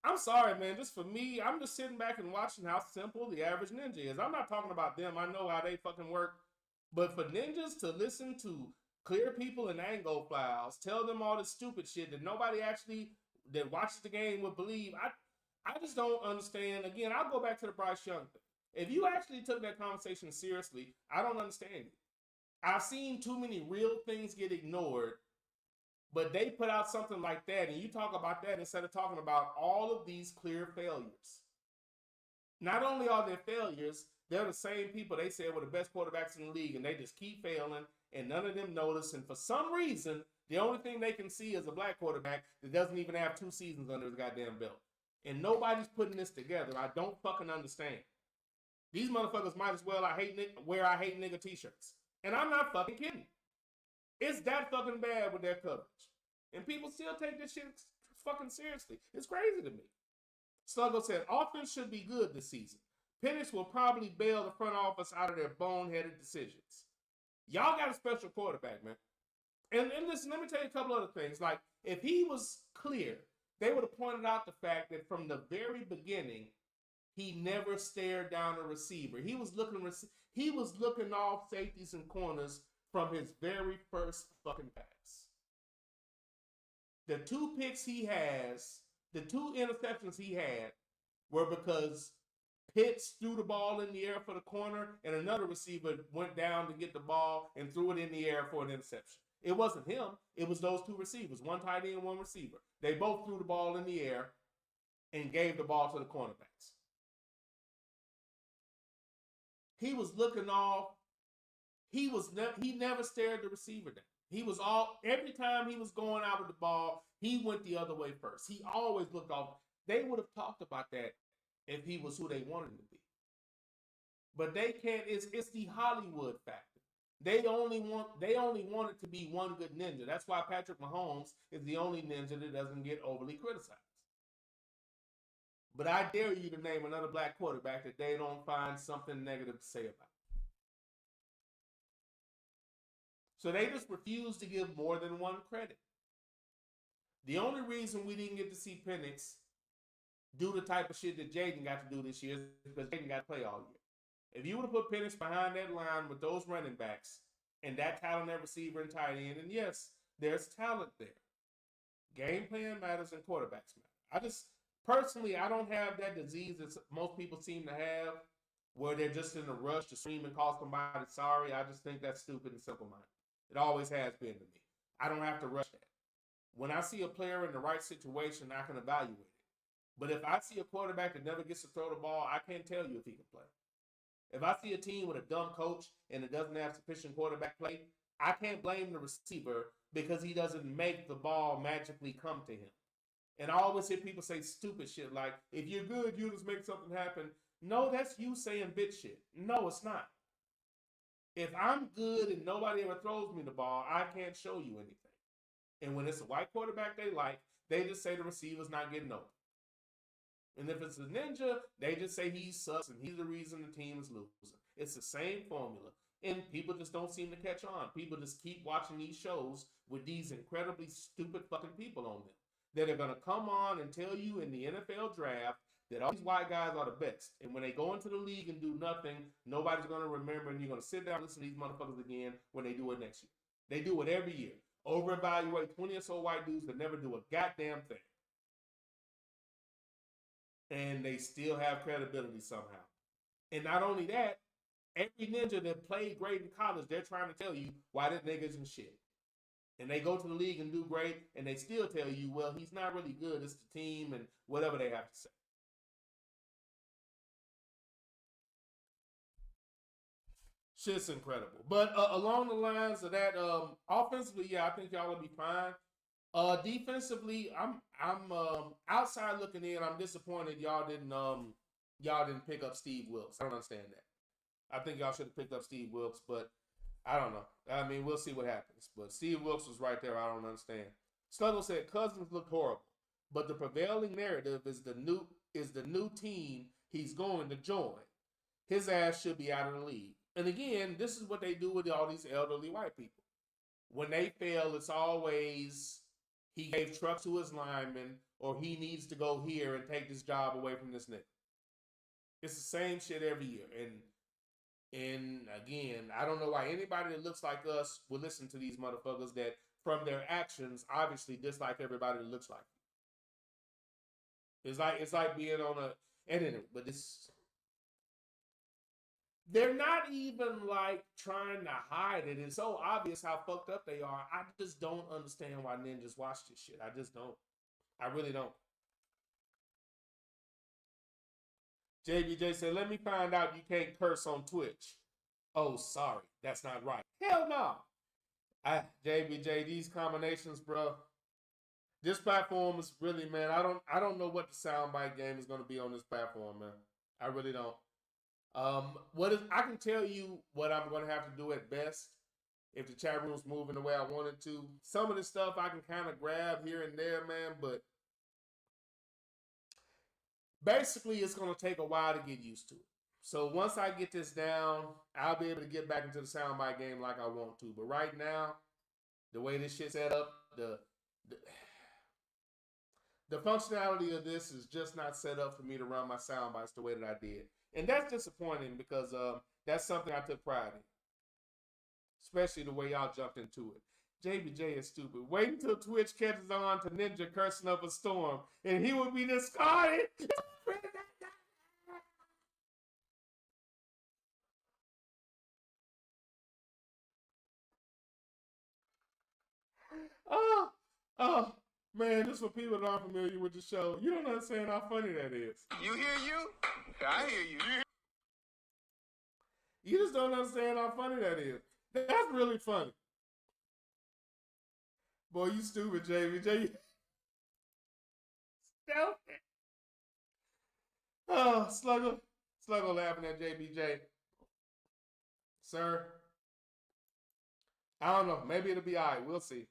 I'm sorry, man. Just for me, I'm just sitting back and watching how simple the average ninja is. I'm not talking about them. I know how they fucking work. But for ninjas to listen to clear people in angle files, tell them all this stupid shit that nobody actually that watches the game would believe, I just don't understand. Again, I'll go back to the Bryce Young thing. If you actually took that conversation seriously, I don't understand it. I've seen too many real things get ignored, but they put out something like that, and you talk about that instead of talking about all of these clear failures. Not only are there failures, they're the same people they said were the best quarterbacks in the league, and they just keep failing, and none of them notice. And for some reason, the only thing they can see is a black quarterback that doesn't even have 2 seasons under his goddamn belt. And nobody's putting this together. I don't fucking understand. These motherfuckers might as well wear I hate nigga t-shirts. And I'm not fucking kidding. It's that fucking bad with their coverage. And people still take this shit fucking seriously. It's crazy to me. Sluggo said, offense should be good this season. Penix will probably bail the front office out of their boneheaded decisions. Y'all got a special quarterback, man. And listen, let me tell you a couple other things. Like, if he was clear, they would have pointed out the fact that from the very beginning, he never stared down a receiver. He was looking off safeties and corners from his very first fucking pass. The 2 picks he has, the 2 interceptions he had were because Pitts threw the ball in the air for the corner and another receiver went down to get the ball and threw it in the air for an interception. It wasn't him. It was those 2 receivers, 1 tight end, 1 receiver. They both threw the ball in the air and gave the ball to the cornerbacks. He was looking off. He never stared the receiver down. He was every time he was going out with the ball, he went the other way first. He always looked off. They would have talked about that if he was who they wanted him to be. But they can't. It's the Hollywood factor. They only want it to be one good ninja. That's why Patrick Mahomes is the only ninja that doesn't get overly criticized. But I dare you to name another black quarterback that they don't find something negative to say about. So they just refuse to give more than one credit. The only reason we didn't get to see Penix do the type of shit that Jaden got to do this year is because Jaden got to play all year. If you would have put Penix behind that line with those running backs and that talent at receiver and tight end, and yes, there's talent there. Game plan matters and quarterbacks matter. Personally, I don't have that disease that most people seem to have where they're just in a rush to scream and call somebody sorry. I just think that's stupid and simple-minded. It always has been to me. I don't have to rush that. When I see a player in the right situation, I can evaluate it. But if I see a quarterback that never gets to throw the ball, I can't tell you if he can play. If I see a team with a dumb coach and it doesn't have sufficient quarterback play, I can't blame the receiver because he doesn't make the ball magically come to him. And I always hear people say stupid shit like, if you're good, you just make something happen. No, that's you saying bitch shit. No, it's not. If I'm good and nobody ever throws me the ball, I can't show you anything. And when it's a white quarterback they like, they just say the receiver's not getting open. And if it's a ninja, they just say he sucks and he's the reason the team is losing. It's the same formula. And people just don't seem to catch on. People just keep watching these shows with these incredibly stupid fucking people on them that are going to come on and tell you in the NFL draft that all these white guys are the best. And when they go into the league and do nothing, nobody's going to remember, and you're going to sit down and listen to these motherfuckers again when they do it next year. They do it every year. Over-evaluate 20 or so white dudes that never do a goddamn thing. And they still have credibility somehow. And not only that, every ninja that played great in college, they're trying to tell you why that nigga's in shit. And they go to the league and do great, and they still tell you, well, he's not really good. It's the team and whatever they have to say. Shit's incredible. But along the lines of that, offensively, yeah, I think y'all will be fine. Defensively, I'm outside looking in. I'm disappointed y'all didn't pick up Steve Wilkes. I don't understand that. I think y'all should have picked up Steve Wilkes, but I don't know. I mean, we'll see what happens. But Steve Wilkes was right there. I don't understand. Sluggo said Cousins looked horrible, but the prevailing narrative is the new team he's going to join. His ass should be out of the league. And again, this is what they do with all these elderly white people. When they fail, it's always he gave trucks to his linemen, or he needs to go here and take this job away from this nigga. It's the same shit every year. And again, I don't know why anybody that looks like us would listen to these motherfuckers that, from their actions, obviously dislike everybody that looks like you. It's like being on but they're not even like trying to hide it. It's so obvious how fucked up they are. I just don't understand why ninjas watch this shit. I just don't. I really don't. JBJ said, let me find out you can't curse on Twitch. Oh, sorry. That's not right. Hell no. JBJ, these combinations, bro. This platform is really, man, I don't know what the soundbite game is going to be on this platform, man. I really don't. I can tell you what I'm going to have to do at best if the chat room's moving the way I want it to. Some of the stuff I can kind of grab here and there, man, but basically it's going to take a while to get used to it. So once I get this down, I'll be able to get back into the soundbite game like I want to. But right now, the way this shit's set up, the functionality of this is just not set up for me to run my soundbites the way that I did. And that's disappointing because that's something I took pride in. Especially the way y'all jumped into it. JBJ is stupid. Wait until Twitch catches on to Ninja cursing up a storm, and he will be discarded. Oh, man, this is for people that aren't familiar with the show. You don't understand how funny that is. You hear you? I hear you. You just don't understand how funny that is. That's really funny. Boy, you stupid, JBJ. Stupid. Oh, Sluggo laughing at JBJ. Sir, I don't know. Maybe it'll be all right. We'll see.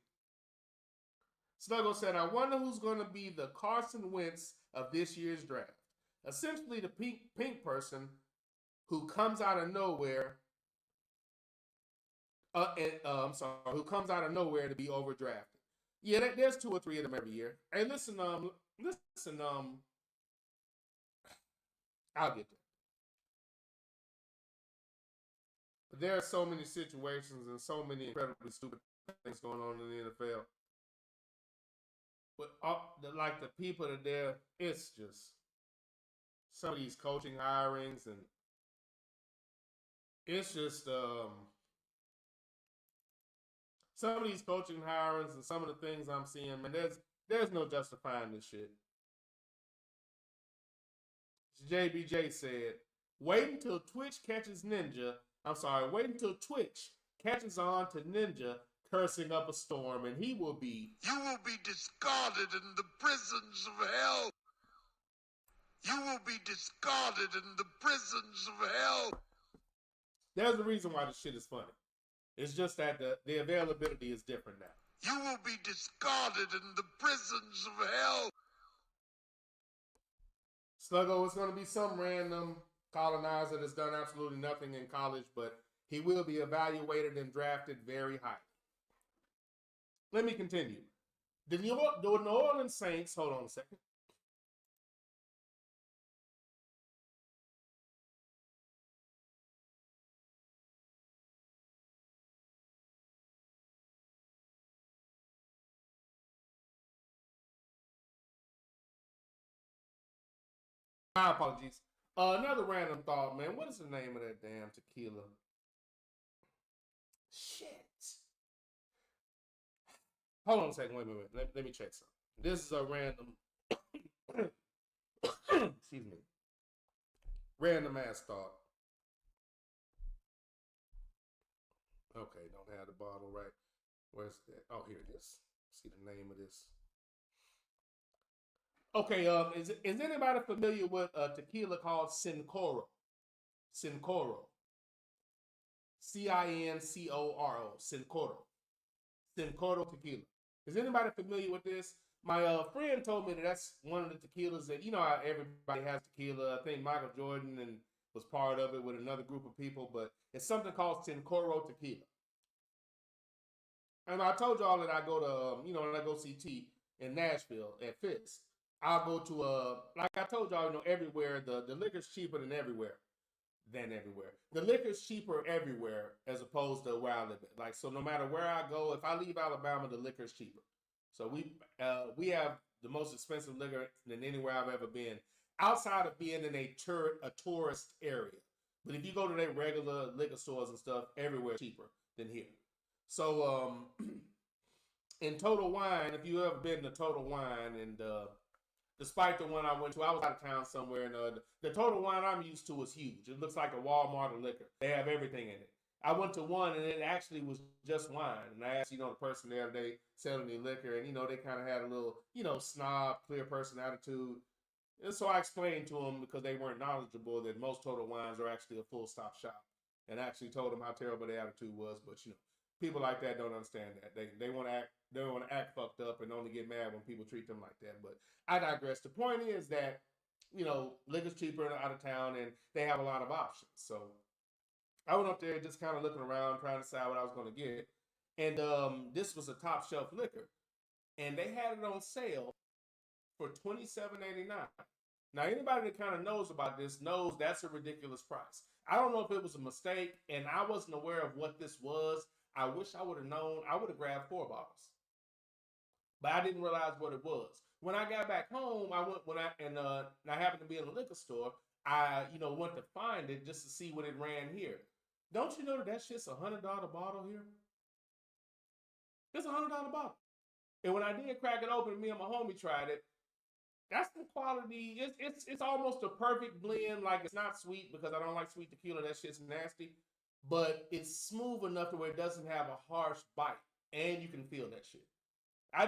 Sluggo said, I wonder who's going to be the Carson Wentz of this year's draft. Essentially the pink person who comes out of nowhere, who comes out of nowhere to be overdrafted. Yeah, there's 2 or 3 of them every year. Hey, listen, I'll get there. But there are so many situations and so many incredibly stupid things going on in the NFL. But like the people that are there, it's just some of these coaching hirings, and it's just some of these coaching hirings and some of the things I'm seeing, man, there's no justifying this shit. JBJ said, Wait until Twitch catches on to Ninja cursing up a storm, and he will be... You will be discarded in the prisons of hell. You will be discarded in the prisons of hell. There's a reason why this shit is funny. It's just that the availability is different now. You will be discarded in the prisons of hell. Sluggo is going to be some random colonizer that's done absolutely nothing in college, but he will be evaluated and drafted very high. Let me continue. The New Orleans Saints, hold on a second. My apologies. Another random thought, man. What is the name of that damn tequila? Shit. Hold on a second. Wait. Let me check something. This is a random. Excuse me. Random ass thought. Okay, don't have the bottle right. Where's that? Oh, here it is. See the name of this. Okay, is anybody familiar with a tequila called Cincoro? Cincoro. Cincoro. Cincoro. Cincoro tequila. Is anybody familiar with this? My friend told me that that's one of the tequilas that, you know how everybody has tequila. I think Michael Jordan was part of it with another group of people, but it's something called Cincoro tequila. And I told y'all that I go to, when I go see T in Nashville at Fitz, I'll go to, like I told y'all, everywhere, the liquor's cheaper than everywhere. The liquor's cheaper everywhere as opposed to where I live at. Like, so no matter where I go, if I leave Alabama, the liquor's cheaper. So we have the most expensive liquor than anywhere I've ever been, outside of being in a tourist area. But if you go to their regular liquor stores and stuff, everywhere cheaper than here. So in Total Wine, if you ever been to Total Wine, and despite the one I went to, I was out of town somewhere, and the Total Wine I'm used to is huge. It looks like a Walmart of liquor. They have everything in it. I went to one, and it actually was just wine. And I asked, the person there, they selling me liquor, and, they kind of had a little, snob, clear person attitude. And so I explained to them, because they weren't knowledgeable, that most Total Wines are actually a full-stop shop. And I actually told them how terrible their attitude was, but, people like that don't understand that. They want to act fucked up and only get mad when people treat them like that. But I digress. The point is that, liquor's cheaper out of town, and they have a lot of options. So I went up there just kind of looking around, trying to decide what I was going to get. And this was a top shelf liquor. And they had it on sale for $27.89. Now, anybody that kind of knows about this knows that's a ridiculous price. I don't know if it was a mistake, and I wasn't aware of what this was. I wish I would have known. I would have grabbed 4 bottles. But I didn't realize what it was. When I got back home, I happened to be in a liquor store. I, went to find it just to see what it ran here. Don't you know that shit's $100 bottle here? It's a $100 bottle. And when I did crack it open, me and my homie tried it. That's the quality. It's almost a perfect blend. Like, it's not sweet because I don't like sweet tequila. That shit's nasty. But it's smooth enough to where it doesn't have a harsh bite. And you can feel that shit. I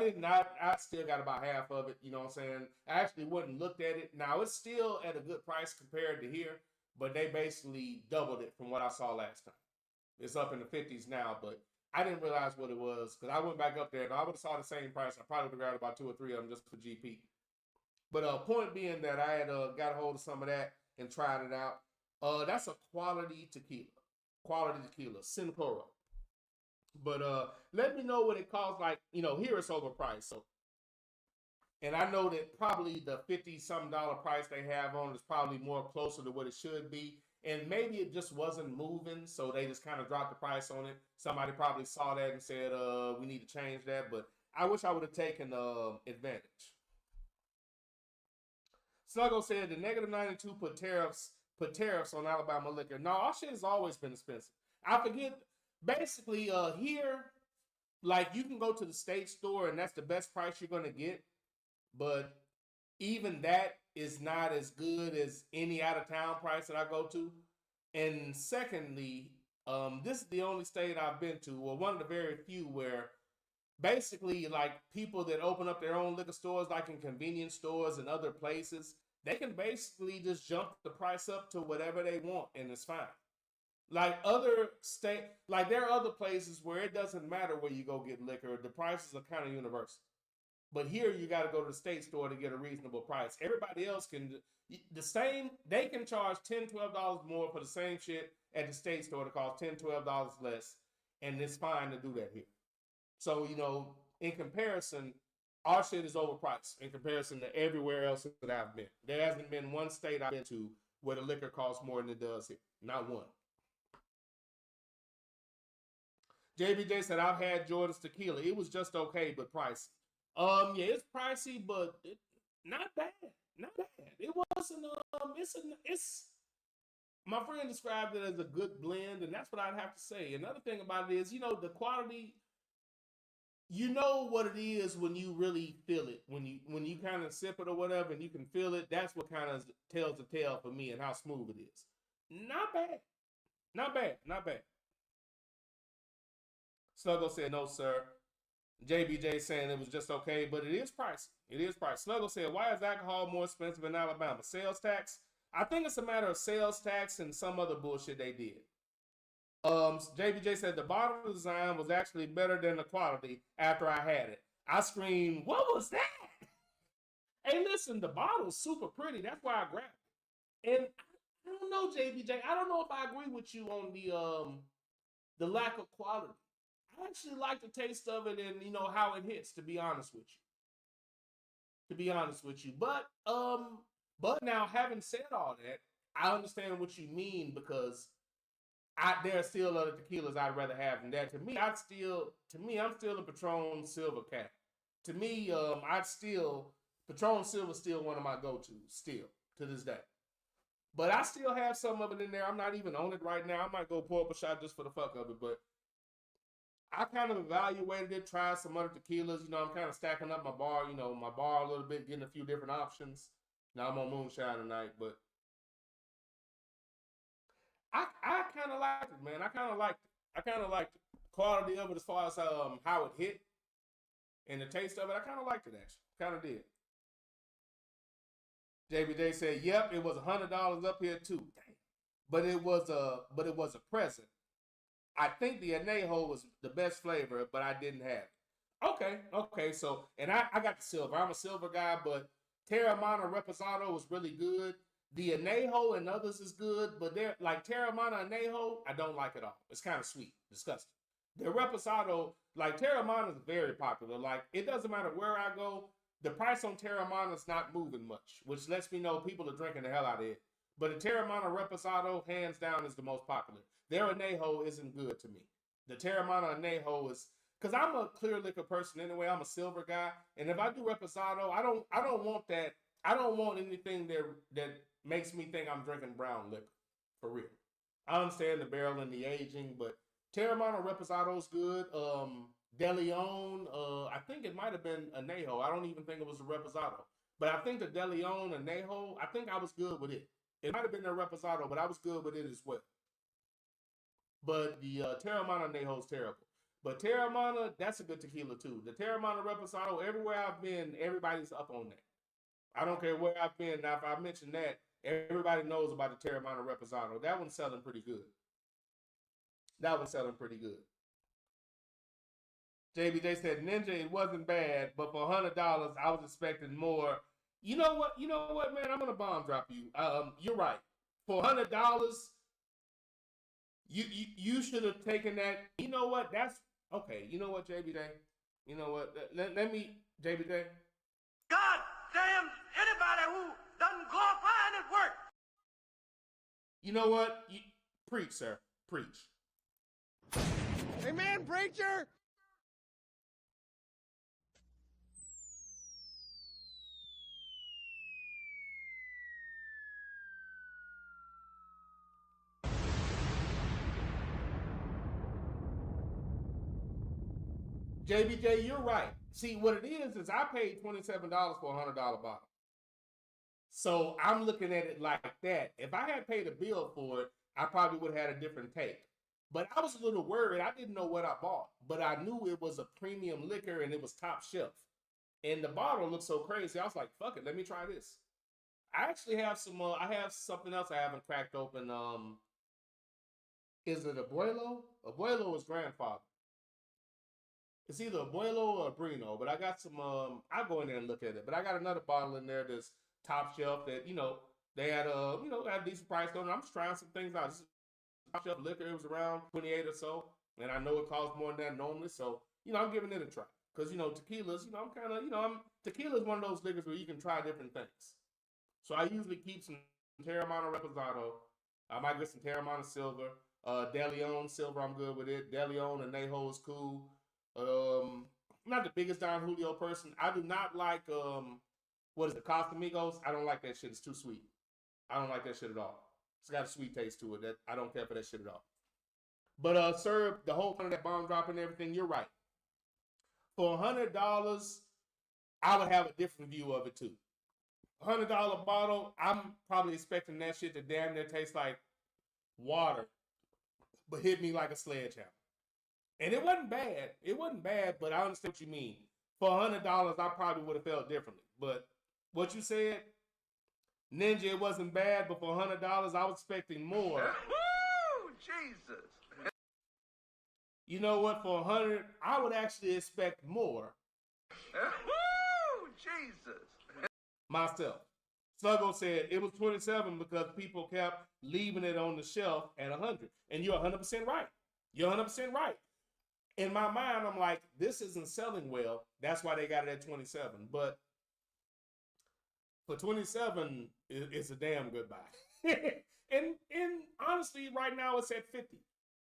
still got about half of it, you know what I'm saying? I actually went and looked at it. Now, it's still at a good price compared to here, but they basically doubled it from what I saw last time. It's up in the 50s now, but I didn't realize what it was because I went back up there and I would have saw the same price. I probably would have grabbed about 2 or 3 of them just for GP. But point being that I had got a hold of some of that and tried it out. That's a quality tequila. Cincoro. But let me know what it costs. Like, here it's overpriced. So, and I know that probably the $50-something price they have on it is probably more closer to what it should be. And maybe it just wasn't moving, so they just kind of dropped the price on it. Somebody probably saw that and said, we need to change that. But I wish I would have taken advantage. Sluggo said the negative 92 put tariffs on Alabama liquor. No, our shit has always been expensive. I forget. Basically, here, like, you can go to the state store and that's the best price you're going to get. But even that is not as good as any out of town price that I go to. And secondly, this is the only state I've been to, or one of the very few where basically like people that open up their own liquor stores, like in convenience stores and other places, they can basically just jump the price up to whatever they want and it's fine. Like other state, like there are other places where it doesn't matter where you go get liquor. The prices are kind of universal. But here you got to go to the state store to get a reasonable price. Everybody else can, the same, they can charge $10, $12 more for the same shit at the state store that costs $10, $12 less. And it's fine to do that here. So, you know, in comparison, our shit is overpriced in comparison to everywhere else that I've been. There hasn't been one state I've been to where the liquor costs more than it does here. Not one. JBJ said, I've had Jordan's tequila. It was just okay, but pricey. Yeah, it's pricey, but not bad. Not bad. It wasn't, it's, my friend described it as a good blend, and that's what I'd have to say. Another thing about it is, you know, the quality, you know what it is when you really feel it. When you kind of sip it or whatever and you can feel it, that's what kind of tells the tale for me and how smooth it is. Not bad. Not bad. Not bad. Snuggle said, no, sir. JBJ saying it was just okay, but it is pricey. It is pricey. Snuggle said, why is alcohol more expensive in Alabama? Sales tax? I think it's a matter of sales tax and some other bullshit they did. JBJ said the bottle design was actually better than the quality after I had it. I screamed, what was that? Hey, listen, the bottle's super pretty. That's why I grabbed it. And I don't know, JBJ. I don't know if I agree with you on the lack of quality. I actually like the taste of it and, you know, how it hits, to be honest with you. But now, having said all that, I understand what you mean because there are still other tequilas I'd rather have than that. To me, I'm still a Patron Silver cat. To me, Patron Silver's still one of my go-tos, still, to this day. But I still have some of it in there. I'm not even on it right now. I might go pour up a shot just for the fuck of it, but I kind of evaluated it, tried some other tequilas. You know, I'm kind of stacking up my bar a little bit, getting a few different options. Now I'm on moonshine tonight, but I kind of liked it, man. I kind of liked it. Quality of it as far as how it hit and the taste of it. I kind of liked it, actually. Kind of did. JBJ said, yep, it was $100 up here too. Dang. But it was a present. I think the añejo was the best flavor, but I didn't have it. Okay. So, and I got the silver. I'm a silver guy, but Terramana Reposado was really good. The añejo and others is good, but they're like Terramana añejo, I don't like it all. It's kind of sweet, disgusting. The Reposado, like Terramana is very popular. Like it doesn't matter where I go, the price on Terramana is not moving much, which lets me know people are drinking the hell out of it. But the Terramana Reposado, hands down, is the most popular. Their añejo isn't good to me. The Terramana añejo is, because I'm a clear liquor person anyway. I'm a silver guy, and if I do Reposado, I don't want that. I don't want anything that makes me think I'm drinking brown liquor, for real. I understand the barrel and the aging, but Terramana Reposado is good. De Leon, I think it might have been añejo. I don't even think it was a Reposado, but I think the De Leon añejo, I think I was good with it. It might have been a Reposado, but I was good with it as well. But the Terramana añejo is terrible. But Terramana, that's a good tequila too. The Terramana Reposado, everywhere I've been, everybody's up on that. I don't care where I've been. Now, if I mention that, everybody knows about the Terramana Reposado. That one's selling pretty good. JBJ said, Ninja, it wasn't bad, but for $100, I was expecting more. You know what, man? I'm going to bomb drop you. You're right. For $100, you should have taken that. You know what? That's okay. You know what, JBJ? You know what? Let me, JBJ. God damn anybody who doesn't glorify his work. You know what? Preach, sir. Preach. Amen, preacher. JBJ, you're right. See, what it is I paid $27 for a $100 bottle. So I'm looking at it like that. If I had paid a bill for it, I probably would have had a different take. But I was a little worried. I didn't know what I bought, but I knew it was a premium liquor and it was top shelf. And the bottle looked so crazy. I was like, fuck it, let me try this. I actually have some, I have something else I haven't cracked open. Is it Abuelo? Abuelo is grandfather. It's either Abuelo or Brino, but I got some, I'll go in there and look at it. But I got another bottle in there that's top shelf that, they had had a decent price on it. I'm just trying some things out. This is top shelf liquor. It was around 28 or so. And I know it costs more than that normally. So, I'm giving it a try. Because, tequilas, I'm kind of, tequila is one of those liquors where you can try different things. So I usually keep some Terramana Reposado. I might get some Terramana Silver. De Leon Silver, I'm good with it. De Leon and Añejo is cool. I'm not the biggest Don Julio person. I do not like, what is it, Casamigos? I don't like that shit. It's too sweet. I don't like that shit at all. It's got a sweet taste to it. That I don't care for that shit at all. But, sir, the whole kind of that bomb drop and everything, you're right. For $100, I would have a different view of it, too. $100 bottle, I'm probably expecting that shit to damn near taste like water, but hit me like a sledgehammer. And it wasn't bad. It wasn't bad, but I understand what you mean. For $100, I probably would have felt differently. But what you said, Ninja, it wasn't bad, but for $100, I was expecting more. Woo! Jesus. You know what? For 100, I would actually expect more. Woo! Jesus. Myself. Sluggo said it was 27 because people kept leaving it on the shelf at 100. And you're 100% right. You're 100% right. In my mind, I'm like, this isn't selling well. That's why they got it at 27. But for 27, it's a damn good buy. and honestly, right now it's at 50.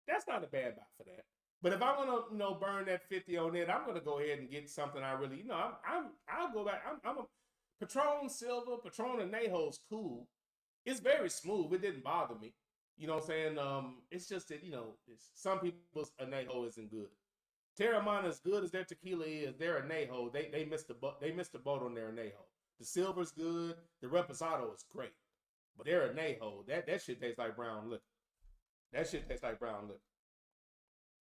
That's not a bad buy for that. But if I want to, burn that 50 on it, I'm going to go ahead and get something I really, I'll go back. I'm a Patron Silver, Patron Añejo is cool. It's very smooth. It didn't bother me. You know what I'm saying? It's just that, some people's Añejo isn't good. Terramana, as good as their tequila is, their Añejo, they missed the boat on their Añejo. The Silver's good. The Reposado is great. But their Añejo, that shit tastes like brown liquor. That shit tastes like brown liquor.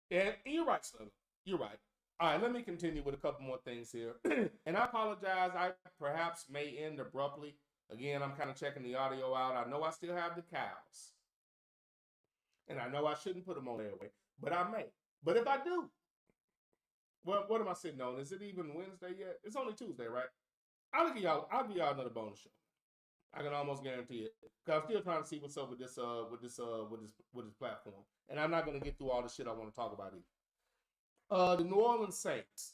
And you're right, Sluggo. You're right. All right, let me continue with a couple more things here. And I apologize. I perhaps may end abruptly. Again, I'm kind of checking the audio out. I know I still have the cows. And I know I shouldn't put them on airway, but I may. But if I do, well, what am I sitting on? Is it even Wednesday yet? It's only Tuesday, right? I'll give y'all another bonus show. I can almost guarantee it. Because I'm still trying to see what's up with this platform. And I'm not going to get through all the shit I want to talk about either. The New Orleans Saints.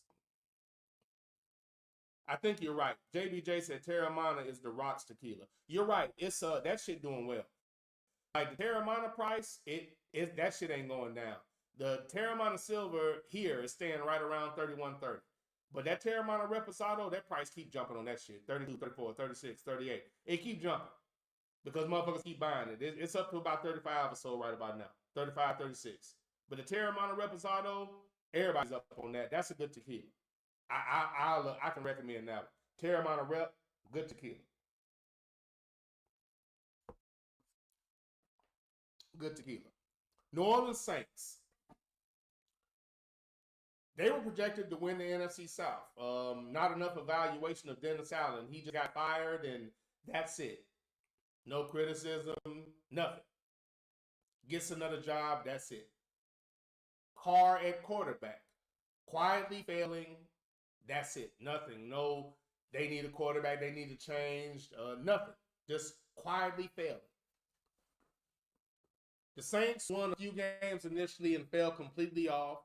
I think you're right. JBJ said Terramana is the Rocks tequila. You're right. It's that shit doing well. Like the Terramana price, that shit ain't going down. The Terramana Silver here is staying right around $31.30. But that Terramana Reposado, that price keep jumping on that shit. 32, 34, 36, 38. It keep jumping. Because motherfuckers keep buying it. It's up to about 35 or so right about now. 35, 36. But the Terramana Reposado, everybody's up on that. That's a good tequila. I can recommend that one. Terramana Rep, good tequila. Good tequila. New Orleans Saints. They were projected to win the NFC South. Not enough evaluation of Dennis Allen. He just got fired, and that's it. No criticism, nothing. Gets another job, that's it. Carr at quarterback. Quietly failing, that's it. Nothing. No, they need a quarterback, they need to change. Nothing. Just quietly failing. The Saints won a few games initially and fell completely off.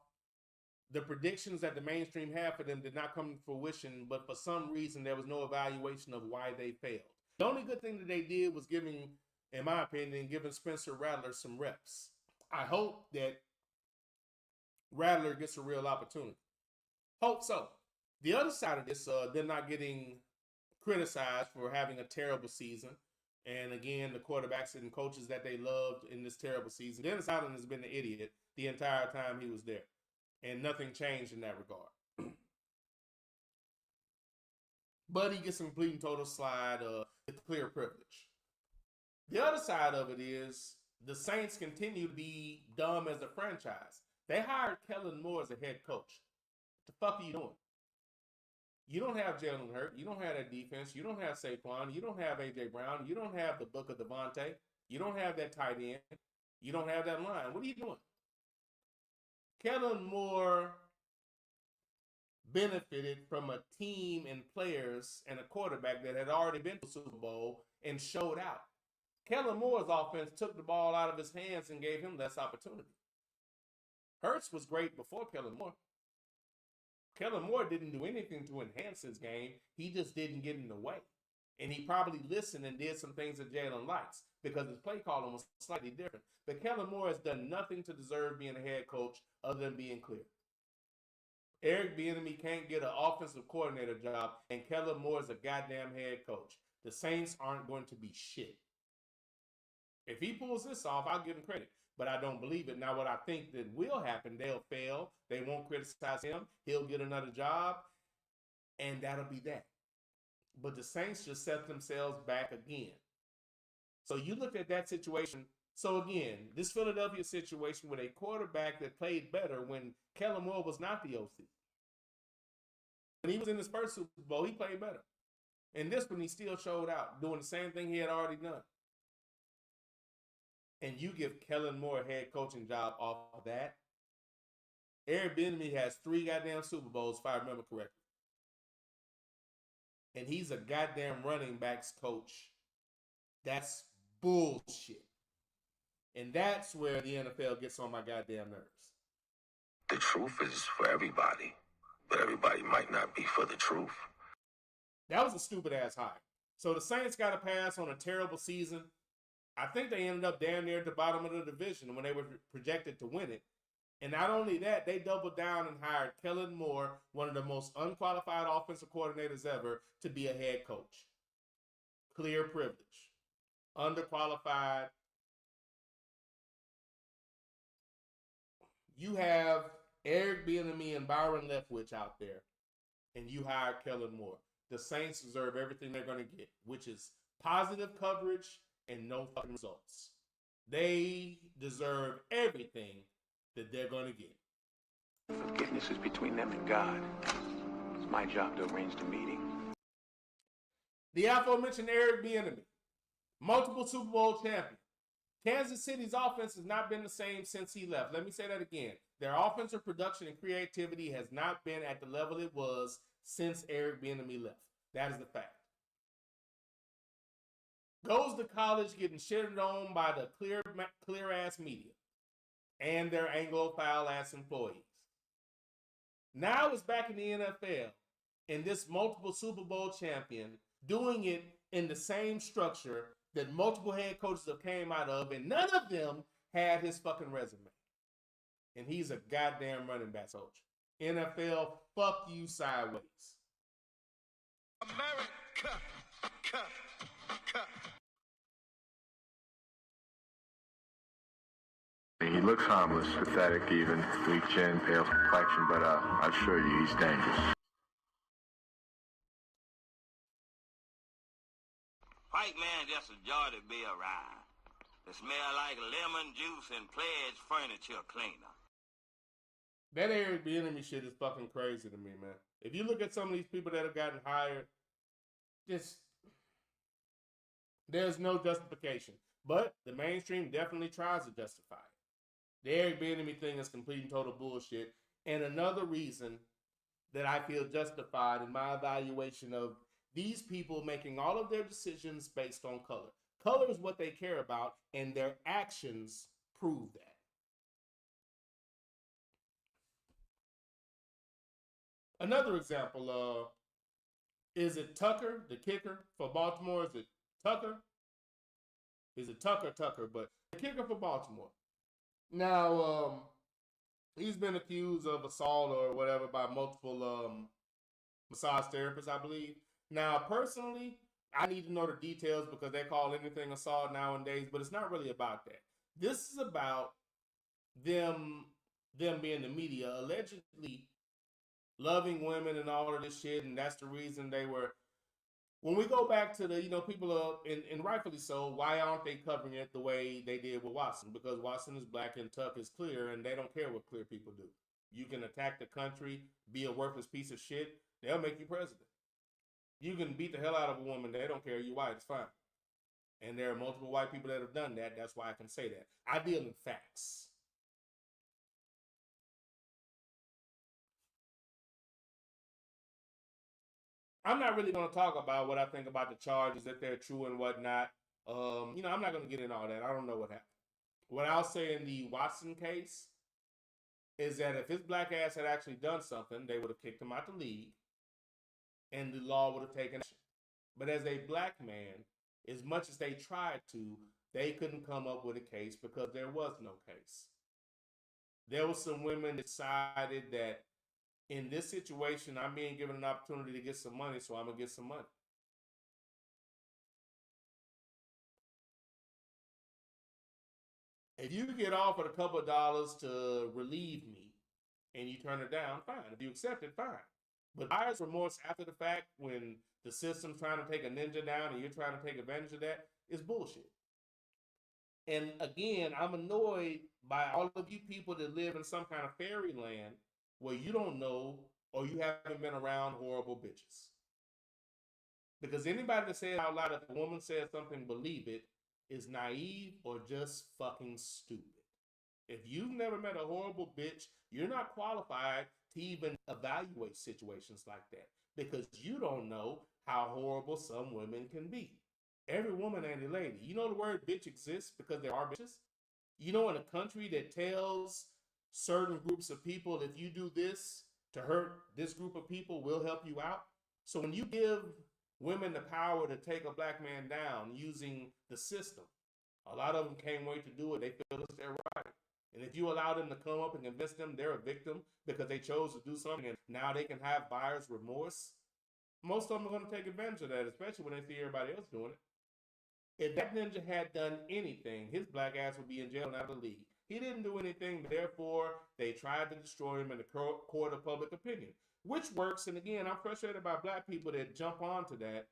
The predictions that the mainstream had for them did not come to fruition, but for some reason, there was no evaluation of why they failed. The only good thing that they did was giving Spencer Rattler some reps. I hope that Rattler gets a real opportunity. Hope so. The other side of this, they're not getting criticized for having a terrible season. And again, the quarterbacks and coaches that they loved in this terrible season. Dennis Allen has been an idiot the entire time he was there. And nothing changed in that regard. but he gets a complete and total slide with clear privilege. The other side of it is the Saints continue to be dumb as a franchise. They hired Kellen Moore as a head coach. What the fuck are you doing? You don't have Jalen Hurts. You don't have that defense. You don't have Saquon. You don't have A.J. Brown. You don't have the book of Devontae. You don't have that tight end. You don't have that line. What are you doing? Kellen Moore benefited from a team and players and a quarterback that had already been to the Super Bowl and showed out. Kellen Moore's offense took the ball out of his hands and gave him less opportunity. Hurts was great before Kellen Moore. Kellen Moore didn't do anything to enhance his game. He just didn't get in the way. And he probably listened and did some things that Jalen likes because his play calling was slightly different. But Kellen Moore has done nothing to deserve being a head coach other than being clear. Eric Bieniemy can't get an offensive coordinator job, and Kellen Moore is a goddamn head coach. The Saints aren't going to be shit. If he pulls this off, I'll give him credit. But I don't believe it. Now, what I think that will happen, they'll fail. They won't criticize him. He'll get another job, and that'll be that. But the Saints just set themselves back again. So you look at that situation. So again, this Philadelphia situation with a quarterback that played better when Kellen Moore was not the OC. When he was in his first Super Bowl, he played better. And this one, he still showed out, doing the same thing he had already done. And you give Kellen Moore a head coaching job off of that. Eric Bieniemy has 3 goddamn Super Bowls, if I remember correctly. And he's a goddamn running backs coach. That's bullshit. And that's where the NFL gets on my goddamn nerves. The truth is for everybody, but everybody might not be for the truth. That was a stupid ass hire. So the Saints got a pass on a terrible season. I think they ended up damn near at the bottom of the division when they were projected to win it. And not only that, they doubled down and hired Kellen Moore, one of the most unqualified offensive coordinators ever, to be a head coach. Clear privilege. Underqualified. You have Eric Bieniemy and Byron Leftwich out there, and you hire Kellen Moore. The Saints deserve everything they're going to get, which is positive coverage and no fucking results. They deserve everything that they're going to get. Forgiveness is between them and God. It's my job to arrange the meeting. The aforementioned Eric Bieniemy, multiple Super Bowl champion. Kansas City's offense has not been the same since he left. Let me say that again. Their offensive production and creativity has not been at the level it was since Eric Bieniemy left. That is the fact. Goes to college getting shitted on by the clear-ass media and their Anglophile-ass employees. Now is back in the NFL, and this multiple Super Bowl champion doing it in the same structure that multiple head coaches have came out of, and none of them had his fucking resume. And he's a goddamn running back coach. NFL, fuck you sideways. America. He looks harmless, pathetic even, weak chin, pale complexion, but I assure you he's dangerous. White man just a joy to be around. They smell like lemon juice and pledge furniture cleaner. That Eric Bieniemy shit is fucking crazy to me, man. If you look at some of these people that have gotten hired, there's no justification. But the mainstream definitely tries to justify it. The Eric Bieniemy thing is complete and total bullshit. And another reason that I feel justified in my evaluation of these people making all of their decisions based on color. Color is what they care about, and their actions prove that. Another example, is it Tucker, the kicker for Baltimore? Is it Tucker? Is it Tucker? But the kicker for Baltimore. Now, he's been accused of assault or whatever by multiple massage therapists, I believe. Now, personally, I need to know the details because they call anything assault nowadays, but it's not really about that. This is about them being the media, allegedly loving women and all of this shit, and that's the reason they were when we go back to the, people are, and rightfully so, why aren't they covering it the way they did with Watson? Because Watson is black and Tuck is clear, and they don't care what clear people do. You can attack the country, be a worthless piece of shit, they'll make you president. You can beat the hell out of a woman, they don't care, you're white, it's fine. And there are multiple white people that have done that, that's why I can say that. I deal in facts. I'm not really going to talk about what I think about the charges, if they're true and whatnot. I'm not going to get into all that. I don't know what happened. What I'll say in the Watson case is that if his black ass had actually done something, they would have kicked him out the league and the law would have taken action. But as a black man, as much as they tried to, they couldn't come up with a case because there was no case. There were some women that decided that in this situation, I'm being given an opportunity to get some money, so I'm going to get some money. If you get offered a couple of dollars to relieve me and you turn it down, fine. If you accept it, fine. But buyer's remorse after the fact, when the system's trying to take a ninja down and you're trying to take advantage of that, is bullshit. And again, I'm annoyed by all of you people that live in some kind of fairyland where you don't know or you haven't been around horrible bitches. Because anybody that says out loud, if a woman says something, believe it, is naive or just fucking stupid. If you've never met a horrible bitch, you're not qualified to even evaluate situations like that because you don't know how horrible some women can be. Every woman and a lady. You know the word bitch exists because there are bitches? You know, in a country that tells certain groups of people, if you do this to hurt this group of people, we'll help you out. So when you give women the power to take a black man down using the system, a lot of them can't wait to do it. They feel it's their right. And if you allow them to come up and convince them they're a victim because they chose to do something and now they can have buyer's remorse, most of them are going to take advantage of that, especially when they see everybody else doing it. If that ninja had done anything, his black ass would be in jail and out of the league. He didn't do anything, therefore, they tried to destroy him in the court of public opinion, which works. And again, I'm frustrated by black people that jump onto that.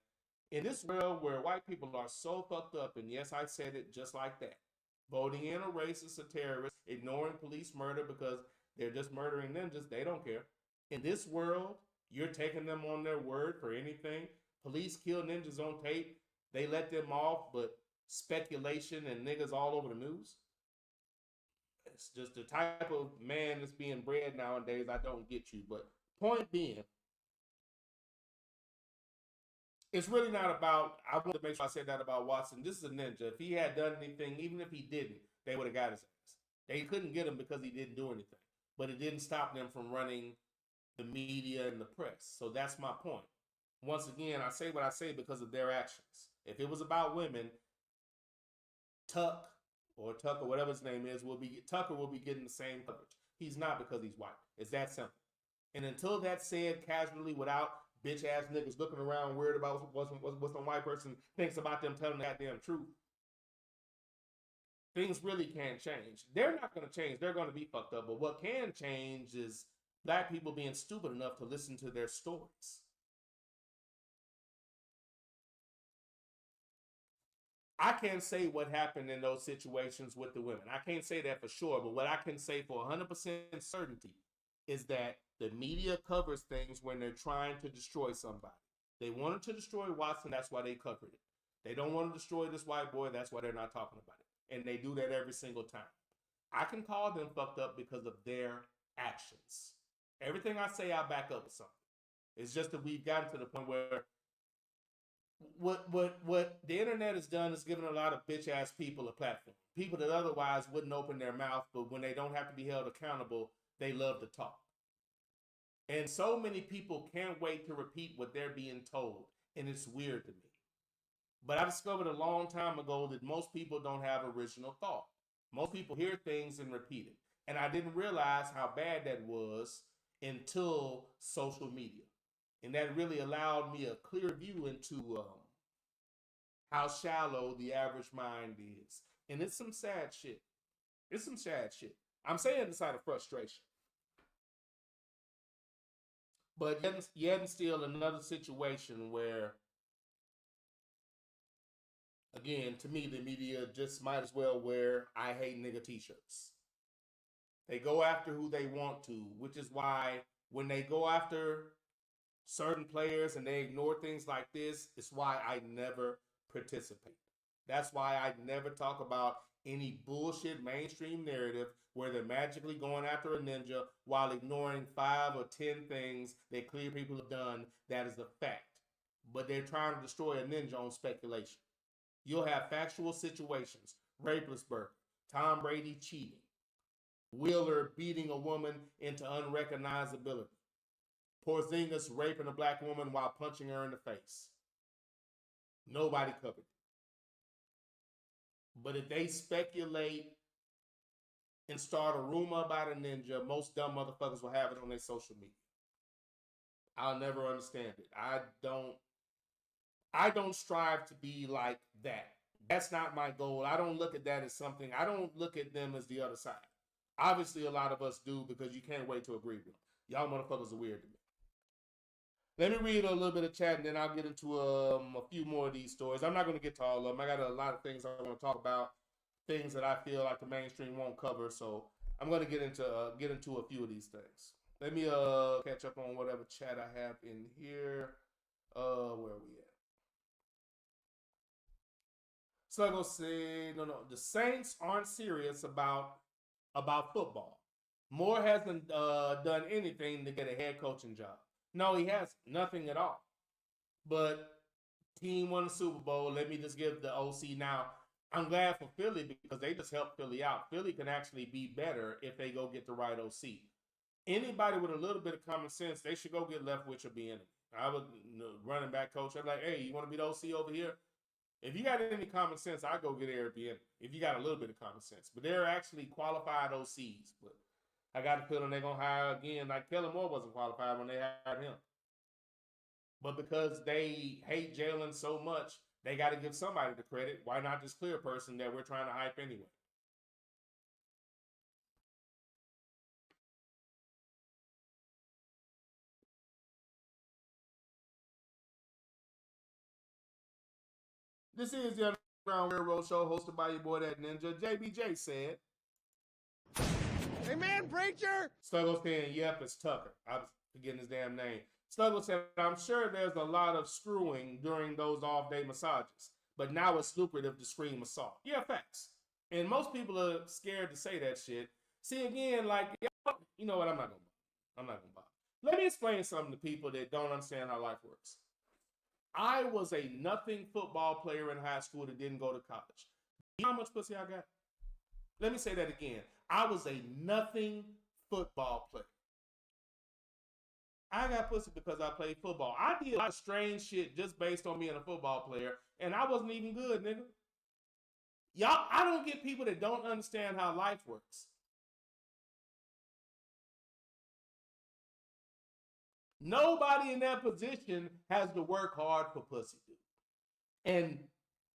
In this world where white people are so fucked up, and yes, I said it just like that, voting in a racist, a terrorist, ignoring police murder because they're just murdering ninjas, they don't care. In this world, you're taking them on their word for anything. Police kill ninjas on tape. They let them off, but speculation and niggas all over the news. It's just the type of man that's being bred nowadays. I don't get you. But point being, it's really not about, I want to make sure I said that about Watson. This is a ninja. If he had done anything, even if he didn't, they would have got his ass. They couldn't get him because he didn't do anything. But it didn't stop them from running the media and the press. So that's my point. Once again, I say what I say because of their actions. If it was about women, Tucker, whatever his name is, Tucker will be getting the same coverage. He's not because he's white. It's that simple. And until that's said casually without bitch ass niggas looking around worried about what some white person thinks about them telling the goddamn truth, things really can't change. They're not going to change. They're going to be fucked up. But what can change is black people being stupid enough to listen to their stories. I can't say what happened in those situations with the women. I can't say that for sure, but what I can say for 100% certainty is that the media covers things when they're trying to destroy somebody. They wanted to destroy Watson, that's why they covered it. They don't want to destroy this white boy, that's why they're not talking about it. And they do that every single time. I can call them fucked up because of their actions. Everything I say, I back up with something. It's just that we've gotten to the point where what the internet has done is given a lot of bitch ass people a platform. People that otherwise wouldn't open their mouth, but when they don't have to be held accountable, they love to talk. And so many people can't wait to repeat what they're being told, and it's weird to me. But I discovered a long time ago that most people don't have original thought. Most people hear things and repeat it. And I didn't realize how bad that was until social media. And that really allowed me a clear view into how shallow the average mind is. And it's some sad shit. It's some sad shit. I'm saying this out of frustration. But yet and still another situation where Again, to me, the media just might as well wear "I hate nigga" t-shirts. They go after who they want to, which is why when they go after certain players and they ignore things like this, it's why I never participate. That's why I never talk about any bullshit mainstream narrative where they're magically going after a ninja while ignoring 5 or 10 things that clear people have done that is a fact. But they're trying to destroy a ninja on speculation. You'll have factual situations. Raplesburg, Tom Brady cheating, Wheeler beating a woman into unrecognizability, Porzingis raping a black woman while punching her in the face. Nobody covered it. But if they speculate and start a rumor about a ninja, most dumb motherfuckers will have it on their social media. I'll never understand it. I don't strive to be like that. That's not my goal. I don't look at that as something. I don't look at them as the other side. Obviously, a lot of us do because you can't wait to agree with them. Y'all motherfuckers are weird to me. Let me read a little bit of chat and then I'll get into a few more of these stories. I'm not going to get to all of them. I got a lot of things I want to talk about, things that I feel like the mainstream won't cover. So I'm going to get into a few of these things. Let me catch up on whatever chat I have in here. Where are we at? Sluggo said, no, the Saints aren't serious about football. Moore hasn't done anything to get a head coaching job. No, he hasn't. Nothing at all. But team won the Super Bowl. Let me just give the OC now. I'm glad for Philly because they just helped Philly out. Philly can actually be better if they go get the right OC. Anybody with a little bit of common sense, they should go get Leftwich or Bieniemy. I was running back coach. I'm like, hey, you want to be the OC over here? If you got any common sense, I'd go get Airbnb. If you got a little bit of common sense. But they're actually qualified OCs. But I got a feeling they're going to hire again. Like Kellen Moore wasn't qualified when they hired him. But because they hate Jalen so much, they got to give somebody the credit. Why not this clear person that we're trying to hype anyway? This is the Underground Railroad Show hosted by your boy, that ninja. JBJ said, Amen, preacher! Sluggo saying, yep, it's Tucker. I was forgetting his damn name. Sluggo said, I'm sure there's a lot of screwing during those off-day massages, but now it's lucrative to scream assault. Yeah, facts. And most people are scared to say that shit. See, again, like, you know what? I'm not going to bother. Let me explain something to people that don't understand how life works. I was a nothing football player in high school that didn't go to college. You know how much pussy I got? Let me say that again. I was a nothing football player. I got pussy because I played football. I did a lot of strange shit just based on being a football player, and I wasn't even good, nigga. Y'all, I don't get people that don't understand how life works. Nobody in that position has to work hard for pussy, dude. And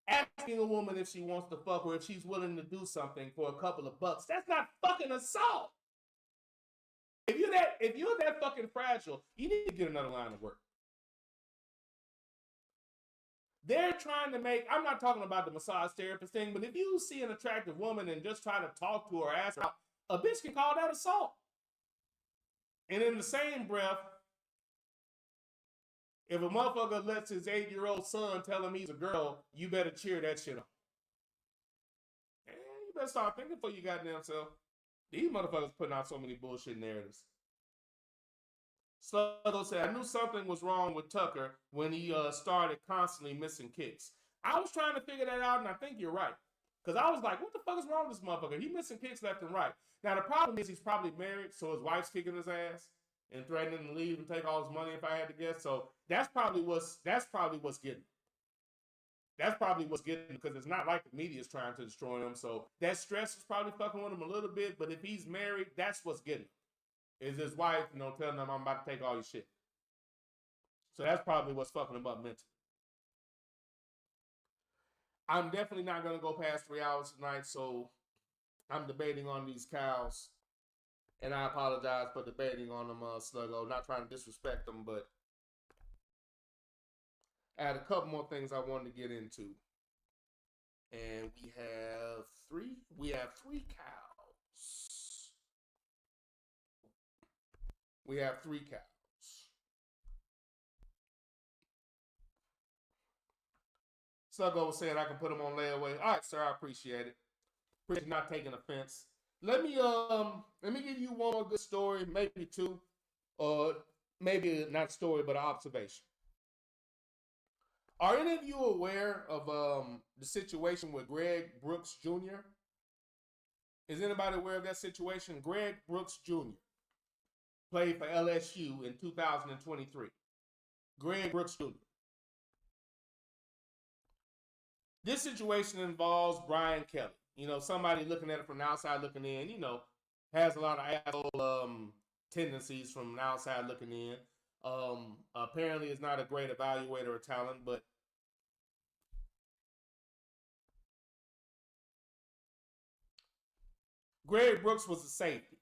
asking a woman if she wants to fuck or if she's willing to do something for a couple of bucks, that's not fucking assault. If you're that fucking fragile, you need to get another line of work. They're trying to make, I'm not talking about the massage therapist thing, but if you see an attractive woman and just try to talk to her, ask her out, a bitch can call that assault. And in the same breath, if a motherfucker lets his 8-year-old son tell him he's a girl, you better cheer that shit on. And you better start thinking for your goddamn self. These motherfuckers putting out so many bullshit narratives. Sluggo said, I knew something was wrong with Tucker when he started constantly missing kicks. I was trying to figure that out, and I think you're right. Because I was like, what the fuck is wrong with this motherfucker? He missing kicks left and right. Now, the problem is he's probably married, so his wife's kicking his ass and threatening to leave and take all his money if I had to guess. So that's probably what's getting. That's probably what's getting, because it's not like the media is trying to destroy him. So that stress is probably fucking with him a little bit. But if he's married, that's what's getting him. Is his wife, telling him I'm about to take all your shit. So that's probably what's fucking him up mentally. I'm definitely not going to go past 3 hours tonight, so I'm debating on these cows. And I apologize for debating on them, Sluggo. Not trying to disrespect them, but I had a couple more things I wanted to get into. And we have three. We have 3 cows. We have 3 cows. Sluggo was saying I can put them on layaway. All right, sir, I appreciate it. Appreciate not taking offense. Let me give you one more good story, maybe 2, or maybe not story, but an observation. Are any of you aware of the situation with Greg Brooks Jr.? Is anybody aware of that situation? Greg Brooks Jr. played for LSU in 2023. Greg Brooks Jr. This situation involves Brian Kelly. You know, somebody looking at it from the outside looking in, you know, has a lot of asshole tendencies from the outside looking in. Apparently is not a great evaluator of talent, but Greg Brooks was a safety.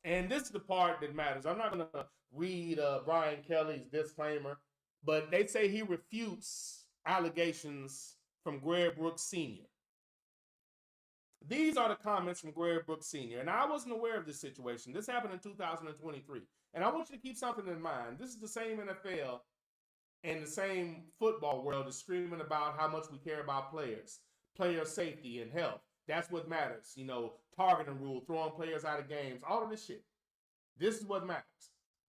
And this is the part that matters. I'm not going to read Brian Kelly's disclaimer, but they say he refutes allegations from Greg Brooks Sr. These are the comments from Greg Brooks Sr. And I wasn't aware of this situation. This happened in 2023. And I want you to keep something in mind. This is the same NFL and the same football world is screaming about how much we care about players, player safety and health. That's what matters. You know, targeting rule, throwing players out of games, all of this shit. This is what matters.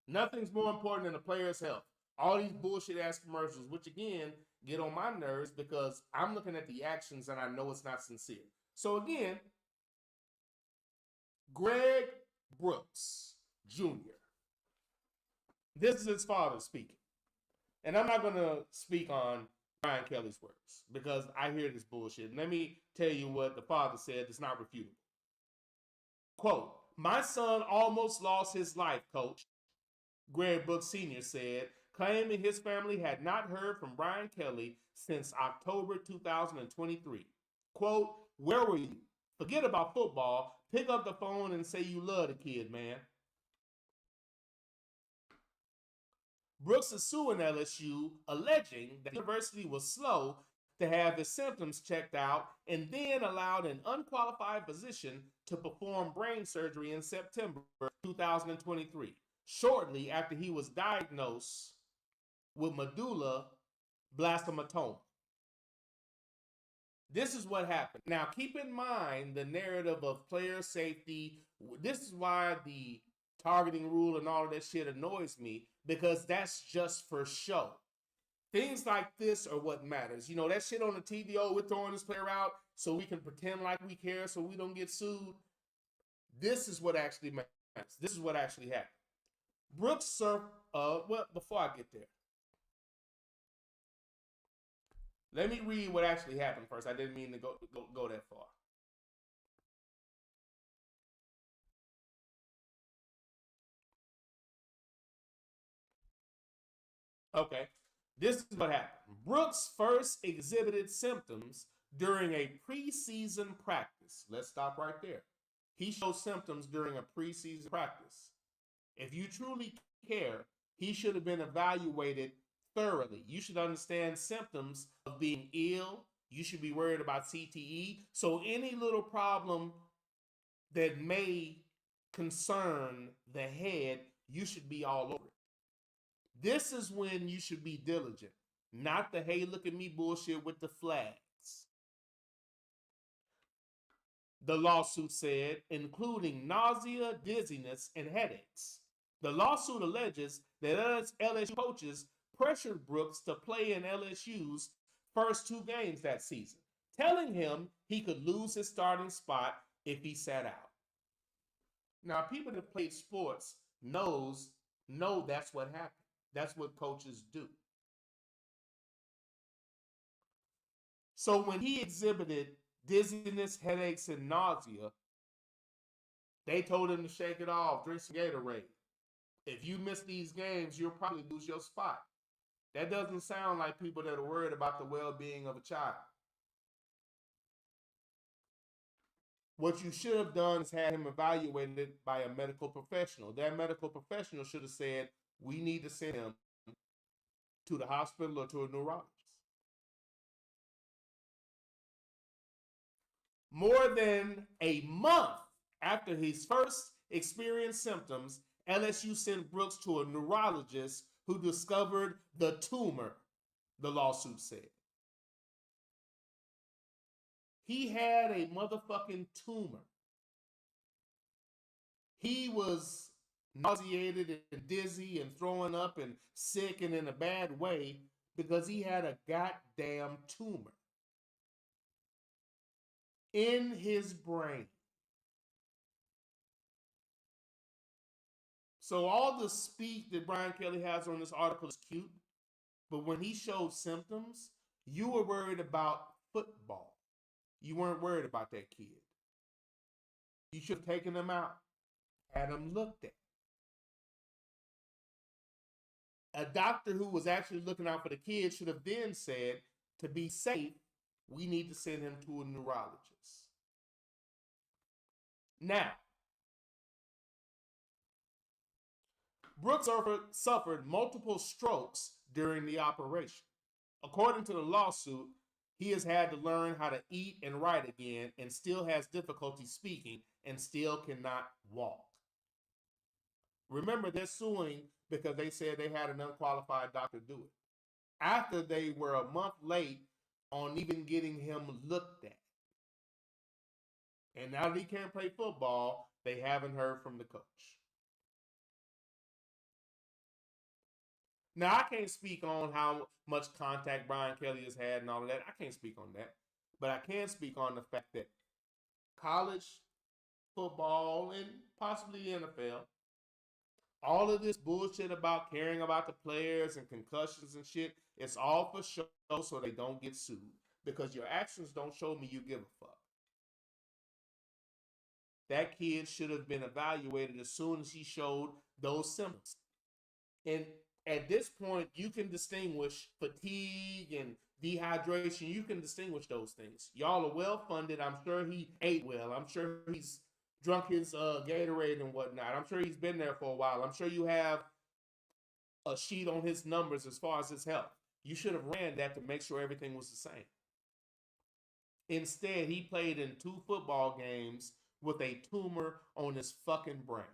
Nothing's more important than the player's health. All these bullshit ass commercials, which again, get on my nerves because I'm looking at the actions and I know it's not sincere. So again, Greg Brooks Jr. This is his father speaking. And I'm not going to speak on Brian Kelly's words because I hear this bullshit. Let me tell you what the father said that's not refutable. Quote, "My son almost lost his life, coach," Greg Brooks Sr. said, claiming his family had not heard from Brian Kelly since October 2023. Quote, "Where were you? Forget about football. Pick up the phone and say you love the kid, man." Brooks is suing LSU, alleging that the university was slow to have his symptoms checked out and then allowed an unqualified physician to perform brain surgery in September 2023, shortly after he was diagnosed with medulla blastoma. This is what happened. Now, keep in mind the narrative of player safety. This is why the targeting rule and all of that shit annoys me, because that's just for show. Things like this are what matters. You know, that shit on the TV, oh, we're throwing this player out so we can pretend like we care so we don't get sued. This is what actually matters. This is what actually happened. Brooks, sir, well, before I get there, let me read what actually happened first. I didn't mean to go that far. Okay, this is what happened. Brooks first exhibited symptoms during a preseason practice. Let's stop right there. He showed symptoms during a preseason practice. If you truly care, he should have been evaluated thoroughly. You should understand symptoms of being ill. You should be worried about CTE. So any little problem that may concern the head, you should be all over it. This is when you should be diligent, not the hey, look at me bullshit with the flags. The lawsuit said, including nausea, dizziness, and headaches. The lawsuit alleges that LSU coaches pressured Brooks to play in LSU's first 2 games that season, telling him he could lose his starting spot if he sat out. Now, people that played sports know that's what happened. That's what coaches do. So when he exhibited dizziness, headaches, and nausea, they told him to shake it off, drink some Gatorade. If you miss these games, you'll probably lose your spot. That doesn't sound like people that are worried about the well-being of a child. What you should have done is had him evaluated by a medical professional. That medical professional should have said, we need to send him to the hospital or to a neurologist. More than a month after his first experienced symptoms, LSU sent Brooks to a neurologist who discovered the tumor, the lawsuit said. He had a motherfucking tumor. He was nauseated and dizzy and throwing up and sick and in a bad way because he had a goddamn tumor in his brain. So all the speak that Brian Kelly has on this article is cute, but when he showed symptoms, you were worried about football. You weren't worried about that kid. You should have taken him out, had him looked at. A doctor who was actually looking out for the kid should have then said, to be safe, we need to send him to a neurologist. Now, Brooks suffered multiple strokes during the operation. According to the lawsuit, he has had to learn how to eat and write again and still has difficulty speaking and still cannot walk. Remember, they're suing because they said they had an unqualified doctor do it. After they were a month late on even getting him looked at. And now that he can't play football, they haven't heard from the coach. Now, I can't speak on how much contact Brian Kelly has had and all of that. I can't speak on that. But I can speak on the fact that college football and possibly NFL, all of this bullshit about caring about the players and concussions and shit, it's all for show so they don't get sued. Because your actions don't show me you give a fuck. That kid should have been evaluated as soon as he showed those symptoms. And at this point, you can distinguish fatigue and dehydration. You can distinguish those things. Y'all are well funded. I'm sure he ate well. I'm sure he's drunk his Gatorade and whatnot. I'm sure he's been there for a while. I'm sure you have a sheet on his numbers as far as his health. You should have ran that to make sure everything was the same. Instead, he played in 2 football games with a tumor on his fucking brain,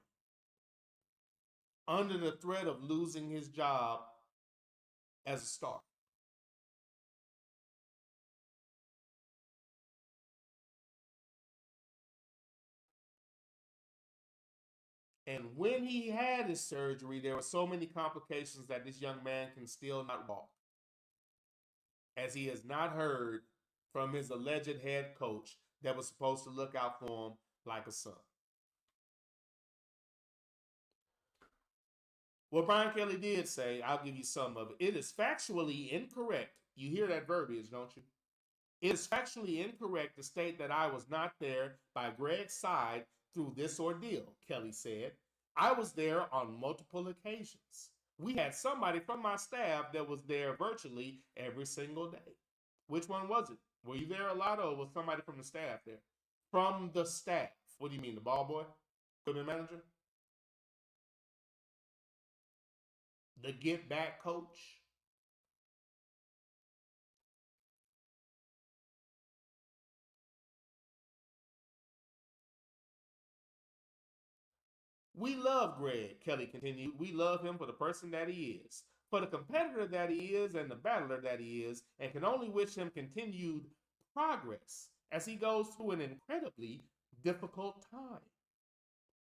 under the threat of losing his job as a star. And when he had his surgery, there were so many complications that this young man can still not walk, as he has not heard from his alleged head coach that was supposed to look out for him like a son. What Brian Kelly did say, I'll give you some of it. It is factually incorrect. You hear that verbiage, don't you? It is factually incorrect to state that I was not there by Greg's side through this ordeal, Kelly said. I was there on multiple occasions. We had somebody from my staff that was there virtually every single day. Which one was it? Were you there a lot, or was somebody from the staff there? From the staff. What do you mean, the ball boy? Equipment manager? The get back coach? We love Greg, Kelly continued. We love him for the person that he is, for the competitor that he is, and the battler that he is, and can only wish him continued progress as he goes through an incredibly difficult time.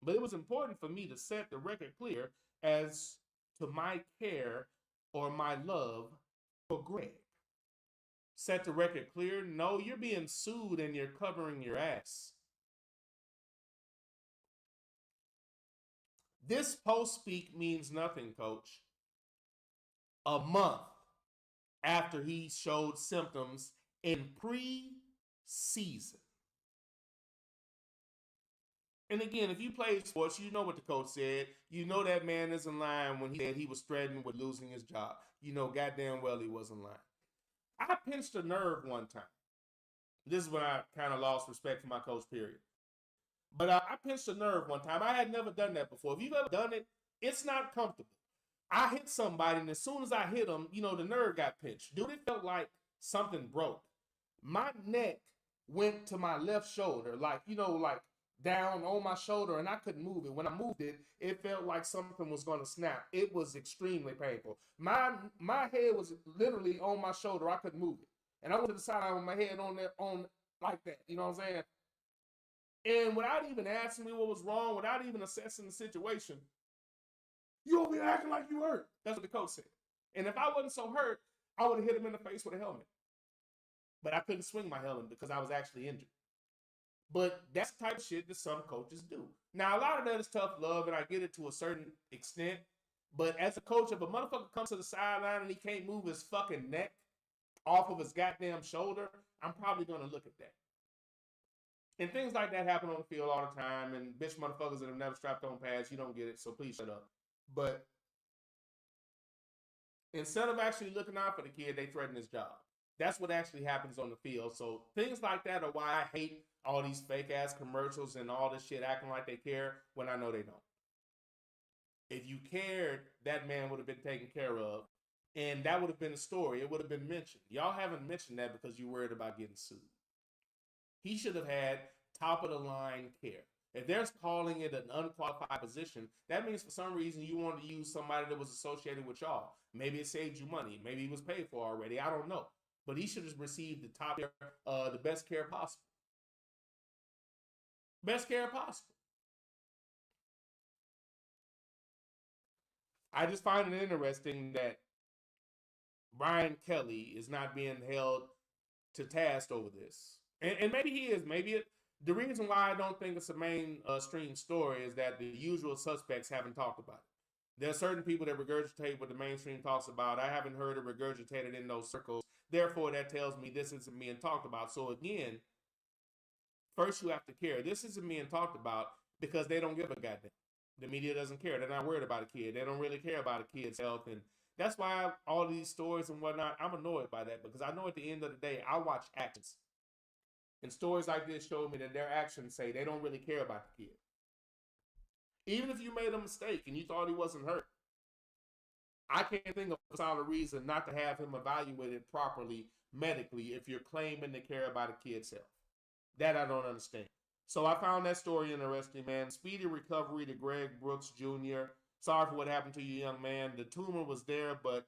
But it was important for me to set the record clear as to my care or my love for Greg. Set the record clear? No, you're being sued and you're covering your ass. This post-speak means nothing, coach. A month after he showed symptoms in pre-season. And again, if you play sports, you know what the coach said. You know that man isn't lying when he said he was threatened with losing his job. You know goddamn well he wasn't lying. I pinched a nerve one time. This is when I kind of lost respect for my coach, period. But I pinched a nerve one time. I had never done that before. If you've ever done it, it's not comfortable. I hit somebody, and as soon as I hit them, the nerve got pinched. Dude, it felt like something broke. My neck went to my left shoulder, like, like down on my shoulder, and I couldn't move it. When I moved it, it felt like something was going to snap. It was extremely painful. My head was literally on my shoulder. I couldn't move it. And I went to the side with my head on there, on like that. You know what I'm saying? And without even asking me what was wrong, without even assessing the situation, you over here acting like you hurt. That's what the coach said. And if I wasn't so hurt, I would have hit him in the face with a helmet. But I couldn't swing my helmet because I was actually injured. But that's the type of shit that some coaches do. Now, a lot of that is tough love, and I get it to a certain extent. But as a coach, if a motherfucker comes to the sideline and he can't move his fucking neck off of his goddamn shoulder, I'm probably going to look at that. And things like that happen on the field all the time. And bitch motherfuckers that have never strapped on pads, you don't get it, so please shut up. But instead of actually looking out for the kid, they threaten his job. That's what actually happens on the field. So things like that are why I hate all these fake ass commercials and all this shit acting like they care when I know they don't. If you cared, that man would have been taken care of. And that would have been a story. It would have been mentioned. Y'all haven't mentioned that because you're worried about getting sued. He should have had top of the line care. If they're calling it an unqualified position, that means for some reason you wanted to use somebody that was associated with y'all. Maybe it saved you money. Maybe he was paid for already. I don't know. But he should have received the top care, the best care possible. Best care possible. I just find it interesting that Brian Kelly is not being held to task over this. And maybe he is. The reason why I don't think it's a mainstream story is that the usual suspects haven't talked about it. There are certain people that regurgitate what the mainstream talks about. I haven't heard it regurgitated in those circles. Therefore, that tells me this isn't being talked about. So again, first you have to care. This isn't being talked about because they don't give a goddamn. The media doesn't care. They're not worried about a kid. They don't really care about a kid's health. And that's why all these stories and whatnot, I'm annoyed by that because I know at the end of the day, I watch actions. And stories like this show me that their actions say they don't really care about the kid. Even if you made a mistake and you thought he wasn't hurt, I can't think of a solid reason not to have him evaluated properly medically if you're claiming to care about a kid's health. That I don't understand. So I found that story interesting, man. Speedy recovery to Greg Brooks Jr. Sorry for what happened to you, young man. The tumor was there, but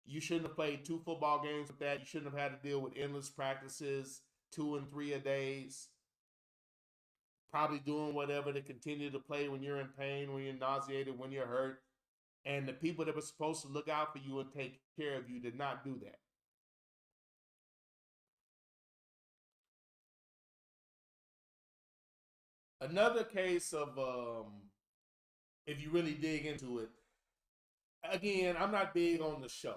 you shouldn't have played 2 football games with that. You shouldn't have had to deal with endless practices, 2 and 3 a days. Probably doing whatever to continue to play when you're in pain, when you're nauseated, when you're hurt. And the people that were supposed to look out for you and take care of you did not do that. Another case of, if you really dig into it, again, I'm not big on the show.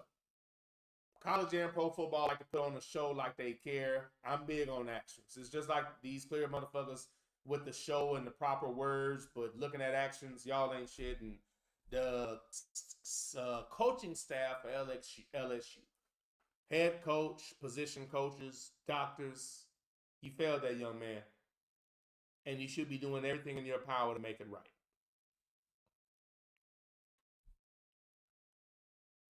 College and pro football like to put on a show like they care. I'm big on actions. It's just like these clear motherfuckers with the show and the proper words, but looking at actions, y'all ain't shit. And the coaching staff for LSU, head coach, position coaches, doctors, you failed that young man. And you should be doing everything in your power to make it right.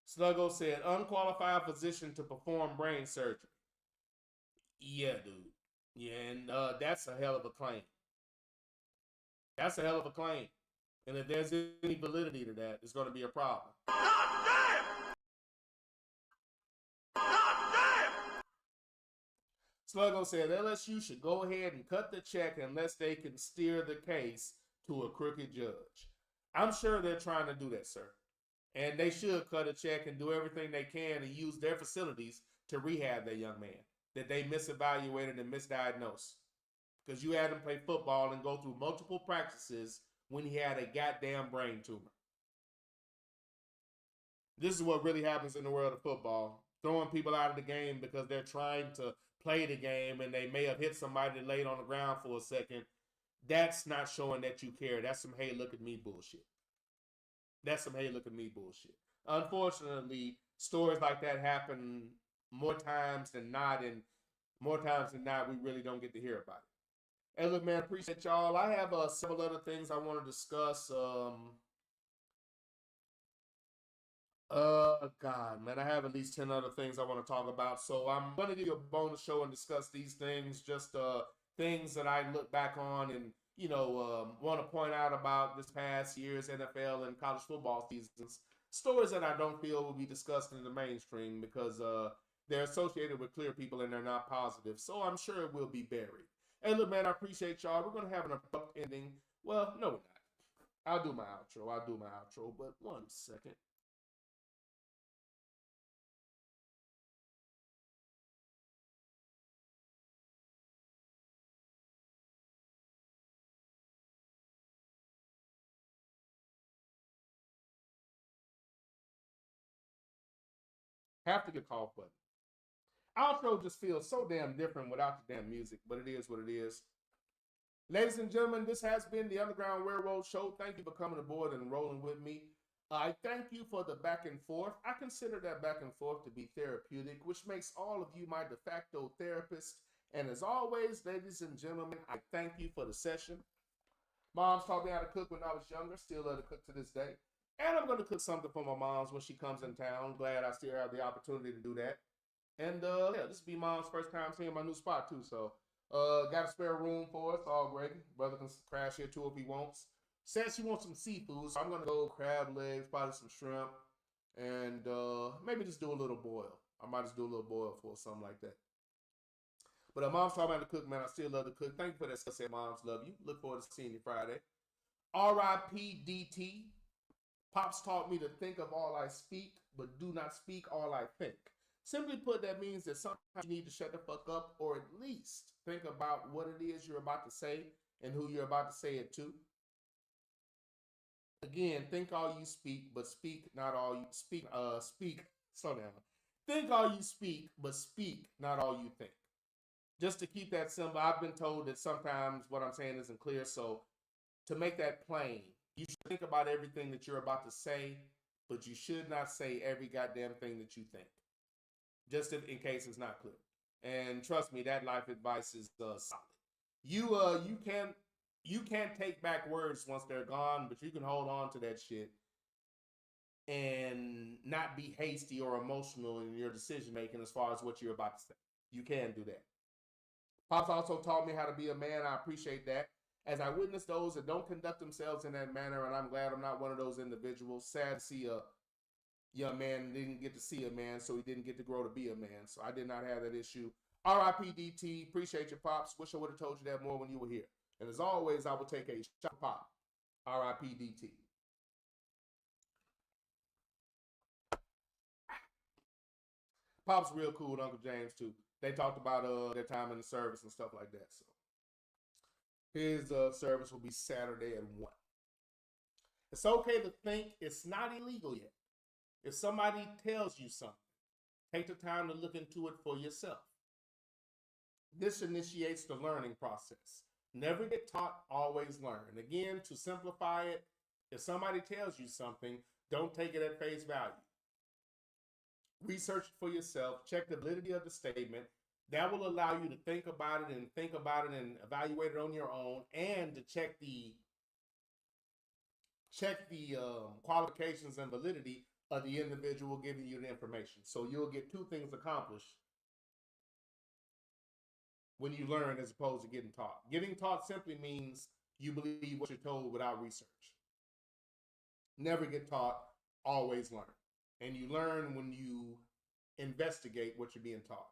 Sluggo said, unqualified physician to perform brain surgery. Yeah, dude. Yeah, and that's a hell of a claim. That's a hell of a claim. And if there's any validity to that, it's going to be a problem. Sluggo said LSU should go ahead and cut the check unless they can steer the case to a crooked judge. I'm sure they're trying to do that, sir. And they should cut a check and do everything they can and use their facilities to rehab that young man that they misevaluated and misdiagnosed. Because you had him play football and go through multiple practices when he had a goddamn brain tumor. This is what really happens in the world of football. Throwing people out of the game because they're trying to play the game and they may have hit somebody that laid on the ground for a second. That's not showing that you care. That's some hey, look at me bullshit. That's some hey, look at me bullshit. Unfortunately, stories like that happen more times than not, and more times than not, we really don't get to hear about it. Hey, look, man, appreciate y'all. I have several other things I want to discuss. God, man, I have at least 10 other things I want to talk about. So I'm going to give you a bonus show and discuss these things, just things that I look back on and, want to point out about this past year's NFL and college football seasons. Stories that I don't feel will be discussed in the mainstream because they're associated with clear people and they're not positive. So I'm sure it will be buried. Hey, look, man, I appreciate y'all. We're going to have an abrupt ending. Well, no, we're not. I'll do my outro, but one second. Have to get called button. Outro just feels so damn different without the damn music, but it is what it is. Ladies and gentlemen, this has been the Underground Railroad Show. Thank you for coming aboard and rolling with me. I thank you for the back and forth. I consider that back and forth to be therapeutic, which makes all of you my de facto therapist. And as always, ladies and gentlemen, I thank you for the session. Mom's taught me how to cook when I was younger, still love to cook to this day. And I'm going to cook something for my mom's when she comes in town. Glad I still have the opportunity to do that. And yeah, this will be Mom's first time seeing my new spot too. So got a spare room for us, all great. Brother can crash here too if he wants. Says she wants some seafood, so I'm gonna go crab legs, probably some shrimp, and maybe just do a little boil. I might just do a little boil for something like that. But Mom's talking about to cook, man. I still love to cook. Thank you for that. Said Moms love you. Look forward to seeing you Friday. R.I.P. DT. Pops taught me to think of all I speak, but do not speak all I think. Simply put, that means that sometimes you need to shut the fuck up or at least think about what it is you're about to say and who you're about to say it to. Again, think all you speak, but speak not all you speak. Slow down. Think all you speak, but speak not all you think. Just to keep that simple, I've been told that sometimes what I'm saying isn't clear. So to make that plain, you should think about everything that you're about to say, but you should not say every goddamn thing that you think. Just in case it's not clear. And trust me, that life advice is solid. You can't take back words once they're gone, but you can hold on to that shit and not be hasty or emotional in your decision making as far as what you're about to say. You can do that. Pops also taught me how to be a man. I appreciate that. As I witness those that don't conduct themselves in that manner, and I'm glad I'm not one of those individuals. Sad to see a young man didn't get to see a man, so he didn't get to grow to be a man. So I did not have that issue. R.I.P. DT. Appreciate you, Pops. Wish I would have told you that more when you were here. And as always, I will take a shot Pop. R.I.P. DT. Pop's real cool with Uncle James, too. They talked about their time in the service and stuff like that. So his service will be Saturday at 1. It's okay to think it's not illegal yet. If somebody tells you something, take the time to look into it for yourself. This initiates the learning process. Never get taught, always learn. Again, to simplify it, if somebody tells you something, don't take it at face value. Research it for yourself. Check the validity of the statement. That will allow you to think about it and evaluate it on your own, and to check the qualifications and validity of the individual giving you the information. So you'll get two things accomplished when you learn as opposed to getting taught. Getting taught simply means you believe what you're told without research. Never get taught, always learn. And you learn when you investigate what you're being taught.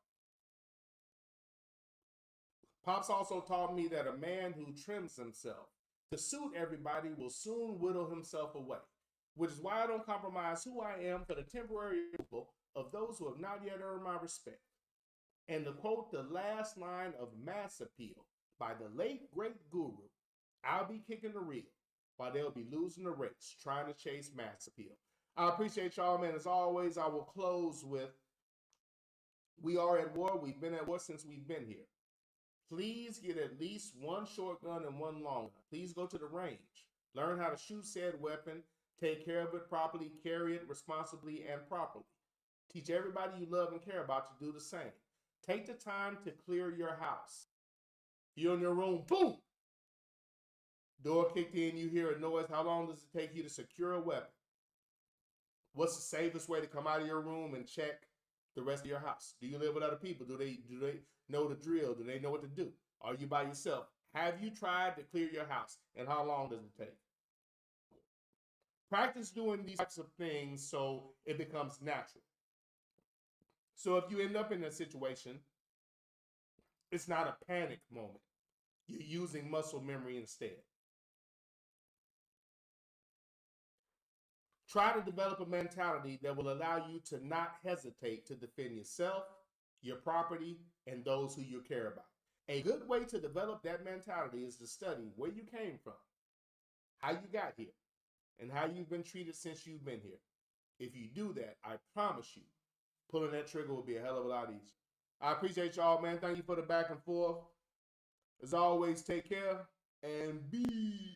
Pops also taught me that a man who trims himself to suit everybody will soon whittle himself away, which is why I don't compromise who I am for the temporary approval of those who have not yet earned my respect. And to quote the last line of Mass Appeal by the late great guru, I'll be kicking the reel while they'll be losing the race trying to chase Mass Appeal. I appreciate y'all, man. As always, I will close with, we are at war. We've been at war since we've been here. Please get at least one short gun and one long gun. Please go to the range. Learn how to shoot said weapon. Take care of it properly. Carry it responsibly and properly. Teach everybody you love and care about to do the same. Take the time to clear your house. You're in your room, boom! Door kicked in, you hear a noise. How long does it take you to secure a weapon? What's the safest way to come out of your room and check the rest of your house? Do you live with other people? Do they know the drill? Do they know what to do? Are you by yourself? Have you tried to clear your house? And how long does it take? Practice doing these types of things so it becomes natural. So if you end up in a situation, it's not a panic moment. You're using muscle memory instead. Try to develop a mentality that will allow you to not hesitate to defend yourself, your property, and those who you care about. A good way to develop that mentality is to study where you came from, how you got here, and how you've been treated since you've been here. If you do that, I promise you, pulling that trigger will be a hell of a lot easier. I appreciate y'all, man. Thank you for the back and forth. As always, take care and be